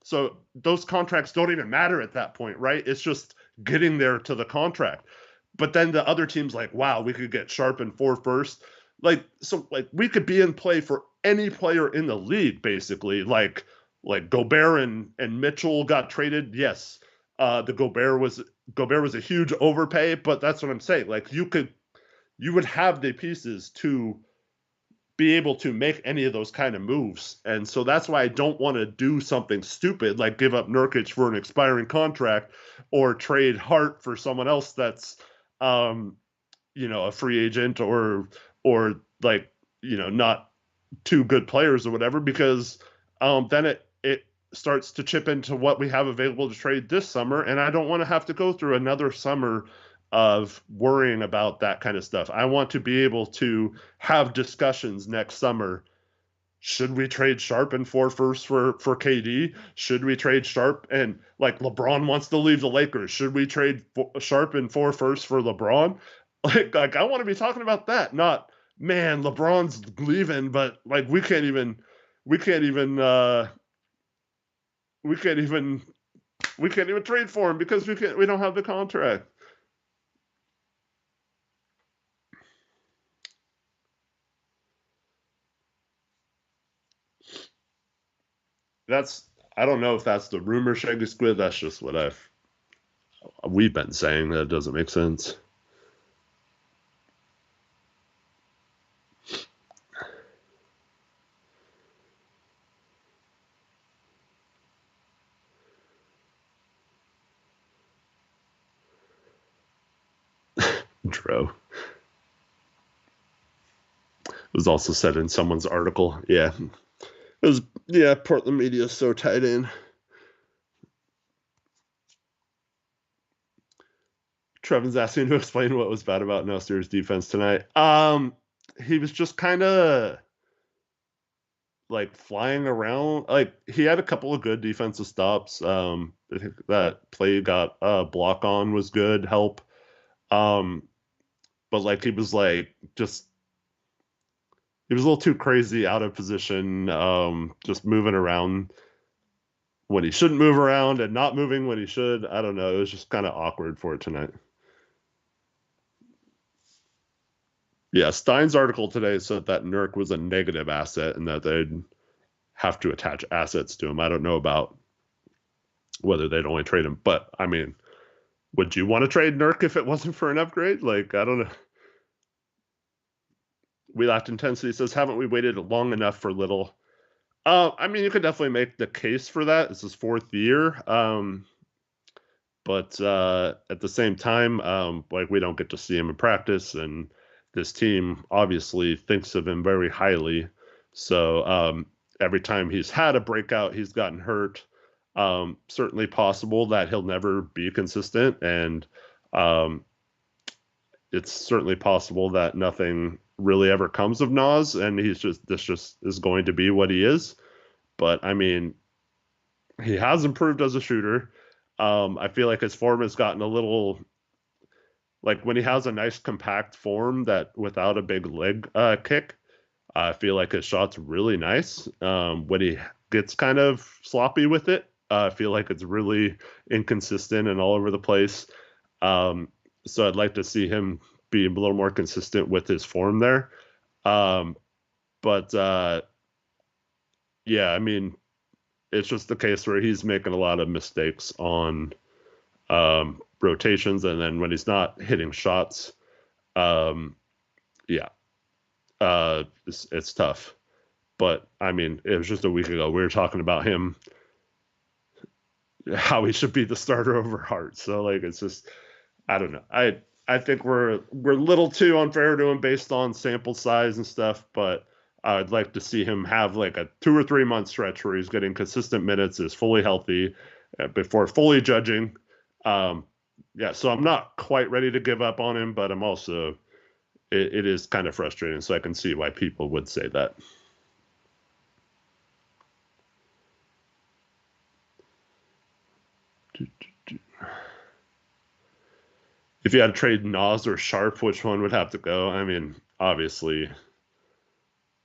so those contracts don't even matter at that point, right? It's just getting there to the contract. But then the other team's like, wow, we could get Sharp and 4 firsts. Like we could be in play for any player in the league, basically. Like Gobert and Mitchell got traded. Yes. The Gobert was a huge overpay, but that's what I'm saying. Like you would have the pieces to be able to make any of those kind of moves. And so that's why I don't want to do something stupid like give up Nurkic for an expiring contract or trade Hart for someone else that's a free agent or like, not two good players or whatever, because then it starts to chip into what we have available to trade this summer, and I don't want to have to go through another summer of worrying about that kind of stuff. I want to be able to have discussions next summer. Should we trade Sharp and 4 firsts for KD? Should we trade Sharp and like LeBron wants to leave the Lakers? Should we trade Sharp and 4 firsts for LeBron? Like I want to be talking about that, not man, LeBron's leaving, but like we can't even we can't even we can't even trade for him because we don't have the contract. I don't know if that's the rumor, Shaggy Squid. That's just what we've been saying. That doesn't make sense. Dro. It was also said in someone's article. Yeah. It was, yeah, Portland media is so tied in. Trevin's asking to explain what was bad about Nelster's defense tonight. He was just kind of like flying around. Like he had a couple of good defensive stops. I think that play got block on was good help. But like he was like just he was a little too crazy out of position, just moving around when he shouldn't move around and not moving when he should. I don't know. It was just kind of awkward for it tonight. Yeah, Stein's article today said that Nurk was a negative asset and that they'd have to attach assets to him. I don't know about whether they'd only trade him, but I mean, would you want to trade Nurk if it wasn't for an upgrade? Like, I don't know. We Lacked Intensity says, haven't we waited long enough for Little? I mean, you could definitely make the case for that. It's his 4th year. But at the same time, like we don't get to see him in practice, and this team obviously thinks of him very highly. So every time he's had a breakout, he's gotten hurt. Certainly possible that he'll never be consistent, and it's certainly possible that nothing really ever comes of Nas, and this just is going to be what he is. But I mean, he has improved as a shooter. I feel like his form has gotten a little, like when he has a nice compact form that without a big leg kick, I feel like his shot's really nice. When he gets kind of sloppy with it, I feel like it's really inconsistent and all over the place. So I'd like to see him be a little more consistent with his form there. But yeah, I mean, it's just the case where he's making a lot of mistakes on rotations, and then when he's not hitting shots, yeah, it's tough. But I mean, it was just a week ago we were talking about him, how he should be the starter over Hart. So like, it's just, I don't know. I think we're a little too unfair to him based on sample size and stuff, but I'd like to see him have like a 2 or 3 month stretch where he's getting consistent minutes, is fully healthy before fully judging. Yeah, so I'm not quite ready to give up on him, but I'm also, it is kind of frustrating. So I can see why people would say that. If you had to trade Nas or Sharp, which one would have to go? I mean, obviously,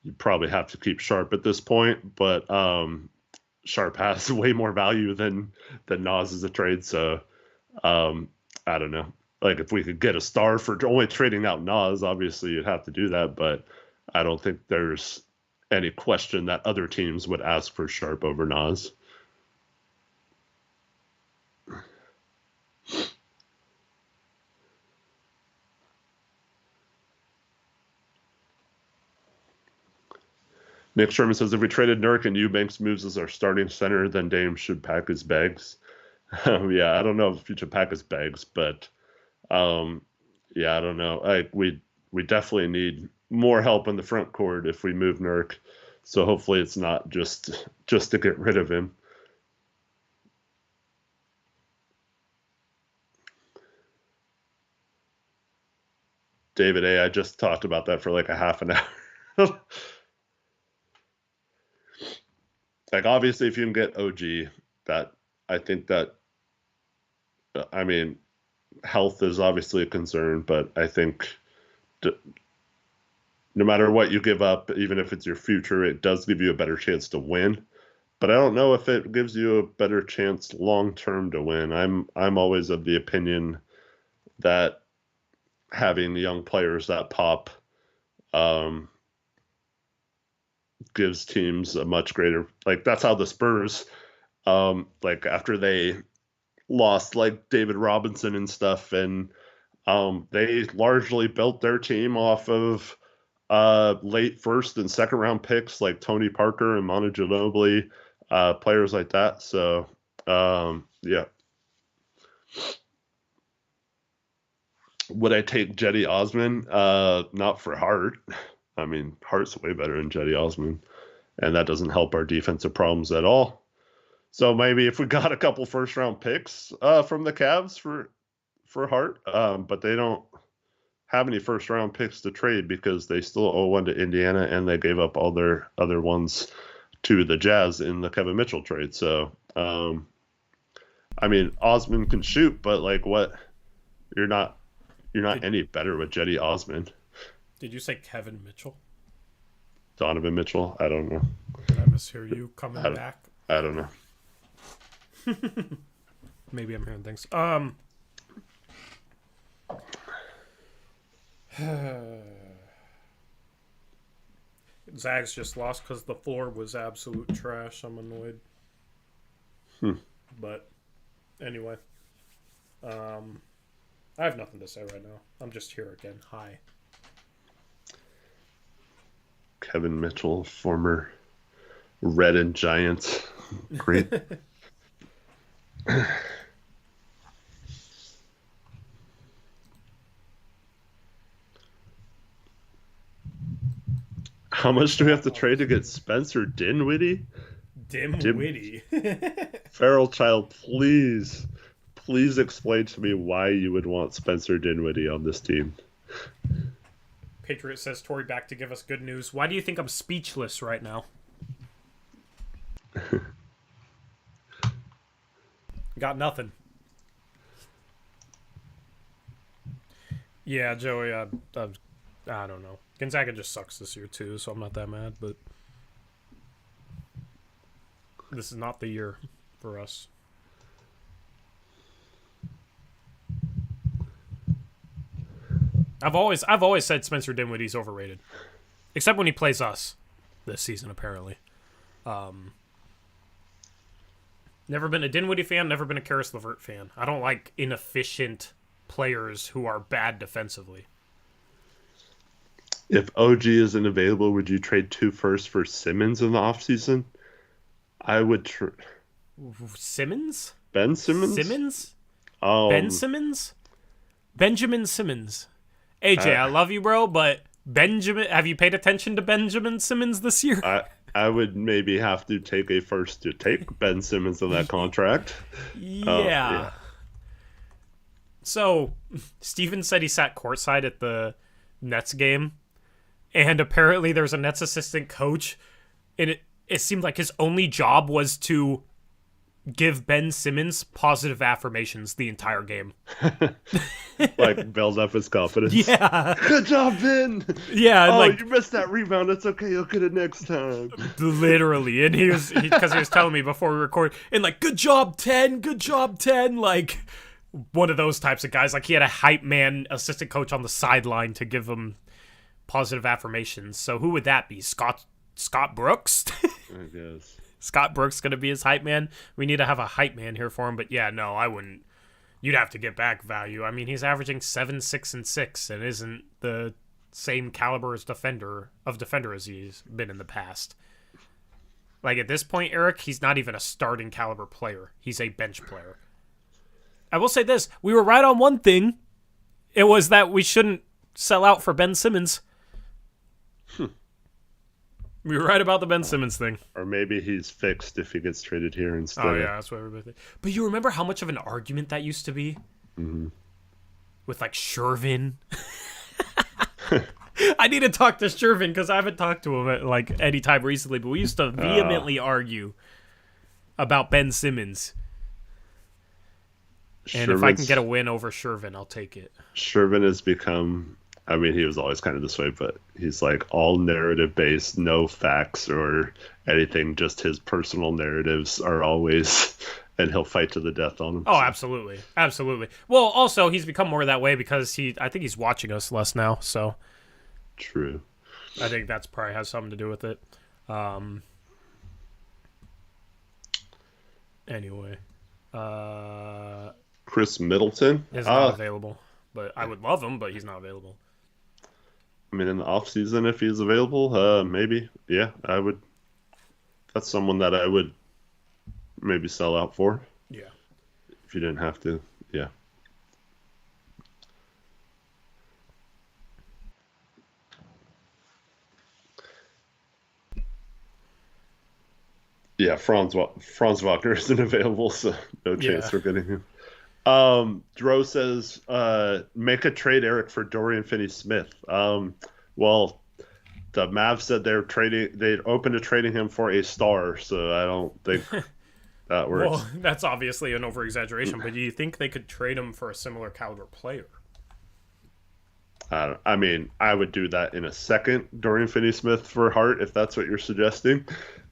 you probably have to keep Sharp at this point, but Sharp has way more value than Nas as a trade. So I don't know. Like if we could get a star for only trading out Nas, obviously you'd have to do that. But I don't think there's any question that other teams would ask for Sharp over Nas. Nick Sherman says, if we traded Nurk and Eubanks moves as our starting center, then Dame should pack his bags. Yeah, I don't know if he should pack his bags, but yeah, I don't know. We definitely need more help in the front court if we move Nurk. So hopefully it's not just to get rid of him. David A. I just talked about that for like a half an hour. Like, obviously, if you can get OG, that I think that, I mean, health is obviously a concern, but I think no matter what you give up, even if it's your future, it does give you a better chance to win. But I don't know if it gives you a better chance long term to win. I'm always of the opinion that having young players that pop gives teams a much greater, like, that's how the Spurs, like, after they lost like David Robinson and stuff, and they largely built their team off of late first and second round picks like Tony Parker and Manu Ginobili, players like that. So yeah. Would I take Jetty Osman? Not for Hart. I mean, Hart's way better than Jetty Osman, and that doesn't help our defensive problems at all. So maybe if we got a couple first round picks from the Cavs for Hart, but they don't have any first round picks to trade because they still owe one to Indiana, and they gave up all their other ones to the Jazz in the Kevin Mitchell trade. So, I mean, Osman can shoot, but like, what? You're not any better with Jetty Osman. Did you say Kevin Mitchell? Donovan Mitchell? I don't know. Did I mishear you coming back? I don't know. Maybe I'm hearing things. Zags just lost because the floor was absolute trash. I'm annoyed. But anyway, I have nothing to say right now. I'm just here again. Hi. Kevin Mitchell, former Red and Giants. Great. How much do we have to trade to get Spencer Dinwiddie? Dimwitty. Feral Child, please explain to me why you would want Spencer Dinwiddie on this team. Patriot says Tori back to give us good news. Why do you think I'm speechless right now? Got nothing. Yeah, Joey, I don't know. Gonzaga just sucks this year too, so I'm not that mad, but this is not the year for us. I've always said Spencer Dinwiddie's overrated, except when he plays us this season. Apparently, never been a Dinwiddie fan. Never been a Karis LeVert fan. I don't like inefficient players who are bad defensively. If OG isn't available, would you trade 2 firsts for Simmons in the offseason? I would. Simmons? Ben Simmons? Simmons? Ben Simmons? Benjamin Simmons. AJ, I love you, bro, but Benjamin, have you paid attention to Benjamin Simmons this year? I would maybe have to take a first to take Ben Simmons on that contract. Yeah. So, Steven said he sat courtside at the Nets game, and apparently there's a Nets assistant coach, and it seemed like his only job was to give Ben Simmons positive affirmations the entire game. Like, build up his confidence. Yeah. Good job, Ben! Yeah. Oh, you missed that rebound. It's okay. You'll get it next time. Literally. And he was telling me before we record, and like, good job, 10. Good job, 10. Like, one of those types of guys. Like, he had a hype man assistant coach on the sideline to give him positive affirmations. So who would that be? Scott Brooks? I guess. Scott Brooks going to be his hype man. We need to have a hype man here for him. But yeah, no, I wouldn't. You'd have to get back value. I mean, he's averaging 7, 6, and 6, and isn't the same caliber as defender as he's been in the past. Like, at this point, Eric, he's not even a starting caliber player. He's a bench player. I will say this. We were right on one thing. It was that we shouldn't sell out for Ben Simmons. We were right about the Ben Simmons thing. Or maybe he's fixed if he gets traded here instead. Oh, yeah, that's what everybody thinks. But you remember how much of an argument that used to be? Mm-hmm. With, like, Shervin? I need to talk to Shervin because I haven't talked to him at like any time recently. But we used to vehemently argue about Ben Simmons. And if I can get a win over Shervin, I'll take it. Shervin has become, I mean, he was always kind of this way, but he's like all narrative based, no facts or anything, just his personal narratives are always, and he'll fight to the death on them. Oh, absolutely. Absolutely. Well, also, he's become more that way because I think he's watching us less now, so. True. I think that's probably has something to do with it. Anyway. Chris Middleton is not available. But I would love him, but he's not available. I mean, in the off season, if he's available, maybe. Yeah, I would. That's someone that I would maybe sell out for. Yeah. If you didn't have to. Yeah. Yeah, Franz Wagner isn't available, so no chance for getting him. Dro says, make a trade, Eric, for Dorian Finney-Smith. Well, the Mavs said they're open to trading him for a star, so I don't think that works. Well, that's obviously an over-exaggeration, but do you think they could trade him for a similar caliber player? I mean, I would do that in a second, Dorian Finney-Smith for Hart, if that's what you're suggesting.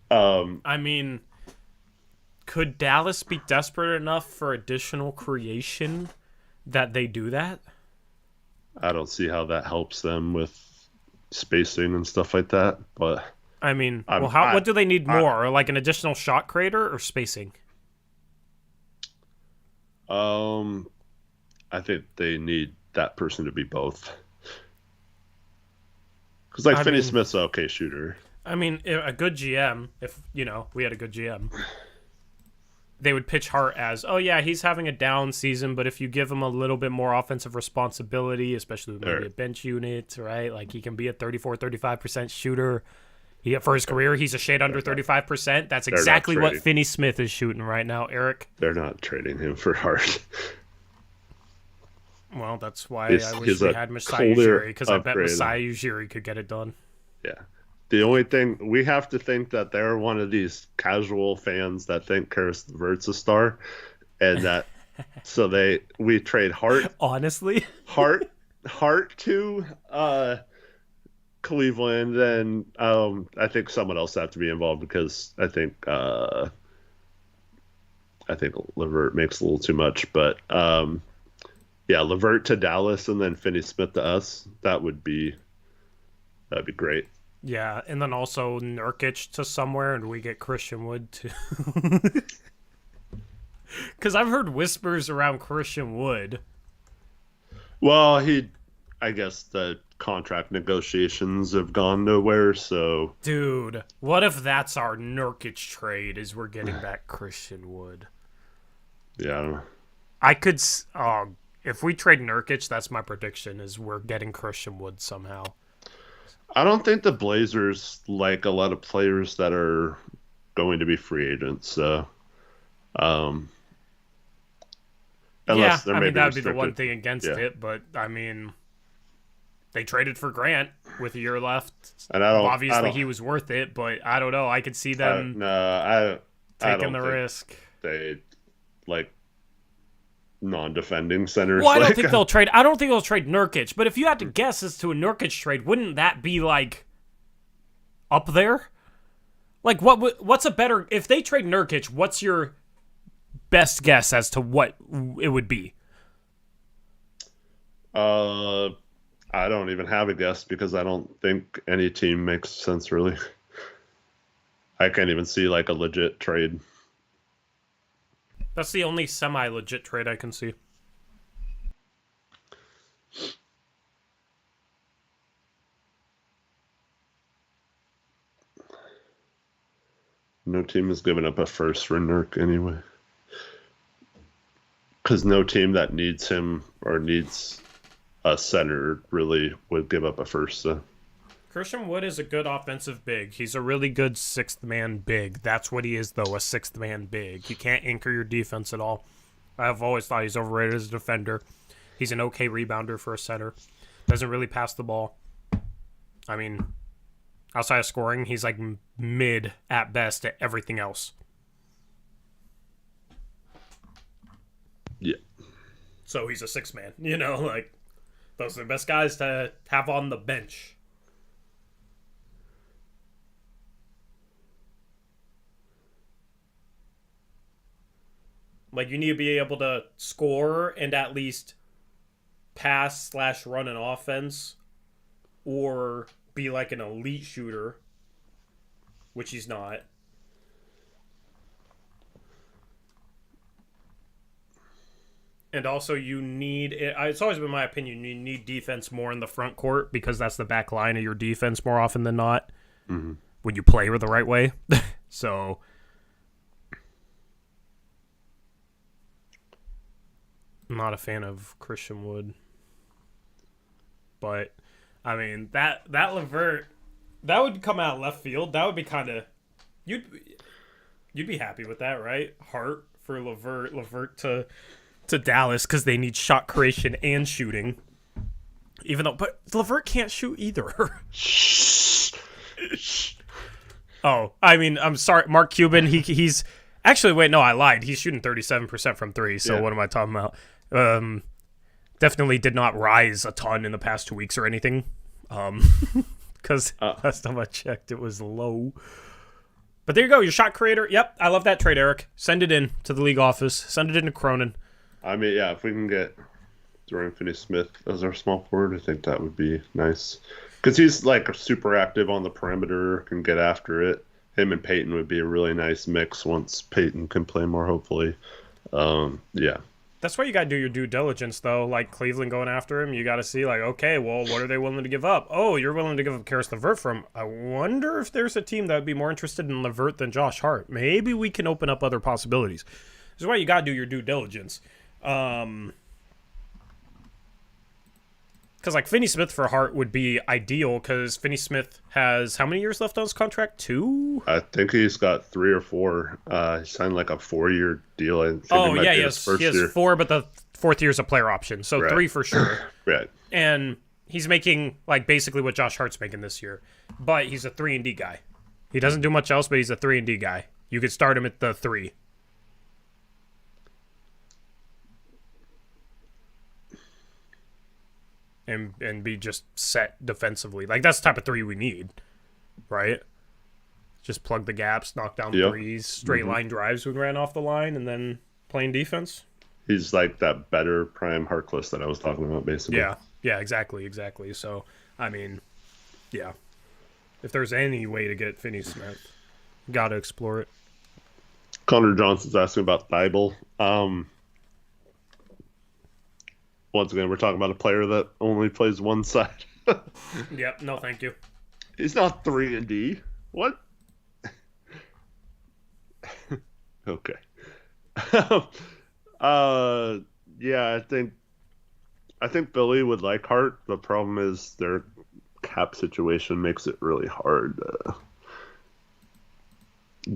I mean, could Dallas be desperate enough for additional creation that they do that? I don't see how that helps them with spacing and stuff like that, but I mean, what do they need more? Like an additional shot creator or spacing? I think they need that person to be both. Because like Finney-Smith's an okay shooter. I mean, a good GM, if, we had a good GM, they would pitch Hart as, oh, yeah, he's having a down season, but if you give him a little bit more offensive responsibility, especially with maybe a bench unit, right? Like, he can be a 35% shooter. For his career, he's a shade under 35%. That's exactly what Finney-Smith is shooting right now, Eric. They're not trading him for Hart. Well, that's why I wish we had Masai Ujiri, because I bet Masai Ujiri could get it done. Yeah. The only thing, we have to think that they're one of these casual fans that think Karis LeVert's a star, and that we trade Hart. Honestly, Hart to Cleveland, and I think someone else have to be involved because I think LeVert makes a little too much, but yeah, LeVert to Dallas and then Finney-Smith to us. That'd be great. Yeah, and then also Nurkic to somewhere, and we get Christian Wood too. Because I've heard whispers around Christian Wood. Well, I guess the contract negotiations have gone nowhere, so... Dude, what if that's our Nurkic trade, is we're getting back Christian Wood? Yeah. I could... if we trade Nurkic, that's my prediction, is we're getting Christian Wood somehow. I don't think the Blazers like a lot of players that are going to be free agents. So, that would be the one thing against it. But I mean, they traded for Grant with a year left. And obviously he was worth it, but I don't know. I could see them taking the risk. They like non-defending centers. Well, I don't think they'll trade Nurkic, but if you had to guess as to a Nurkic trade, wouldn't that be like up there? Like what's a better, if they trade Nurkic, what's your best guess as to what it would be? I don't even have a guess because I don't think any team makes sense really. I can't even see like a legit trade. That's the only semi-legit trade I can see. No team has given up a first for Nurk anyway. Because no team that needs him or needs a center really would give up a first. So. Christian Wood is a good offensive big. He's a really good sixth man big. That's what he is, though, a sixth man big. You can't anchor your defense at all. I've always thought he's overrated as a defender. He's an okay rebounder for a center. Doesn't really pass the ball. I mean, outside of scoring, he's like mid at best at everything else. Yeah. So he's a 6-man, like those are the best guys to have on the bench. Like, you need to be able to score and at least pass/run an offense or be like an elite shooter, which he's not. And also, you need... It's always been my opinion, you need defense more in the front court because that's the back line of your defense more often than not when you play the right way. So... I'm not a fan of Christian Wood. But, I mean, that LeVert, that would come out left field. That would be kind of... You'd be happy with that, right? Hart for LeVert to Dallas because they need shot creation and shooting. But LeVert can't shoot either. Oh, I mean, I'm sorry. Mark Cuban, he's... Actually, wait, no, I lied. He's shooting 37% from 3, so what am I talking about? Definitely did not rise a ton in the past 2 weeks or anything. Because last time I checked, it was low. But there you go, your shot creator. Yep, I love that trade, Eric. Send it in to the league office. Send it in to Cronin. I mean, yeah, if we can get Dorian Finney-Smith as our small forward, I think that would be nice. Because he's like super active on the perimeter, can get after it. Him and Peyton would be a really nice mix once Peyton can play more, hopefully. Yeah. That's why you got to do your due diligence, though. Like Cleveland going after him, you got to see, like, okay, well, what are they willing to give up? Oh, you're willing to give up Karis LeVert from. I wonder if there's a team that would be more interested in LeVert than Josh Hart. Maybe we can open up other possibilities. This is why you got to do your due diligence. Because, like, Finney-Smith for Hart would be ideal because Finney-Smith has how many years left on his contract? 2? I think he's got 3 or 4. He signed like a 4-year deal. I think he has 4, but the 4th year is a player option. So right. 3 for sure. Right. And he's making, like, basically what Josh Hart's making this year. But he's a 3-and-D guy. He doesn't do much else, but he's a 3-and-D guy. You could start him at the 3. And be just set defensively. Like, that's the type of 3 we need, right? Just plug the gaps, knock down threes, straight line drives when we ran off the line, and then playing defense. He's like that better prime Harkless that I was talking about, basically. Yeah, exactly. So, I mean, yeah. If there's any way to get Finney-Smith, got to explore it. Connor Johnson's asking about Thibault. Once again, we're talking about a player that only plays one side. Yep, no thank you. He's not 3-and-D. What? Okay. Yeah, I think Billy would like Hart. The problem is their cap situation makes it really hard to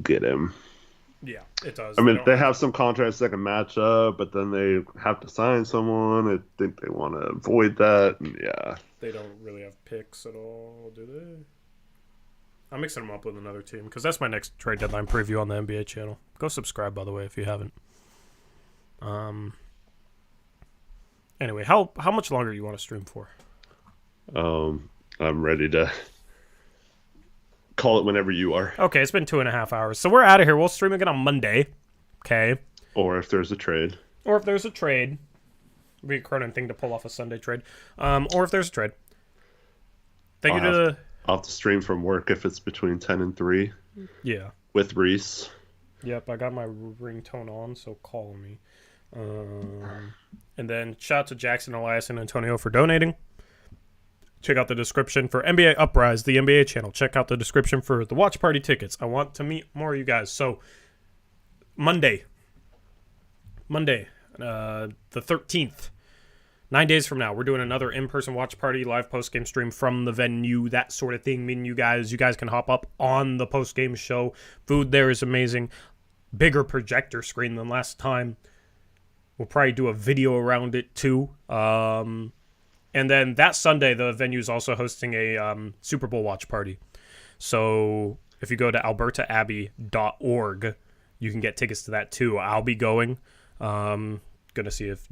get him. Yeah, it does. I mean, they have some contracts that can match up, but then they have to sign someone. I think they want to avoid that. And yeah. They don't really have picks at all, do they? I'm mixing them up with another team because that's my next trade deadline preview on the NBA channel. Go subscribe, by the way, if you haven't. Anyway, how much longer do you want to stream for? I'm ready to call it whenever you are. Okay, it's been 2.5 hours. So we're out of here. We'll stream again on Monday. Okay. Or if there's a trade. It'd be a Cronin thing to pull off a Sunday trade. Or if there's a trade. I'll have to stream from work if it's between 10 and 3. Yeah. With Reese. Yep, I got my ringtone on, so call me. And then shout out to Jackson, Elias, and Antonio for donating. Check out the description for NBA Uprise, the NBA channel. Check out the description for the watch party tickets. I want to meet more of you guys. So, Monday, the 13th, 9 days from now, we're doing another in-person watch party, live post-game stream from the venue, that sort of thing. Meaning you guys can hop up on the post-game show. Food there is amazing. Bigger projector screen than last time. We'll probably do a video around it, too. And then that Sunday, the venue is also hosting a Super Bowl watch party. So if you go to albertaabbey.org, you can get tickets to that too. I'll be going. Going to see if,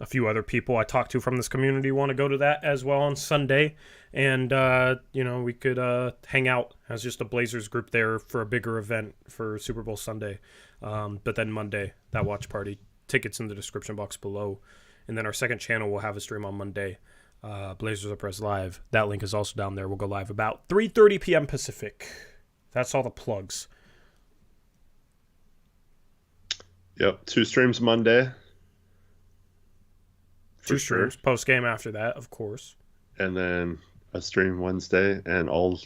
a few other people I talked to from this community want to go to that as well on Sunday. And, we could hang out as just a Blazers group there for a bigger event for Super Bowl Sunday. But then Monday, that watch party, tickets in the description box below. And then our second channel will have a stream on Monday, Blazers Uprise Live. That link is also down there. We'll go live about 3:30 p.m. Pacific. That's all the plugs. Yep, 2 streams Monday. 2 streams. Post-game after that, of course. And then a stream Wednesday and all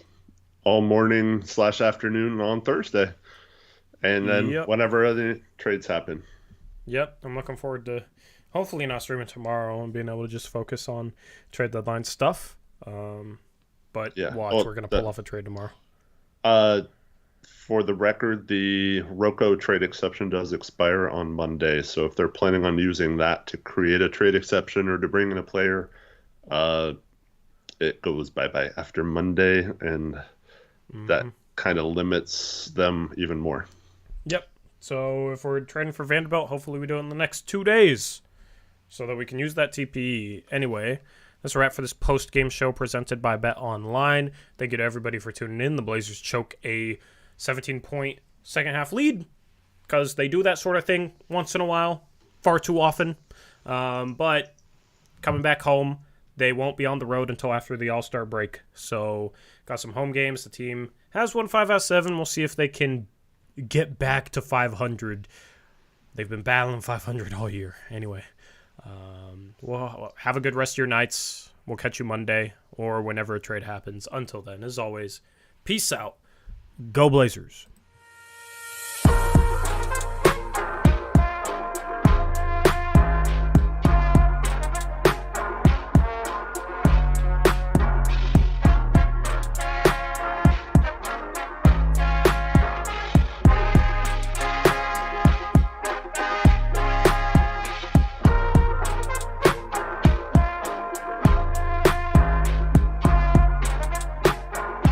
morning / afternoon on Thursday. And then whenever other trades happen. Yep, I'm looking forward to hopefully not streaming tomorrow and being able to just focus on trade deadline stuff. But we're going to pull off a trade tomorrow. For the record, the Rocco trade exception does expire on Monday. So if they're planning on using that to create a trade exception or to bring in a player, it goes bye-bye after Monday, and that kind of limits them even more. Yep. So if we're trading for Vanderbilt, hopefully we do it in the next 2 days so that we can use that TPE. Anyway, that's a wrap for this post-game show presented by Bet Online. Thank you to everybody for tuning in. The Blazers choke a 17-point second-half lead because they do that sort of thing once in a while, far too often. But coming back home, they won't be on the road until after the All-Star break. So got some home games. The team has won 5 out of 7. We'll see if they can get back to 500. They've been battling 500 all year. Anyway, well, have a good rest of your nights. We'll catch you Monday or whenever a trade happens. Until then, as always, peace out. Go Blazers.